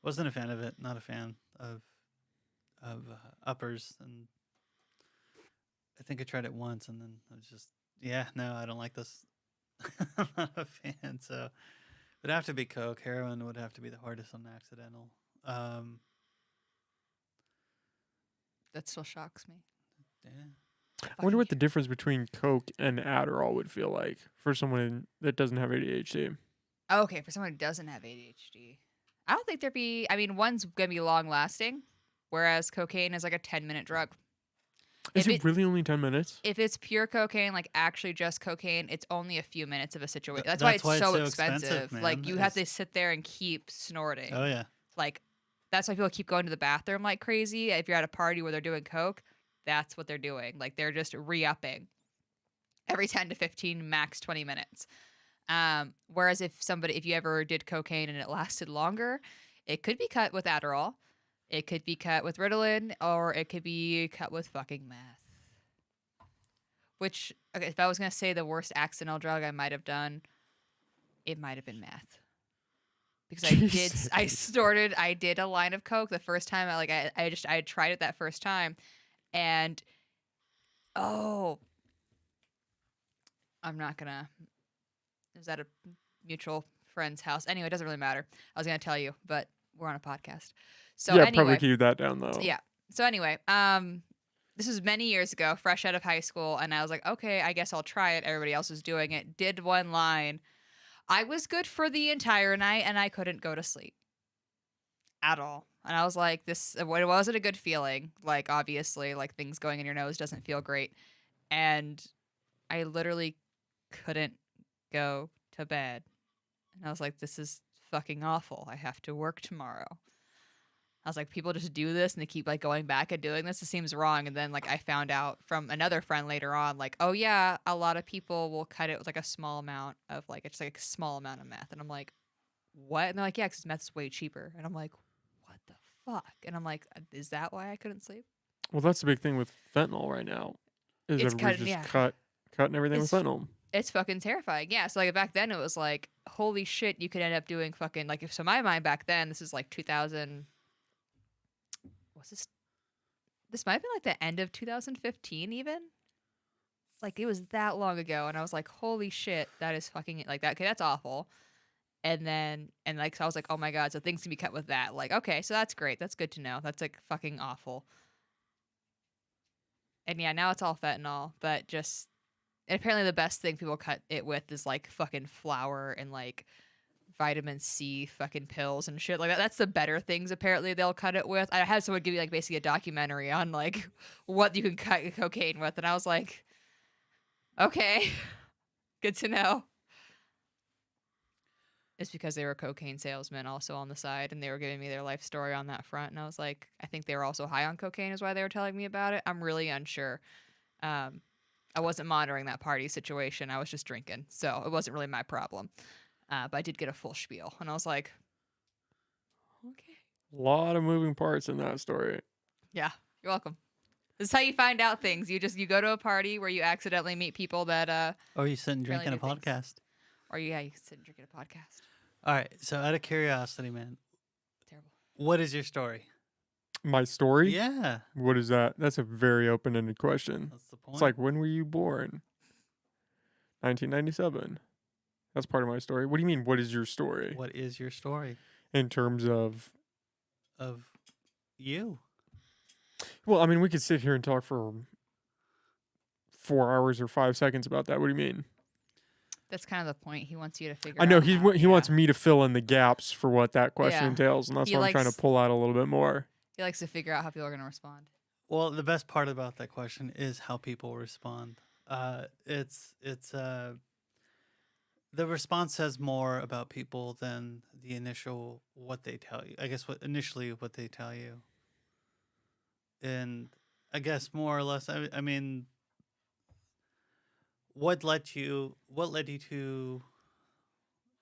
Wasn't a fan of it. Not a fan of uppers, and I think I tried it once, and then I was just no, I don't like this. I'm not a fan, so it'd have to be Coke. Heroin would have to be the hardest on accidental. That still shocks me. Yeah. I wonder what the difference between Coke and Adderall would feel like for someone that doesn't have ADHD. Okay, for someone who doesn't have ADHD, I don't think there'd be. I mean, one's gonna be long lasting, whereas cocaine is like a 10-minute drug. Is it really only 10 minutes? If it's pure cocaine, like actually just cocaine, it's only a few minutes of a situation. Th- That's why that's it's why it's so so expensive. expensive, Like man. you have to sit there and keep snorting. Oh yeah. Like that's why people keep going to the bathroom like crazy. If you're at a party where they're doing coke, that's what they're doing. Like they're just re-upping every 10 to 15, max 20 minutes. Whereas if you ever did cocaine and it lasted longer, it could be cut with Adderall, it could be cut with Ritalin, or it could be cut with fucking meth. Which, okay, if I was gonna say the worst accidental drug I might have done, It might have been meth. Because I did a line of coke the first time. I had tried it that first time, and oh, I'm not gonna. It was at a mutual friend's house. Anyway, it doesn't really matter. I was gonna tell you, but we're on a podcast. So yeah, anyway, probably keep that down though. yeah. So anyway, this was many years ago, fresh out of high school, and I was like, okay, I guess I'll try it. Everybody else was doing it. Did one line. I was good for the entire night, and I couldn't go to sleep at all. And I was like, it wasn't a good feeling. Like, obviously, like things going in your nose doesn't feel great. And I literally couldn't go to bed. And I was like, this is fucking awful. I have to work tomorrow. I was like, people just do this and they keep like going back and doing this. It seems wrong. And then like I found out from another friend later on, like, oh yeah, a lot of people will cut it with like a small amount of like, it's like a small amount of meth. And I'm like, what? And they're like, yeah, because meth's way cheaper. And I'm like, what the fuck? And I'm like, is that why I couldn't sleep? Well, that's the big thing with fentanyl right now. Is It's everybody's cut- just yeah. cutting everything with fentanyl. It's fucking terrifying. Yeah. So like back then it was like, holy shit, you could end up doing fucking like, so my mind back then, this is like 2000. What's this? This might have been like the end of 2015 even. Like it was that long ago. And I was like, holy shit, that is fucking like that. Okay, that's awful. And like, so I was like, oh my God, so things can be cut with that. Like, okay, so that's great. That's good to know. That's like fucking awful. And yeah, now it's all fentanyl, but just apparently the best thing people cut it with is like fucking flour and like vitamin C fucking pills and shit like that. That's the better things apparently they'll cut it with. I had someone give me like basically a documentary on like what you can cut cocaine with, and I was like, okay, good to know. It's because they were cocaine salesmen also on the side, and they were giving me their life story on that front, and I was like, I think they were also high on cocaine is why they were telling me about it. I'm really unsure. I wasn't monitoring that party situation. I was just drinking, so it wasn't really my problem. But I did get a full spiel, and I was like, okay. A lot of moving parts in that story. Yeah, you're welcome. This is how you find out things. You go to a party where you accidentally meet people that Or you sit and drink in a Apparently do things. podcast. or yeah, you sit and drink at a podcast. All right. So out of curiosity, man, Terrible. what is your story? My story? Yeah, What is that? That's a very open-ended question. that's the point. It's like, when were you born? 1997. That's part of my story. What do you mean, what is your story? what is your story In terms of... of you? Well, I mean, we could sit here and talk for 4 hours or 5 seconds about that. What do you mean? That's kind of the point. He wants you to figure. I know out he how- he wants me to fill in the gaps for what that question Yeah. entails, and that's He why I'm trying to likes- pull out a little bit more. He likes to figure out how people are going to respond. Well, the best part about that question is how people respond. It's the response says more about people than the initial what they tell you. I guess what they tell you, and I guess more or less. I mean, what led you to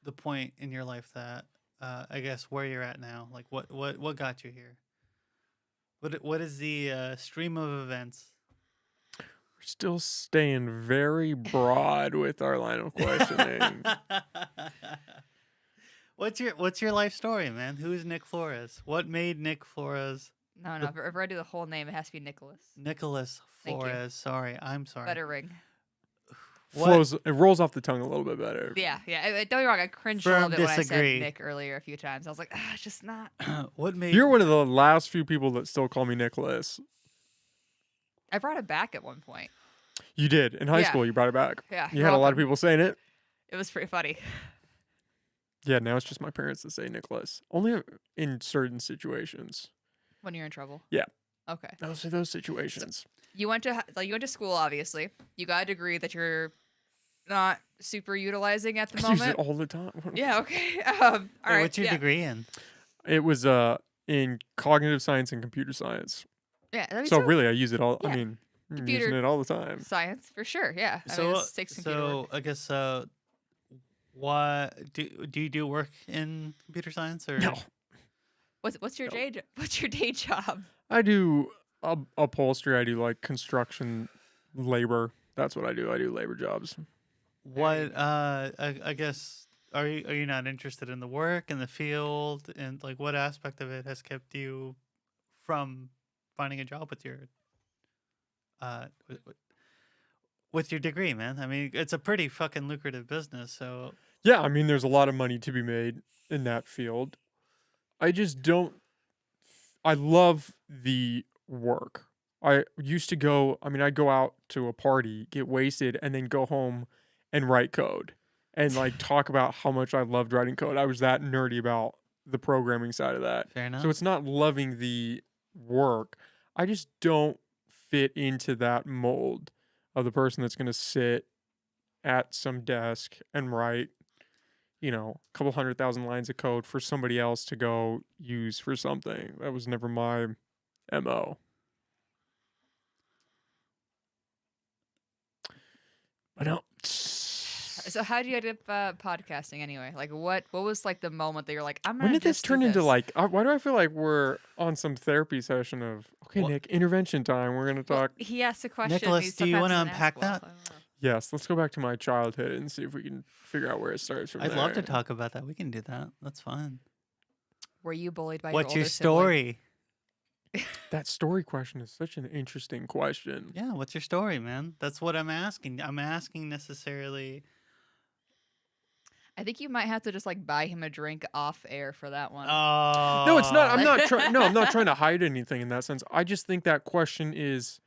the point in your life that I guess where you're at now? Like what got you here? What is the stream of events? We're still staying very broad with our line of questioning. What's your life story, man? Who is Nick Flores? What made Nick Flores No. If I do the whole name, it has to be Nicholas. Nicholas Thank you. Flores? Sorry, I'm sorry. Better ring. Flows, it rolls off the tongue a little bit better. Yeah. Don't get me wrong. I cringed a Firm little bit when I disagree. said Nick earlier a few times. I was like, it's just not. What made You're one of the last few people that still call me Nicholas. I brought it back at one point. You did. In high Yeah. school, you brought it back. Yeah. You you're had a lot of welcome. people saying it. It was pretty funny. Yeah, now it's just my parents that say Nicholas. Only in certain situations. When you're in trouble. Yeah. Okay. Those are those situations. You went to school, obviously. You got a degree that you're not super utilizing at the I use it moment. all the time. Yeah. Okay. All Wait, right. what's your yeah. degree in? It was in cognitive science and computer science. Yeah. I mean, So really, I use it all. Yeah. I mean, I'm Computer using it all the time. science for sure. Yeah. I So mean, it takes computer work. I guess what do you do work in computer science or No, What's your no. what's your day job? I do upholstery. I do like construction labor. That's what I do. I do labor jobs. what I guess are you not interested in the work and the field, and like what aspect of it has kept you from finding a job with your uh with, with with your degree, man? I mean, it's a pretty fucking lucrative business, so Yeah, I mean, there's a lot of money to be made in that field. I just don't. I love the work. I used to go, I mean, I'd go out to a party, get wasted, and then go home and write code and like talk about how much I loved writing code. I was that nerdy about the programming side of that. fair So enough. it's not loving the work. I just don't fit into that mold of the person that's going to sit at some desk and write, a couple 100,000 lines of code for somebody else to go use for something. That was never my MO. I don't. So how did you end up podcasting anyway? Like what was like the moment that you're like, I'm When gonna did this just do turn into this? like? Why do I feel like we're on some therapy session of okay, Well- Nick, intervention time. We're gonna Well, talk. he asked a question. Nicholas, he do you wanna sometimes doesn't ask unpack well, that? so I don't know. Yes, let's go back to my childhood and see if we can figure out where it starts from I'd love to there. talk about that. We can do that. That's fine. Were you bullied by What's your your older sibling? story? That story question is such an interesting question. Yeah, what's your story, man? That's what I'm asking. I'm asking necessarily. I think you might have to just like buy him a drink off air for that one. No, it's not. I'm not trying. No, I'm not trying to. to hide anything in that sense. I just think that question is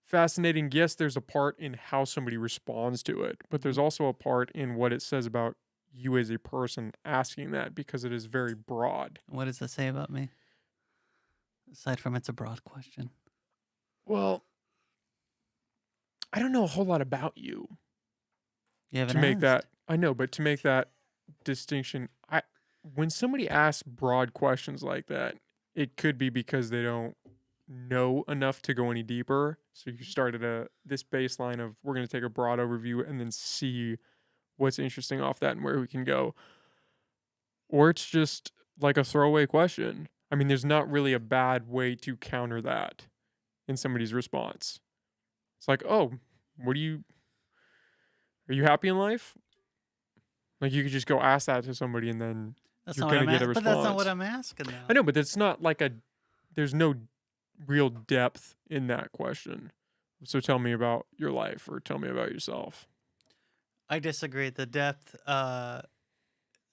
fascinating. Yes, there's a part in how somebody responds to it, but there's also a part in what it says about you as a person asking that because it is very broad. What does that say about me? Aside from it's a broad question. Well, I don't know a whole lot about you You haven't to make asked. that. I know, but to make that distinction, when somebody asks broad questions like that, it could be because they don't know enough to go any deeper. So you started this baseline of we're going to take a broad overview and then see what's interesting off that and where we can go. Or it's just like a throwaway question. I mean, there's not really a bad way to counter that in somebody's response. It's like, oh, are you happy in life? Like you could just go ask that to somebody and then That's you're not what gonna I'm get a But that's not what response. I'm asking now. I know, but it's not like there's no real depth in that question. So tell me about your life or tell me about yourself. I disagree. The depth. I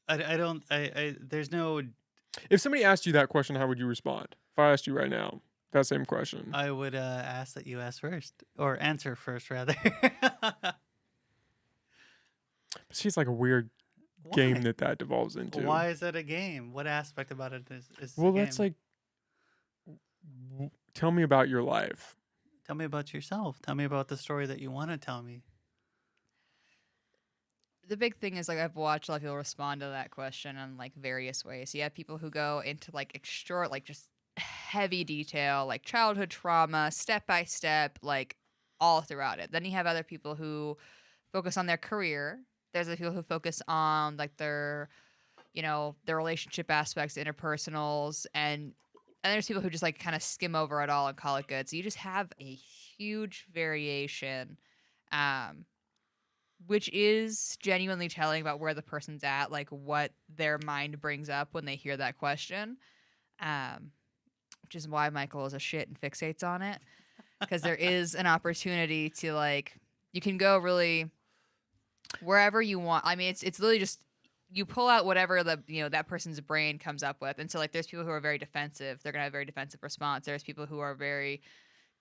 don't. There's no. If somebody asked you that question, how would you respond? If I asked you right now that same question. I would ask that you ask first or answer first, rather. See, it's like a weird game that devolves into. Why is that a game? What aspect about it is Well, a that's game? like, tell me about your life. Tell me about yourself. Tell me about the story that you want to tell me. The big thing is like I've watched a lot of people respond to that question in like various ways. You have people who go into like like just heavy detail, like childhood trauma, step by step, like all throughout it. Then you have other people who focus on their career. There's the people who focus on like their relationship aspects, interpersonals, and there's people who just like kind of skim over it all and call it good. So you just have a huge variation, which is genuinely telling about where the person's at, like what their mind brings up when they hear that question, which is why Michael is a shit and fixates on it, because there is an opportunity to like you can go really wherever you want. I mean, it's literally just you pull out whatever that person's brain comes up with. And so like there's people who are very defensive. They're gonna have a very defensive response. There's people who are very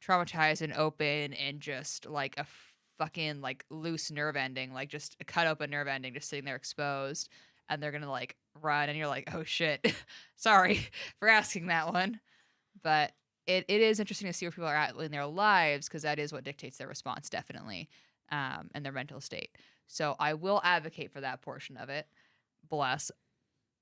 traumatized and open and just like a fucking like loose nerve ending, like just a cut open nerve ending, just sitting there exposed. And they're gonna like run, and you're like, oh shit, sorry for asking that one. But it is interesting to see where people are at in their lives, because that is what dictates their response, definitely, and their mental state. So I will advocate for that portion of it. Bless.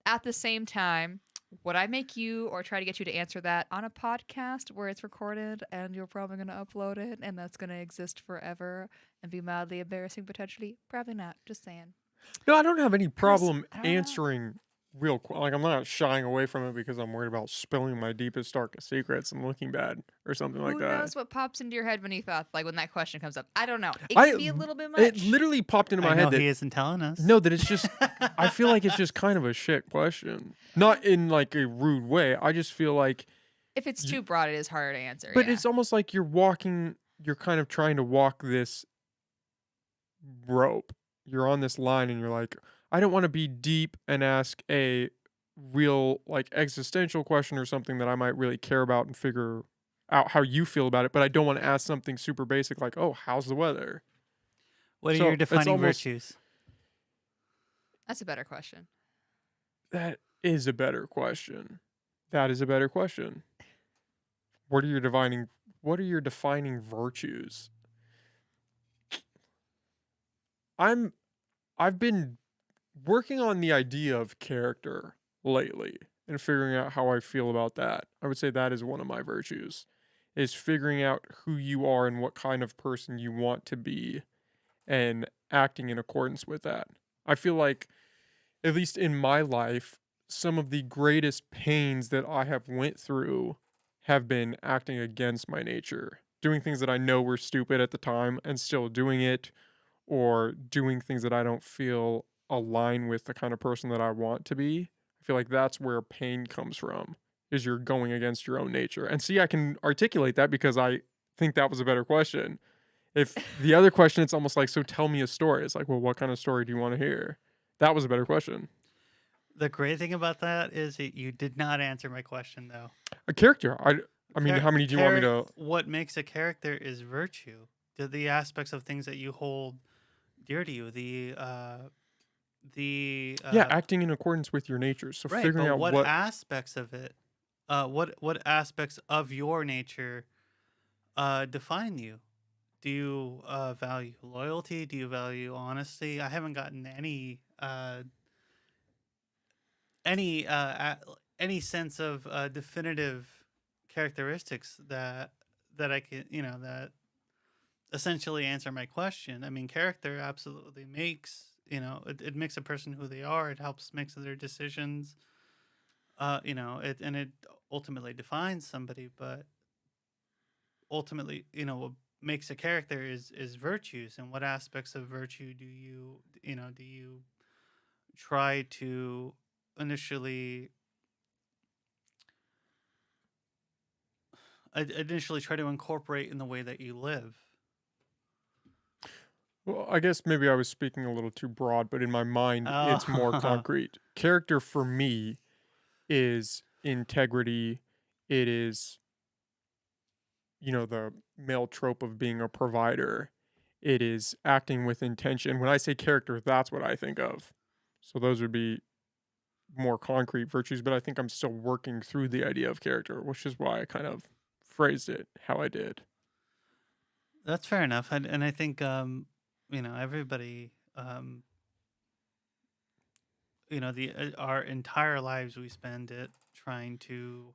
At the same time, would I make you or try to get you to answer that on a podcast where it's recorded and you're probably going to upload it and that's going to exist forever and be mildly embarrassing potentially? Probably not. Just saying. No, I don't have any problem I don't know. answering like I'm not shying away from it because I'm worried about spilling my deepest, darkest secrets and looking bad or something like Who that. knows what pops into your head when you thought, like, when that question comes up? I don't know. It I can be a little bit It much. literally popped into I my know head that he isn't telling us. no, that it's just I feel like it's just kind of a shit question. Not in like a rude way. I just feel like If it's you- too broad, it is harder to answer. but Yeah. it's almost like you're kind of trying to walk this rope. You're on this line and you're like, I don't want to be deep and ask a real like existential question or something that I might really care about and figure out how you feel about it, but I don't want to ask something super basic like, "Oh, how's the weather?" What are So, your it's defining almost- virtues? That's a better question. That is a better question. That is a better question. What are your defining virtues? I've been working on the idea of character lately and figuring out how I feel about that. I would say that is one of my virtues is figuring out who you are and what kind of person you want to be and acting in accordance with that. I feel like at least in my life some of the greatest pains that I have went through have been acting against my nature, doing things that I know were stupid at the time and still doing it or doing things that I don't feel align with the kind of person that I want to be. I feel like that's where pain comes from, is you're going against your own nature. And see, I can articulate that because I think that was a better question. If the other question, it's almost like, so tell me a story. It's like, well, what kind of story do you want to hear? That was a better question. The great thing about that is that you did not answer my question, though. A character. I mean, how many do you want me to? What makes a character is virtue. The aspects of things that you hold dear to you. Yeah, acting in accordance with your nature. So right, figuring but out what what aspects of it, what aspects of your nature define you. Do you value loyalty? Do you value honesty? I haven't gotten any any sense of definitive characteristics that I can that essentially answer my question. I mean, character absolutely makes it makes a person who they are. It helps makes their decisions. It ultimately defines somebody, but ultimately, what makes a character is virtues, and what aspects of virtue do you try to initially initially try to incorporate in the way that you live. Well, I guess maybe I was speaking a little too broad, but in my mind, it's more concrete. Character for me is integrity. It is, the male trope of being a provider. It is acting with intention. When I say character, that's what I think of. So those would be more concrete virtues, but I think I'm still working through the idea of character, which is why I kind of phrased it how I did. That's fair enough, and I think everybody the our entire lives we spend it trying to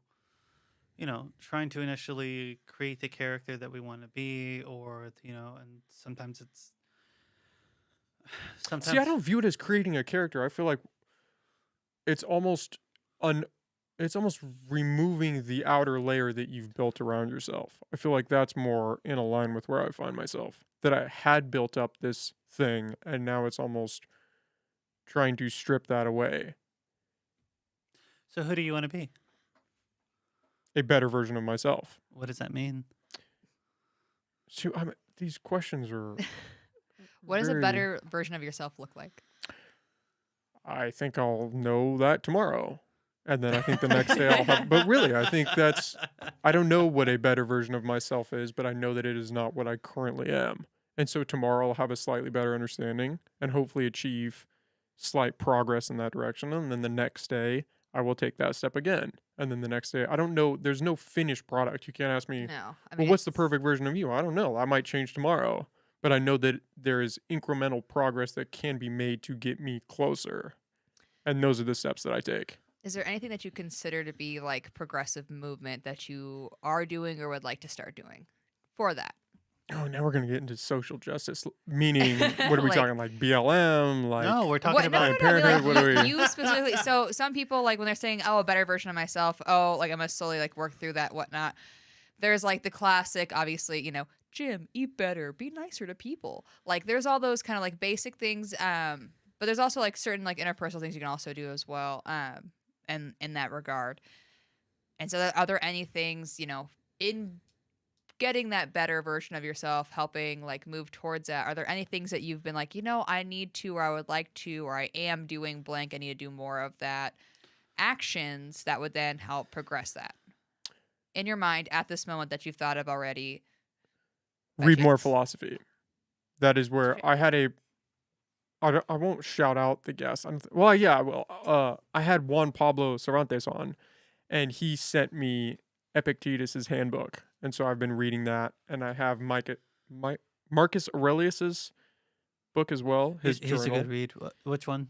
initially create the character that we want to be, or and sometimes it's See, I don't view it as creating a character. I feel like it's almost un it's almost removing the outer layer that you've built around yourself. I feel like that's more in line with where I find myself. That I had built up this thing and now it's almost trying to strip that away. So who do you want to be? A better version of myself. What does that mean? So these questions are What does a very- better version of yourself look like? I think I'll know that tomorrow. And then I think the next day I'll have, but really, I think I don't know what a better version of myself is, but I know that it is not what I currently am. And so tomorrow I'll have a slightly better understanding and hopefully achieve slight progress in that direction. And then the next day I will take that step again. And then the next day, I don't know. There's no finished product. You can't ask me, No. I well, mean, what's the it's- perfect version of you? I don't know. I might change tomorrow. But I know that there is incremental progress that can be made to get me closer. And those are the steps that I take. Is there anything that you consider to be like progressive movement that you are doing or would like to start doing for that? Oh, now we're gonna get into social justice, meaning what are we Like- talking, like BLM, like No, we're talking What? No, about no, no. Planned Parenthood, what are we- You specifically. So some people, like, when they're saying, "Oh, a better version of myself," oh, like I'm gonna slowly like work through that, whatnot. There's like the classic, obviously, gym, eat better, be nicer to people. Like, there's all those kind of like basic things. But there's also like certain like interpersonal things you can also do as well. And in that regard. And so, are there any things, in getting that better version of yourself, helping like move towards that? Are there any things that you've been like, I need to, or I would like to, or I am doing blank, I need to do more of that, actions that would then help progress that in your mind at this moment that you've thought of already? by read more chance? philosophy. That is where Okay. I had I won't shout out the guest. Well, yeah, I will. I had Juan Pablo Cervantes on, and he sent me Epictetus's handbook, and so I've been reading that, and I have Marcus Aurelius's book as well. His He's a journal. good read. Which one?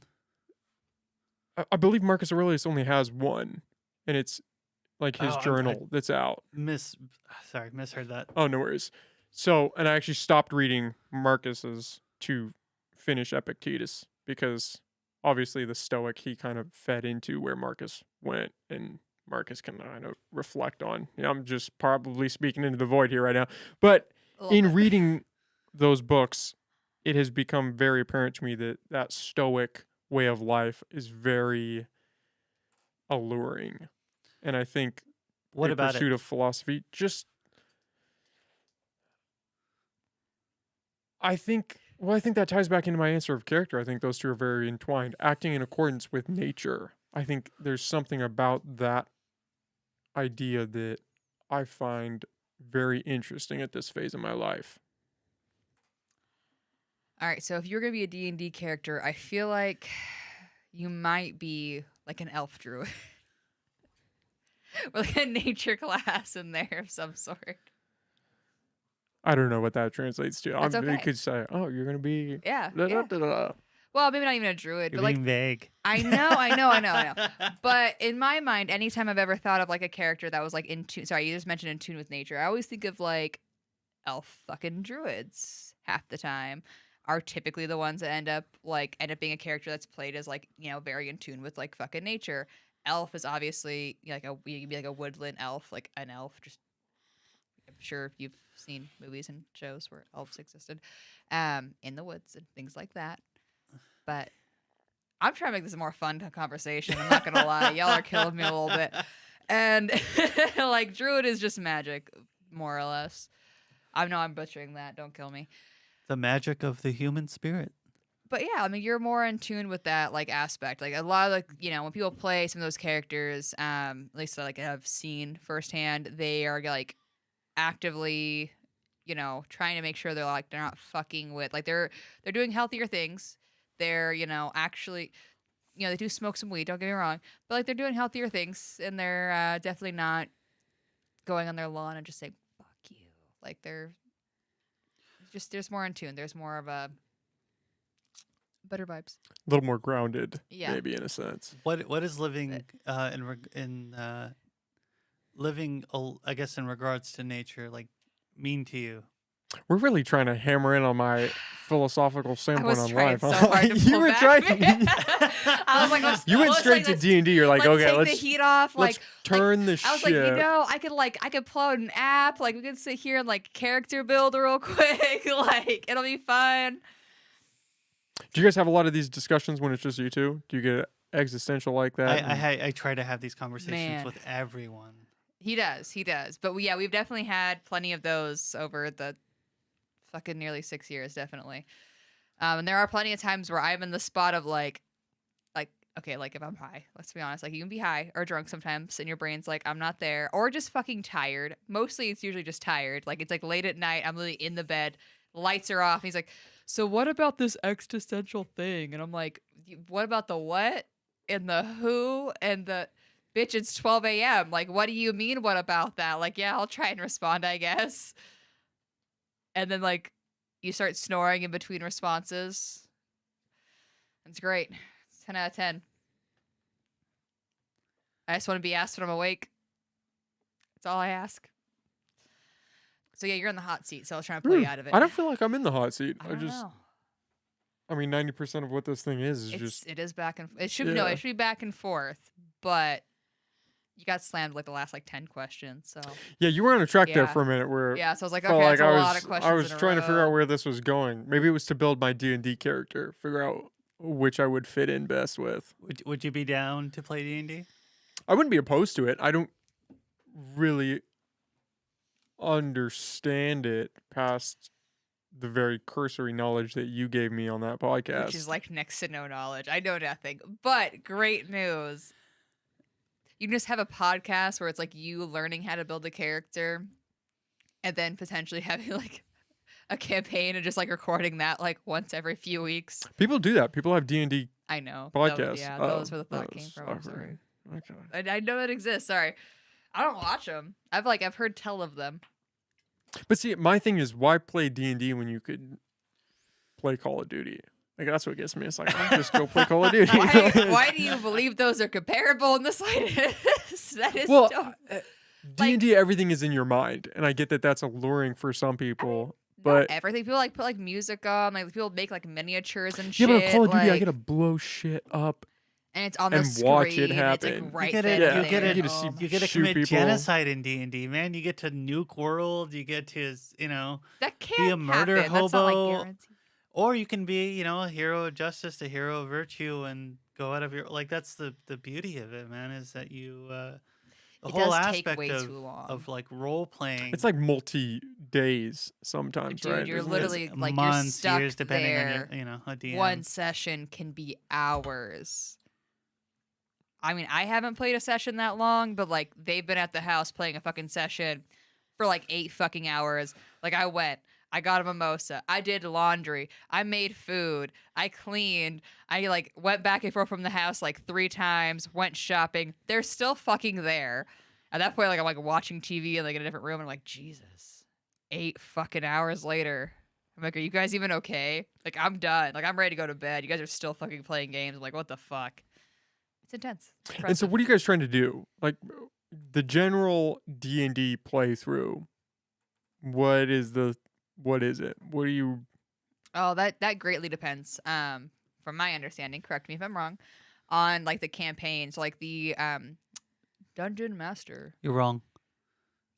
I believe Marcus Aurelius only has one, and it's like his Oh, journal that's out. Misheard that. Oh, no worries. So, and I actually stopped reading Marcus's to finish Epictetus because obviously the Stoic, he kind of fed into where Marcus went, and Marcus can kind of reflect on. I'm just probably speaking into the void here right now. But A little in bit. reading those books, it has become very apparent to me that that Stoic way of life is very alluring. And I think What a about pursuit it? of philosophy just I think that ties back into my answer of character. I think those two are very entwined. Acting in accordance with nature. I think there's something about that idea that I find very interesting at this phase of my life. All right, so if you're gonna be a D&D character, I feel like you might be like an elf druid, or like a nature class in there of some sort. I don't know what that translates to. That's You okay. could say, "Oh, you're gonna be." Yeah, da, da, yeah. da, da." Well, maybe not even a druid, You're but like being vague. I know. But in my mind, anytime I've ever thought of like a character that was like in tune, sorry, you just mentioned in tune with nature, I always think of like elf fucking druids half the time are typically the ones that end up being a character that's played as like, very in tune with like fucking nature. Elf is obviously like you could be like a woodland elf, like an elf. Just I'm sure you've seen movies and shows where elves existed, in the woods and things like that. But I'm trying to make this a more fun conversation. I'm not gonna lie, y'all are killing me a little bit. And like druid is just magic, more or less. I know I'm butchering that. Don't kill me. The magic of the human spirit. But yeah, I mean, you're more in tune with that like aspect. Like a lot of like, when people play some of those characters, at least like I've seen firsthand, they are like actively, trying to make sure they're not fucking with like they're doing healthier things. They're, actually, they do smoke some weed, don't get me wrong, but like they're doing healthier things and they're definitely not going on their lawn and just saying fuck you. Like they're just there's more in tune. There's more of a better vibes. A little more grounded, Yeah. maybe in a sense. What is living I guess in regards to nature like mean to you? We're really trying to hammer in on my philosophical I standpoint was on trying life. so huh? hard to You pull were back. trying. I was like, You went let's, straight like, to let's- D&D. You're like, let's okay, take the heat off. let's Like turn the I was ship. like, I could pull out an app. Like we could sit here and like character build real quick. Like it'll be fun. Do you guys have a lot of these discussions when it's just you two? Do you get existential like that? I try to have these conversations Man. with everyone. He does. But we've definitely had plenty of those over the fucking nearly 6 years, definitely. And there are plenty of times where I'm in the spot of like, okay, like if I'm high, let's be honest, like you can be high or drunk sometimes and your brain's like, I'm not there, or just fucking tired. Mostly it's usually just tired. Like it's like late at night, I'm literally in the bed, lights are off. And he's like, so what about this existential thing? And I'm like, what about the what and the who and the bitch, it's 12 a.m. Like, what do you mean? What about that? Like, yeah, I'll try and respond, I guess. And then like you start snoring in between responses. It's great. It's 10 out of 10. I just want to be asked when I'm awake. That's all I ask. So yeah, you're in the hot seat. So I was trying to pull you out of it. I don't feel like I'm in the hot seat. I don't know. I mean, 90% of what this thing is just. It is back and it should no, it should be back and forth, but you got slammed like the last like 10 questions. So Yeah, you were on a track there for a minute where. yeah, so I was like, felt okay, like that's a lot of questions. I was trying to figure out where this was going. Maybe it was to build my D&D character, figure out which I would fit in best with. Would you be down to play D&D? I wouldn't be opposed to it. I don't really understand it past the very cursory knowledge that you gave me on that podcast. Which is like next to no knowledge. I know nothing. But great news. You can just have a podcast where it's like you learning how to build a character and then potentially having like a campaign and just like recording that like once every few weeks. People do that. People have D&D I know. podcasts. That was where the thought came from. I'm sorry. Okay. I know it exists. Sorry. I don't watch them. I've heard tell of them. But see, my thing is, why play D&D when you could play Call of Duty? Like, that's what gets me. It's like, I'll just go play Call of Duty. Why do you believe those are comparable in the slightest? That is dumb. D&D, everything is in your mind, and I get that that's alluring for some people. But everything, people like put like music on, like people make like miniatures and shit. Yeah, but Call of Duty, I gotta blow shit up. And it's on the screen. Watch it happen. It's like right you get to commit people. genocide in D&D, man. You get to nuke world. You get to, that can't be a murder happen. hobo. That's not, like, guaranteed. Or you can be, a hero of justice, a hero of virtue, and go out of your that's the beauty of it, man. Is that you the whole aspect of like role playing. It's like multi-days sometimes, dude, right? You're literally like months, you're stuck years, depending there. on your, a DM. One session can be hours. I mean, I haven't played a session that long, but like they've been at the house playing a fucking session for like 8 fucking hours. Like I got a mimosa, I did laundry, I made food, I cleaned, I like went back and forth from the house like 3 times, went shopping. They're still fucking there. At that point, like I'm like watching TV and like in a different room, and I'm like, Jesus, 8 fucking hours later. I'm like, are you guys even okay? Like I'm done. Like I'm ready to go to bed. You guys are still fucking playing games. I'm like, what the fuck? It's intense. And so what are you guys trying to do? Like the general D&D playthrough, what is it? What are you... Oh, that greatly depends. From my understanding, correct me if I'm wrong, on like the campaign. So like the dungeon master. You're wrong.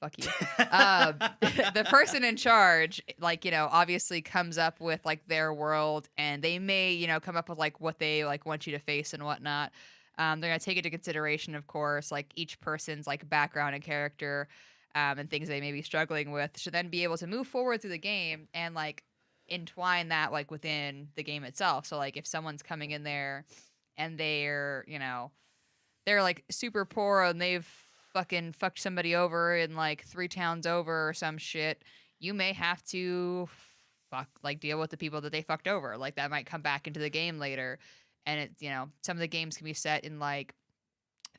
Fuck you. The person in charge, like, obviously comes up with like their world, and they may, come up with like what they like want you to face and whatnot. They're going to take into consideration, of course, like each person's like background and character and things they may be struggling with, to then be able to move forward through the game and like entwine that like within the game itself. So like if someone's coming in there and they're, they're like super poor and they've fucking fucked somebody over in like 3 towns over or some shit, you may have to deal with the people that they fucked over. Like that might come back into the game later. And it's, some of the games can be set in like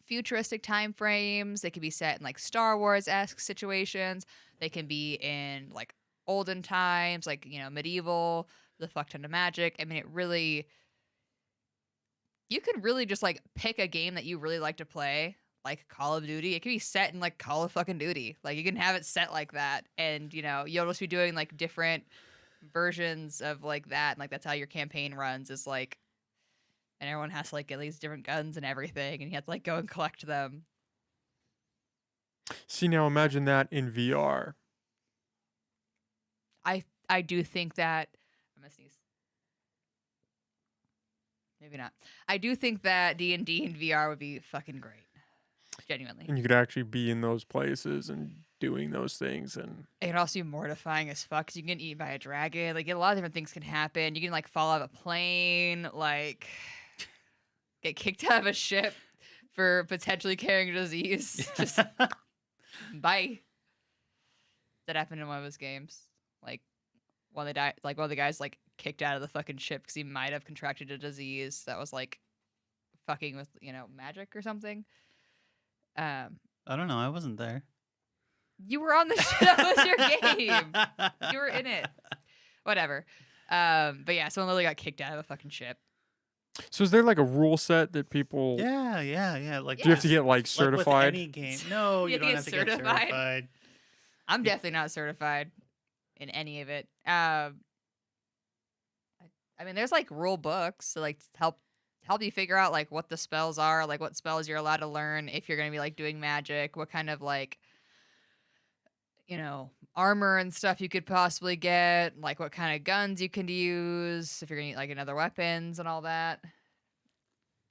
futuristic time frames. They can be set in like Star Wars-esque situations. They can be in like olden times, like, medieval, the fuck ton of magic. I mean, you can really just like pick a game that you really like to play, like Call of Duty. It can be set in like Call of fucking Duty. Like you can have it set like that. And, you'll just be doing like different versions of like that. And like that's how your campaign runs, is like, and everyone has to like get these different guns and everything, and you have to like go and collect them. See, now imagine that in VR. I do think that I'm gonna sneeze. Maybe not. I do think that D&D in VR would be fucking great. Genuinely. And you could actually be in those places and doing those things, and it could also be mortifying as fuck, because you can get eaten by a dragon. Like a lot of different things can happen. You can like fall out of a plane, like get kicked out of a ship for potentially carrying a disease. Just bye. That happened in one of his games. Like one of the guys like kicked out of the fucking ship because he might have contracted a disease that was like fucking with magic or something. I don't know. I wasn't there. You were on the ship. That was your game. You were in it. Whatever. But yeah, someone literally got kicked out of a fucking ship. So is there like a rule set that people? Yeah. Like, do you have to get like certified? Like with any game? No, you don't have to get certified. I'm definitely not certified in any of it. I mean, there's like rule books to like help you figure out like what the spells are, like what spells you're allowed to learn if you're gonna be like doing magic, what kind of like armor and stuff you could possibly get, like what kind of guns you can use if you're gonna need like another weapons and all that.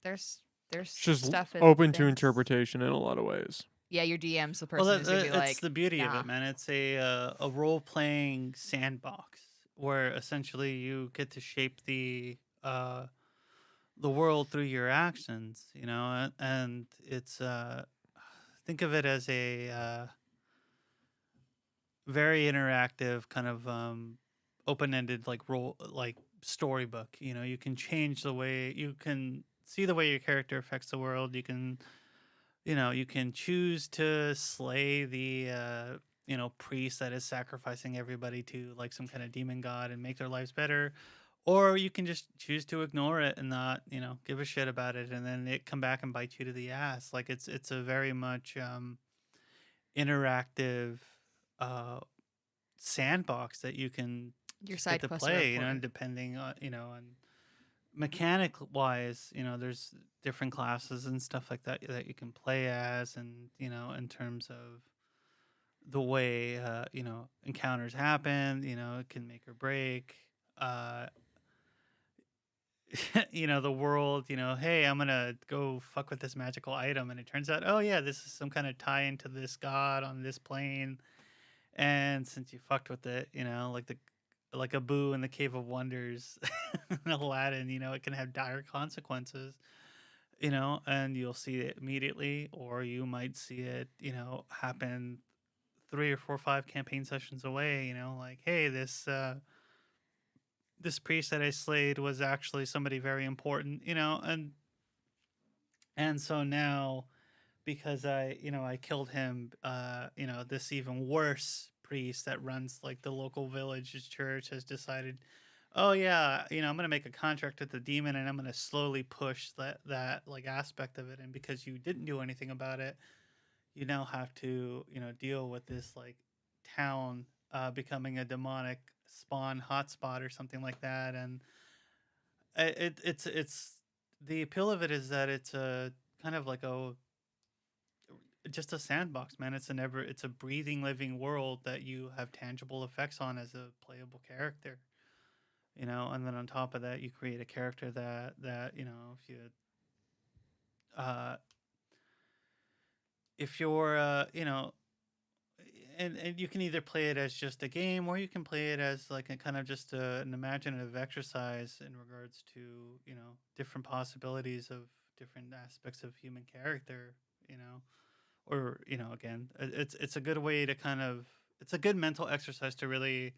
There's It's just stuff in open to things. interpretation in a lot of ways. Yeah, your DM's the Well, person who's gonna be that's like, the beauty of nah. it, man. It's a role playing sandbox where essentially you get to shape the world through your actions, and it's think of it as a very interactive kind of open-ended like role like storybook. You can change the way you can see the way your character affects the world. You can choose to slay the priest that is sacrificing everybody to like some kind of demon god and make their lives better, or you can just choose to ignore it and not give a shit about it, and then it come back and bite you to the ass. Like it's a very much interactive uh sandbox that you can Your just get side to quests are play, important. and depending on mechanic wise, there's different classes and stuff like that that you can play as, and in terms of the way encounters happen, it can make or break uh the world. Hey, I'm gonna go fuck with this magical item, and it turns out, oh yeah, this is some kind of tie into this god on this plane, and since you fucked with it, like a boo in the Cave of Wonders in Aladdin, it can have dire consequences, and you'll see it immediately, or you might see it, happen 3 or 4 or 5 campaign sessions away, like, hey, this priest that I slayed was actually somebody very important, and so now, because I killed him, this even worse priest that runs like the local village's church has decided, oh yeah, I'm gonna make a contract with the demon, and I'm gonna slowly push that like aspect of it, and because you didn't do anything about it, you now have to deal with this like town becoming a demonic spawn hotspot or something like that. And it's the appeal of it is that it's a kind of like a just a sandbox, man. It's a breathing, living world that you have tangible effects on as a playable character. And then on top of that, you create a character that if you uh if you're and you can either play it as just a game, or you can play it as like a kind of just an imaginative exercise in regards to different possibilities of different aspects of human character. you know or again, it's a good way to kind of, it's a good mental exercise to really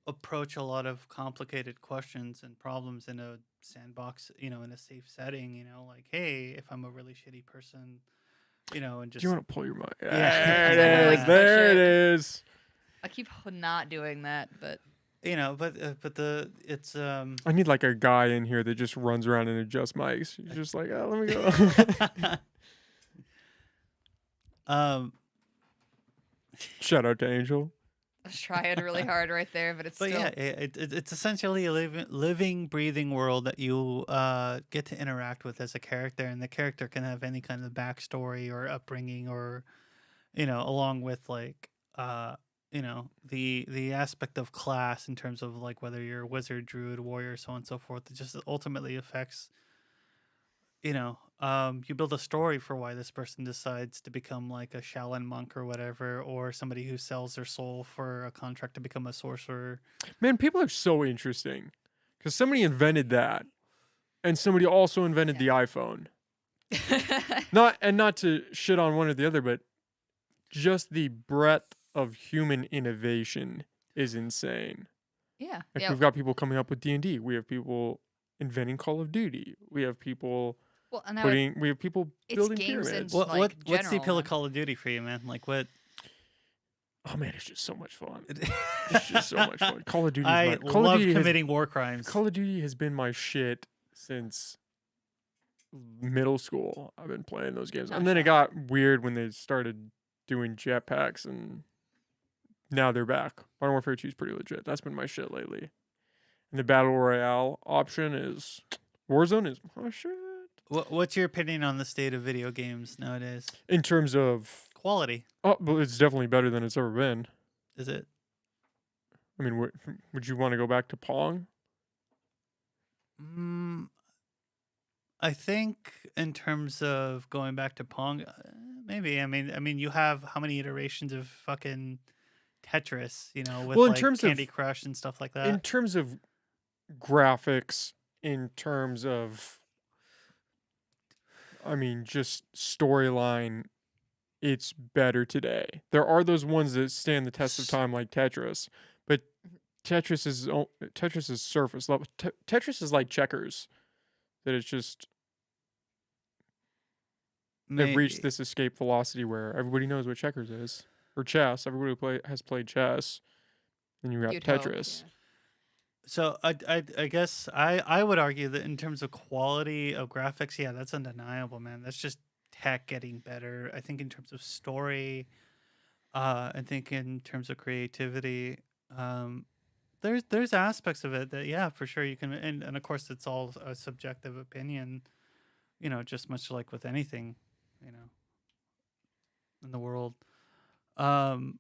approach a lot of complicated questions and problems in a sandbox, in a safe setting. Like, hey, if I'm a really shitty person, and Do just you want to pull your mic? Yeah. There it Like, is. push There it it. is. I keep not doing that, but but it's I need like a guy in here that just runs around and adjusts mics. He's just like, oh, let me go. um Shout out to Angel. I was trying really hard right there, but it's but still yeah, it's essentially a living, breathing world that you get to interact with as a character, and the character can have any kind of backstory or upbringing, or along with like the aspect of class in terms of like whether you're a wizard, druid, warrior, so on and so forth. It just ultimately affects, you build a story for why this person decides to become like a Shaolin monk or whatever, or somebody who sells their soul for a contract to become a sorcerer. Man, people are so interesting because somebody invented that, and somebody also invented the iPhone. Not to shit on one or the other, but just the breadth of human innovation is insane. yeah. Like, Yeah. we've got people coming up with D&D. We have people inventing Call of Duty. We have people Well, and now we have people it's building games and pyramids. Like, What's the general, appeal of man. Call of Duty for you, man? Like what? Oh man, it's just so much fun. It's just so much fun. Call of Duty. I love committing war crimes. Call of Duty has been my shit since middle school. I've been playing those games, and then it got weird when they started doing jetpacks and now they're back. Modern Warfare 2 is pretty legit. That's been my shit lately. And the Battle Royale option is Warzone is my shit. What's your opinion on the state of video games nowadays? In terms of Quality, but it's definitely better than it's ever been. is it? I mean, would you want to go back to Pong? Mm, I think in terms of going back to Pong, maybe. I mean, you have how many iterations of fucking Tetris, with Well, in like terms of Candy Crush and stuff like in that. terms of graphics, in terms of just storyline, it's better today. There are those ones that stand the test of time, like Tetris, but Tetris is surface level. Tetris is like checkers, that it's just it reached Maybe. this escape velocity where everybody knows what checkers is, or chess. Everybody has played chess, and you got You'd hope. Tetris. Yeah. So I guess I would argue that in terms of quality of graphics, yeah, that's undeniable, man. That's just tech getting better. I think in terms of story, I think in terms of creativity, um, there's aspects of it that yeah, for sure you can, and of course it's all a subjective opinion, just much like with anything, you know, in the world. Um,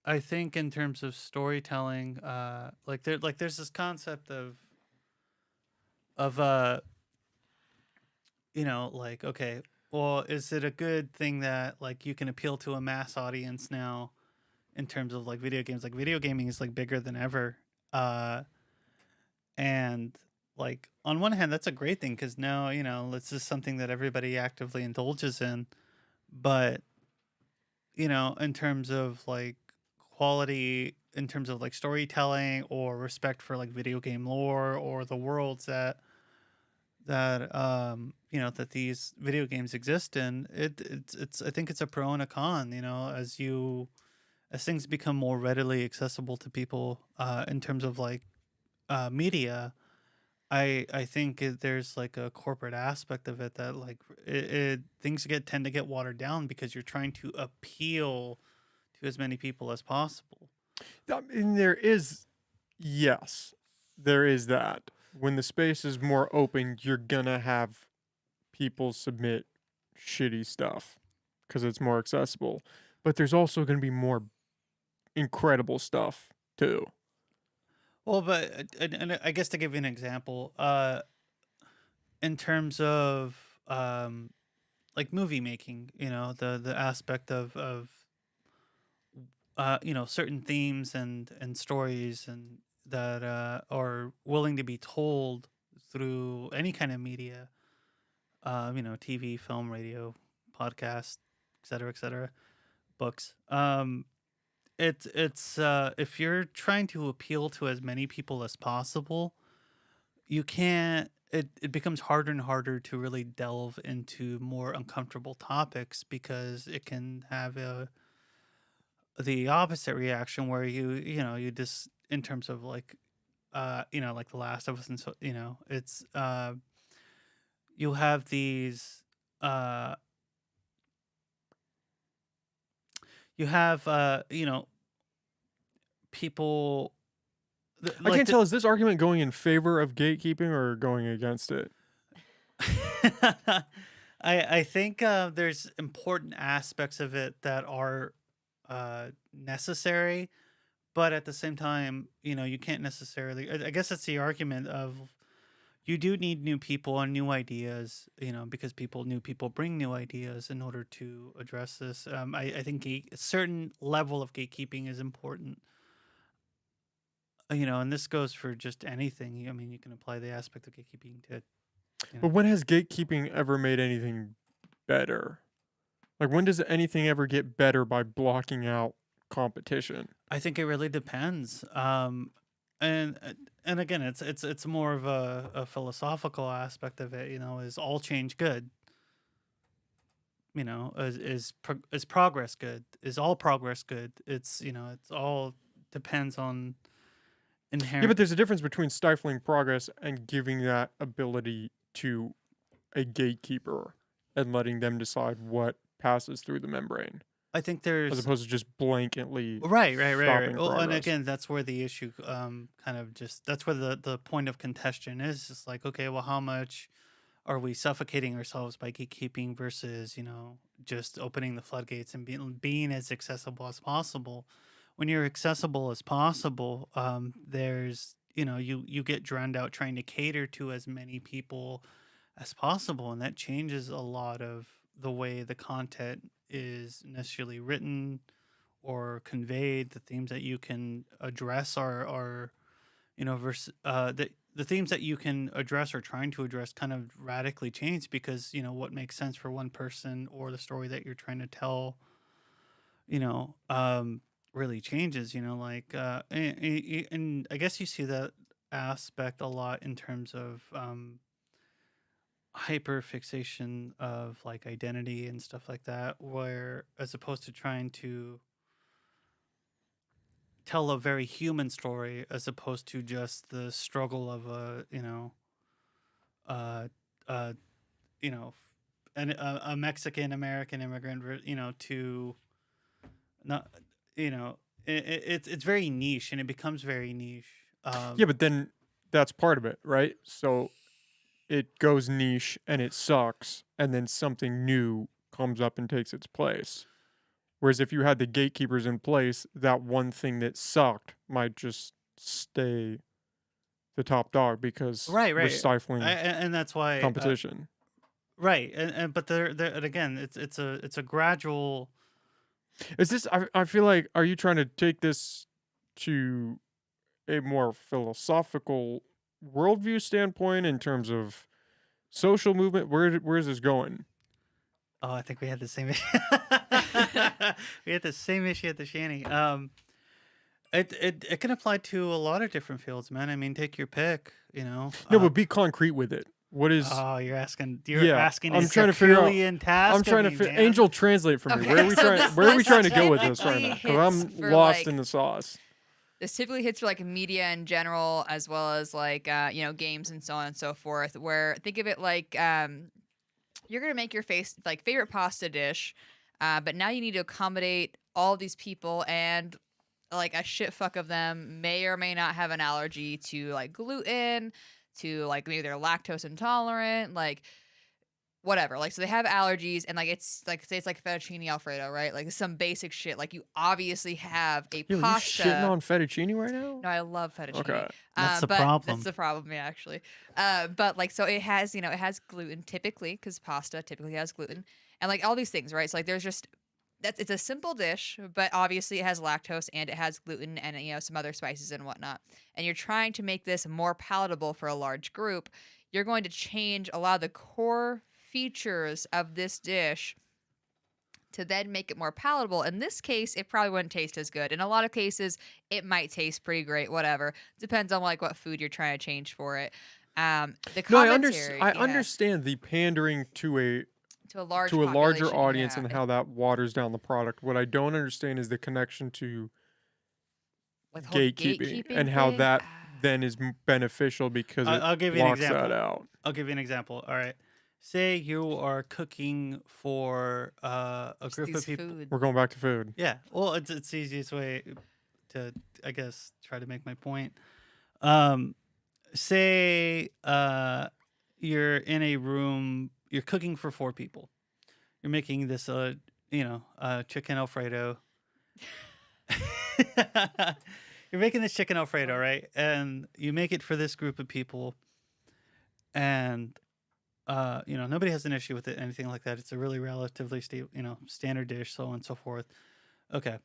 I think in terms of storytelling, there's this concept of like, okay, well, is it a good thing that like you can appeal to a mass audience now in terms of like video games? Like video gaming is like bigger than ever. Uh and like on one hand that's a great thing because now, it's just something that everybody actively indulges in. But in terms of like quality, in terms of like storytelling or respect for like video game lore or the worlds that these video games exist in, it's I think it's a pro and a con, as things become more readily accessible to people in terms of like media. I think there's like a corporate aspect of it that like things tend to get watered down because you're trying to appeal to as many people as possible. I mean, yes, there is that. When the space is more open, you're gonna have people submit shitty stuff because it's more accessible. But there's also gonna be more incredible stuff too. Well, but and I guess to give you an example, in terms of like movie making, the aspect of certain themes and stories and that are willing to be told through any kind of media, TV, film, radio, podcast, et cetera, books. It's if you're trying to appeal to as many people as possible, you can't. It becomes harder and harder to really delve into more uncomfortable topics because it can have the opposite reaction where you just in terms of like like The Last of Us, and so it's you have these uh you have people I like can't tell, is this argument going in favor of gatekeeping or going against it? I think there's important aspects of it that are necessary, but at the same time, you can't necessarily. I guess that's the argument of you do need new people and new ideas, because new people bring new ideas in order to address this. I think a certain level of gatekeeping is important. And this goes for just anything. I mean, you can apply the aspect of gatekeeping to, But when has gatekeeping ever made anything better? Like, when does anything ever get better by blocking out competition? I think it really depends. And again, it's more of a philosophical aspect of it. Is all change good? Is progress good? Is all progress good? It's all depends on Yeah, inherent. but there's a difference between stifling progress and giving that ability to a gatekeeper and letting them decide what passes through the membrane. I think as there's opposed to just blanketly right. stopping Well, and progress. again, that's where the issue kind of just that's where the point of contention is. Just like, okay, well, how much are we suffocating ourselves by gatekeeping versus just opening the floodgates and being as accessible as possible? When you're accessible as possible, there's you get drowned out trying to cater to as many people as possible, and that changes a lot of the way the content is necessarily written or conveyed. The themes that you can address are versus the themes that you can address or trying to address kind of radically change because what makes sense for one person or the story that you're trying to tell you know really changes. And I guess you see that aspect a lot in terms of hyper fixation of like identity and stuff like that, where as opposed to trying to tell a very human story as opposed to just the struggle of a uh uh you know a Mexican American immigrant, to not it's very niche, and it becomes very niche. Yeah, but then that's part of it, right? So it goes niche and it sucks, and then something new comes up and takes its place. Whereas if you had the gatekeepers in place, that one thing that sucked might just stay the top dog because we're Right. stifling And that's why competition. right. And but there and again, it's a gradual. Is this? I feel like, are you trying to take this to a more philosophical worldview standpoint in terms of social movement? Where is this going? Oh, I think we had the same issue. We had the same issue at the shanty. It can apply to a lot of different fields, man. I mean, take your pick. No, but be concrete with it. What is? Oh, you're Yeah, asking a I'm trying to figure out. Herculean task. I'm trying to of me, fit. man. Angel, translate for me. Okay, Where are we so trying? this- Where are we this trying to go with this right typically now? Because I'm hits for, lost like- in the sauce. This typically hits for like media in general, as well as like games and so on and so forth. Where think of it like you're gonna make your favorite pasta dish, but now you need to accommodate all these people, and like a shit fuck of them may or may not have an allergy to like gluten, to like maybe they're lactose intolerant, like whatever. Like so they have allergies, and like it's like say it's like fettuccine alfredo, right? Like some basic shit. Like you obviously have a Yo, you pasta. shitting on fettuccine right now? No, I love fettuccine. Okay. That's the but problem. That's the problem, yeah, actually. But like, so it has, it has gluten typically, because pasta typically has gluten, and like all these things, right? So like, there's just it's a simple dish, but obviously it has lactose and it has gluten and some other spices and whatnot. And you're trying to make this more palatable for a large group. You're going to change a lot of the core features of this dish to then make it more palatable. In this case, it probably wouldn't taste as good. In a lot of cases, it might taste pretty great, whatever. Depends on like what food you're trying to change for it. The No, commentary, I yeah, understand the pandering to to a large a larger population, audience yeah. and how that waters down the product. What I don't understand is the connection to Like the whole gatekeeping and how thing. that then is beneficial because it I'll give you an blocks that example. out. I'll give you an example. All right. Say you are cooking for a Just group of these people. food. We're going back to food. Yeah. Well, it's the easiest way to, I guess, try to make my point. Say you're in a room, you're cooking for 4 people. You're making this, chicken Alfredo. You're making this chicken Alfredo, right? And you make it for this group of people, and nobody has an issue with it, anything like that. It's a really relatively standard dish, so on and so forth. Okay,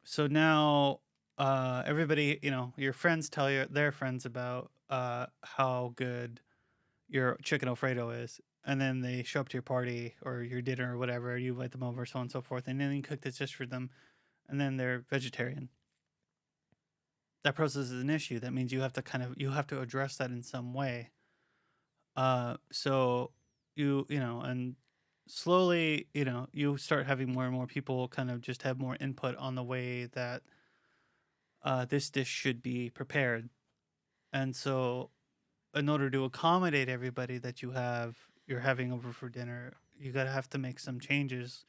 so now everybody, your friends tell their friends about how good your chicken Alfredo is, and then they show up to your party or your dinner or whatever. You invite them over, so on and so forth, and then you cook this just for them, and then they're vegetarian. That process is an issue. That means you have to address that in some way. So and slowly, you start having more and more people kind of just have more input on the way that this dish should be prepared. And so, in order to accommodate everybody that you're having over for dinner, you have to make some changes.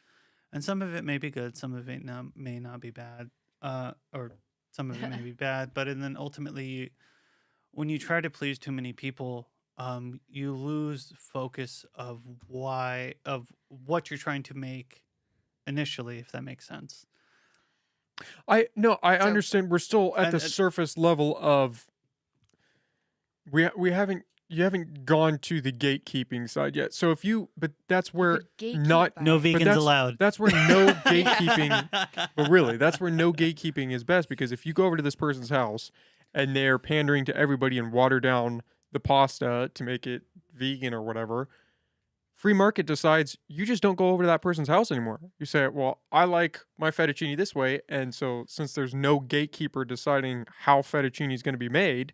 and some of it may be good, some of it may not be bad, or some of it may be bad. But and then ultimately, when you try to please too many people, you lose focus of what you're trying to make initially, if that makes sense. I So understand. We're still at And the surface level of we haven't you haven't gone to the gatekeeping side yet. So if you but that's you where could gatekeep not by No it. but vegans allowed. that's where no Yeah. gatekeeping but really that's where no gatekeeping is best, because if you go over to this person's house and they're pandering to everybody and water down the pasta to make it vegan or whatever, free market decides you just don't go over to that person's house anymore. You say, well, I like my fettuccine this way. And so since there's no gatekeeper deciding how fettuccine is going to be made,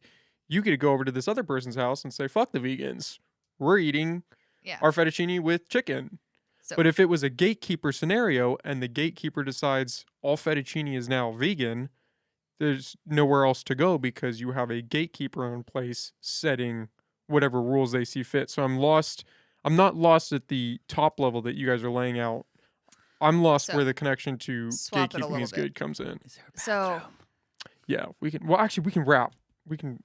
you get to go over to this other person's house and say, fuck the vegans. We're eating Yeah. our fettuccine with chicken. So But if it was a gatekeeper scenario and the gatekeeper decides all fettuccine is now vegan, there's nowhere else to go because you have a gatekeeper in place setting whatever rules they see fit. So I'm lost. I'm not lost at the top level that you guys are laying out. I'm lost So, where the connection to swap it a gatekeeping little is bit. good comes in. Is there a So- bathroom? Yeah, we can. Well, actually, we can wrap. We can.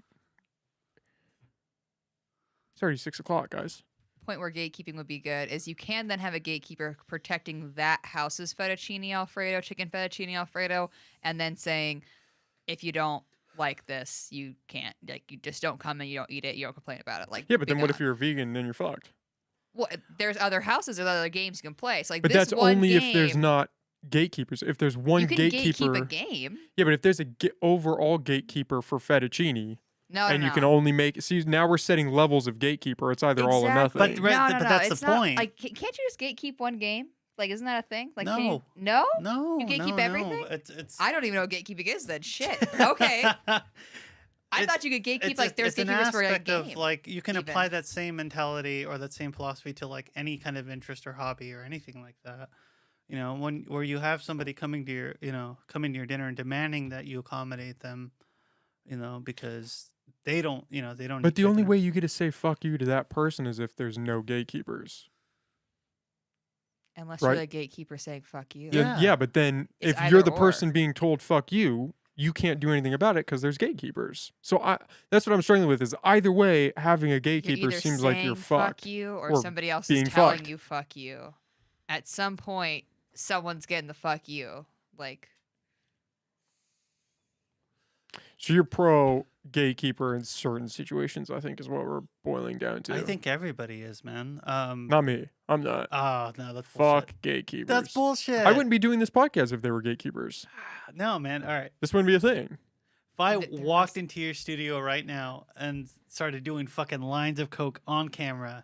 It's already 6:00, guys. point where gatekeeping would be good is you can then have a gatekeeper protecting that house's fettuccine alfredo, chicken fettuccine alfredo, and then saying, if you don't like this, you can't, like, you just don't come and you don't eat it, you don't complain about it. Like, Yeah, but be then what if gone. you're a vegan? Then you're fucked. Well, there's other houses, there's other games you can play. So like, But this that's one only if there's game, not gatekeepers. If there's one you can gatekeeper, gatekeep a game. yeah, but if there's a overall gatekeeper for fettuccine, No, and no, you can no. only make see now we're setting levels of gatekeeper. It's either all or Exactly. nothing. But right, no, but no, that's the it's not, point. Like, can't you just gatekeep one game? Like, isn't that a thing? Like, can you, No. no? No, You gatekeep no, everything? No. It's I don't even know what gatekeeping is then. Shit. Okay. I thought you could gatekeep, like, there's it's an gatekeepers for a aspect game. of like you can apply even. that same mentality or that same philosophy to like any kind of interest or hobby or anything like that. You know, where you have somebody coming to your dinner and demanding that you accommodate them, because they don't But eat the only chicken. way you get to say fuck you to that person is if there's no gatekeepers. Unless right? you're the gatekeeper saying "fuck you." Yeah. Yeah, but then It's if you're either the or. person being told fuck you can't do anything about it because there's gatekeepers. So that's what I'm struggling with is either way, having a You're gatekeeper either seems like saying you're "fuck fucked. you" or or somebody else being is telling fucked. you "fuck you." At some point, someone's getting the "fuck you." Like, So you're pro gatekeeper in certain situations, I think is what we're boiling down to. I think everybody is, man. Not me. I'm not. Oh no, that's Fuck bullshit. gatekeepers. That's bullshit. I wouldn't be doing this podcast if they were gatekeepers. No, man. All right. This wouldn't be a thing. If I There walked has- into your studio right now and started doing fucking lines of coke on camera,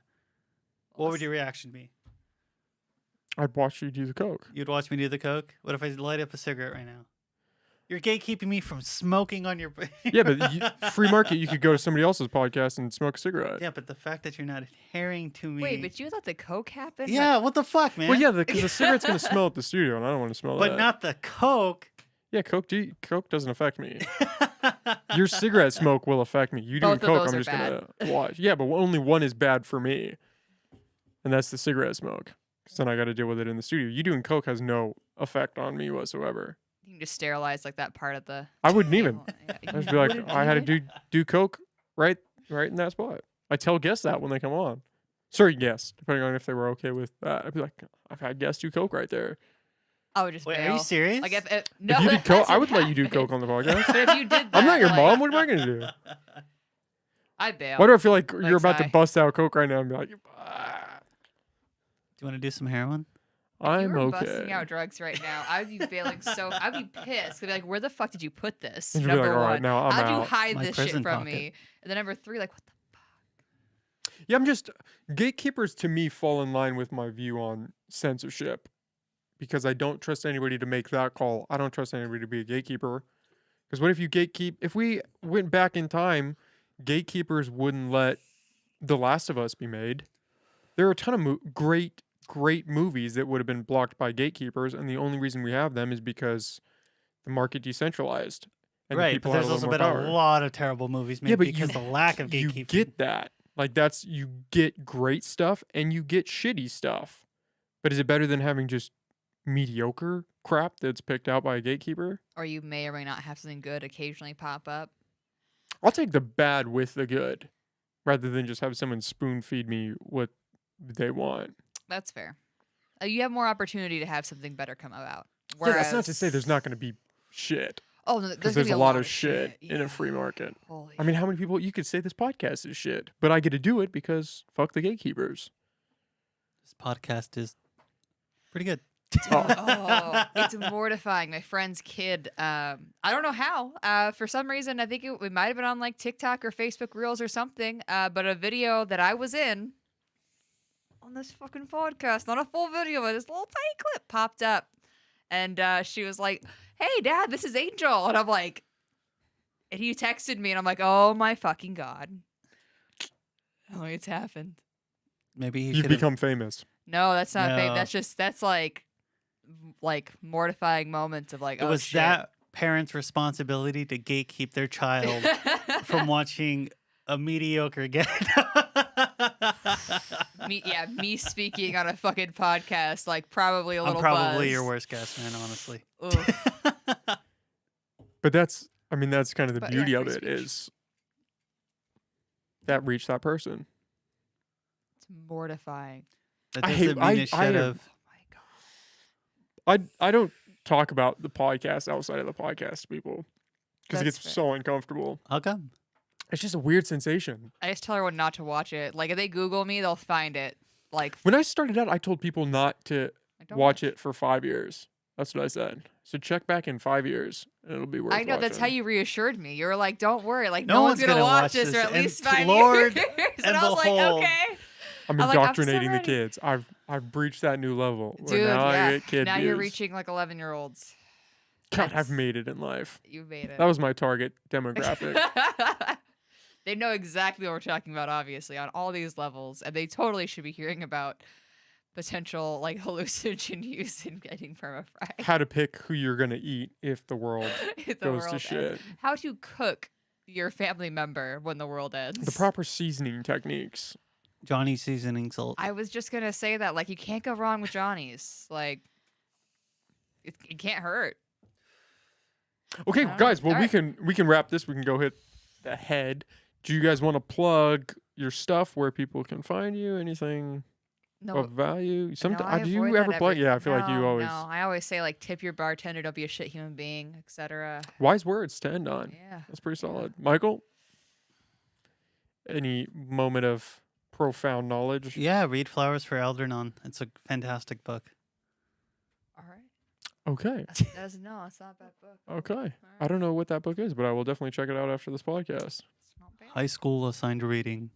what would your reaction be? I'd watch you do the coke. You'd watch me do the coke? What if I light up a cigarette right now? You're gatekeeping me from smoking on your. Yeah, but free market, you could go to somebody else's podcast and smoke a cigarette. Yeah, but the fact that you're not adhering to me. Wait, but you let the coke happen? Yeah, what the fuck, man? Well, yeah, because the cigarette's gonna smell at the studio, and I don't want to smell but that. not the coke. Yeah, coke doesn't affect me. Your cigarette smoke will affect me. You doing Both of coke, those I'm are just gonna watch. Yeah, but only one is bad for me, and that's the cigarette smoke. Because then I got to deal with it in the studio. You doing coke has no effect on me whatsoever. You can just sterilize like that part of the. I wouldn't even. Yeah, you I'd just be wouldn't like, I had to even? do coke right in that spot. I tell guests that when they come on. Certain guests, depending on if they were okay with that. I'd be like, I've had guests do coke right there. I would just. Wait, are bail. you serious? Like if no, If you that did coke, I hasn't would let you do happened. coke on the podcast. But if you did that, I'm not your like, mom. What am I gonna do? I'd bail. Why do I feel like you're about to Sai. bust out coke right now and be like, "Ah, Do you want to do some heroin? If you I'm were okay. busting out drugs right now, I'd be bailing so. I'd be pissed. I'd be like, "Where the fuck did you put this?" And you'd be like, Number "All right, one, now I'm how'd you out." hide My this shit prison from pocket. me? And then number three, like, what the fuck? Yeah, I'm just gatekeepers to me fall in line with my view on censorship because I don't trust anybody to make that call. I don't trust anybody to be a gatekeeper. Because what if you gatekeep? If we went back in time, gatekeepers wouldn't let The Last of Us be made. There are a ton of great movies that would have been blocked by gatekeepers, and the only reason we have them is because the market decentralized. And the Right, people but had there's a also little been more power. a lot of terrible movies made Yeah, but because the lack of You gatekeeping. get that. Like you get great stuff and you get shitty stuff. But is it better than having just mediocre crap that's picked out by a gatekeeper. Or you may or may not have something good occasionally pop up. I'll take the bad with the good rather than just have someone spoon feed me what they want. That's fair. You have more opportunity to have something better come about. Yeah, that's not to say there's not going to be shit. Oh, no, Because there's there's gonna a be lot of shit in Yeah. a free market. Holy I mean, how many people, you could say this podcast is shit, but I get to do it because fuck the gatekeepers. This podcast is pretty good. Oh, it's mortifying. My friend's kid. I don't know how. For some reason, I think it might have been on like TikTok or Facebook Reels or something. But a video that I was in on this fucking podcast, not a full video, but this little tiny clip popped up, and she was like, "Hey, Dad, this is Angel," and I'm like, and he texted me, and I'm like, "Oh my fucking god, oh, it's happened." Maybe he You've should become famous. No, that's not fake. No. That's like mortifying moments of like, It oh was shit. that parent's responsibility to gatekeep their child from watching a mediocre get. me speaking on a fucking podcast, like probably a I'm little probably buzz. your worst guest, man. Honestly. Oof. But that's kind of the But yeah, beauty of free it speech. is that reached that person. It's mortifying. That I doesn't hate- mean I- it I should am- have. Oh my god. I don't talk about the podcast outside of the podcast to people because it That's gets fair. so uncomfortable. How come? It's just a weird sensation. I just tell everyone not to watch it. Like if they Google me, they'll find it. Like, When I started out, I told people not to don't watch it for 5 years. That's what I said. So check back in 5 years, and it'll be worth I know that's how watching. you reassured me. You were like, "Don't worry, like No no, one's one's gonna gonna watch watch this for this, at and least 5 Lord years." And and I was behold, like, "Okay." I'm I'm like, I'm so indoctrinating the ready. kids. I've breached that new level. where Dude, now yeah. I get kid Now you're views. reaching like 11-year-olds. God, That's- I've made it in life. You made it. That was my target demographic. They know exactly what we're talking about, obviously, on all these levels, and they totally should be hearing about potential like hallucinogen use in getting permafried. How to pick who you're gonna eat if the world If the goes world to ends. shit. How to cook your family member when the world ends. The proper seasoning techniques. Johnny seasoning salt. I was just gonna say that, like, you can't go wrong with Johnny's. Like, it can't hurt. Okay, Alright, guys. Well, we alright. can wrap this. We can go hit the head. Do you guys want to plug your stuff where people can find you? Anything No, of value? no, Sometimes I do you avoid ever that plug? every- Yeah, I feel like you No, always No, I always say like tip your bartender, don't be a shit human being, etc. wise words to end on. Yeah. That's pretty solid. Michael, any moment of profound knowledge? Yeah, read Flowers for Algernon. It's a fantastic book. All right. Okay. That's no, it's not a bad book. Okay. I don't know what that book is, but I will definitely check it out after this podcast. It's not bad. High school assigned reading.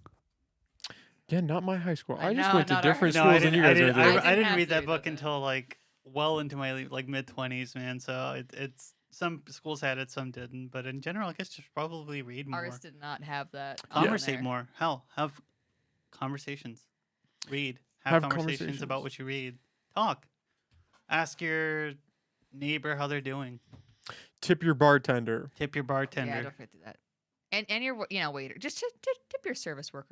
Yeah, not my high school. I I just know, went to not our different high schools school. than you guys are I doing. didn't I didn't have read to that do book that. until like well into my like mid 20s, man. So it's some schools had it, some didn't. But in general, I guess just probably read more, Ours did not have that. on conversate there. more. Hell, have conversations. Read. Have conversations about conversations. what you read. Talk. Ask your neighbor how they're doing. Tip your bartender. Tip your bartender. Yeah, don't forget to do that. And your waiter. Just tip your service worker.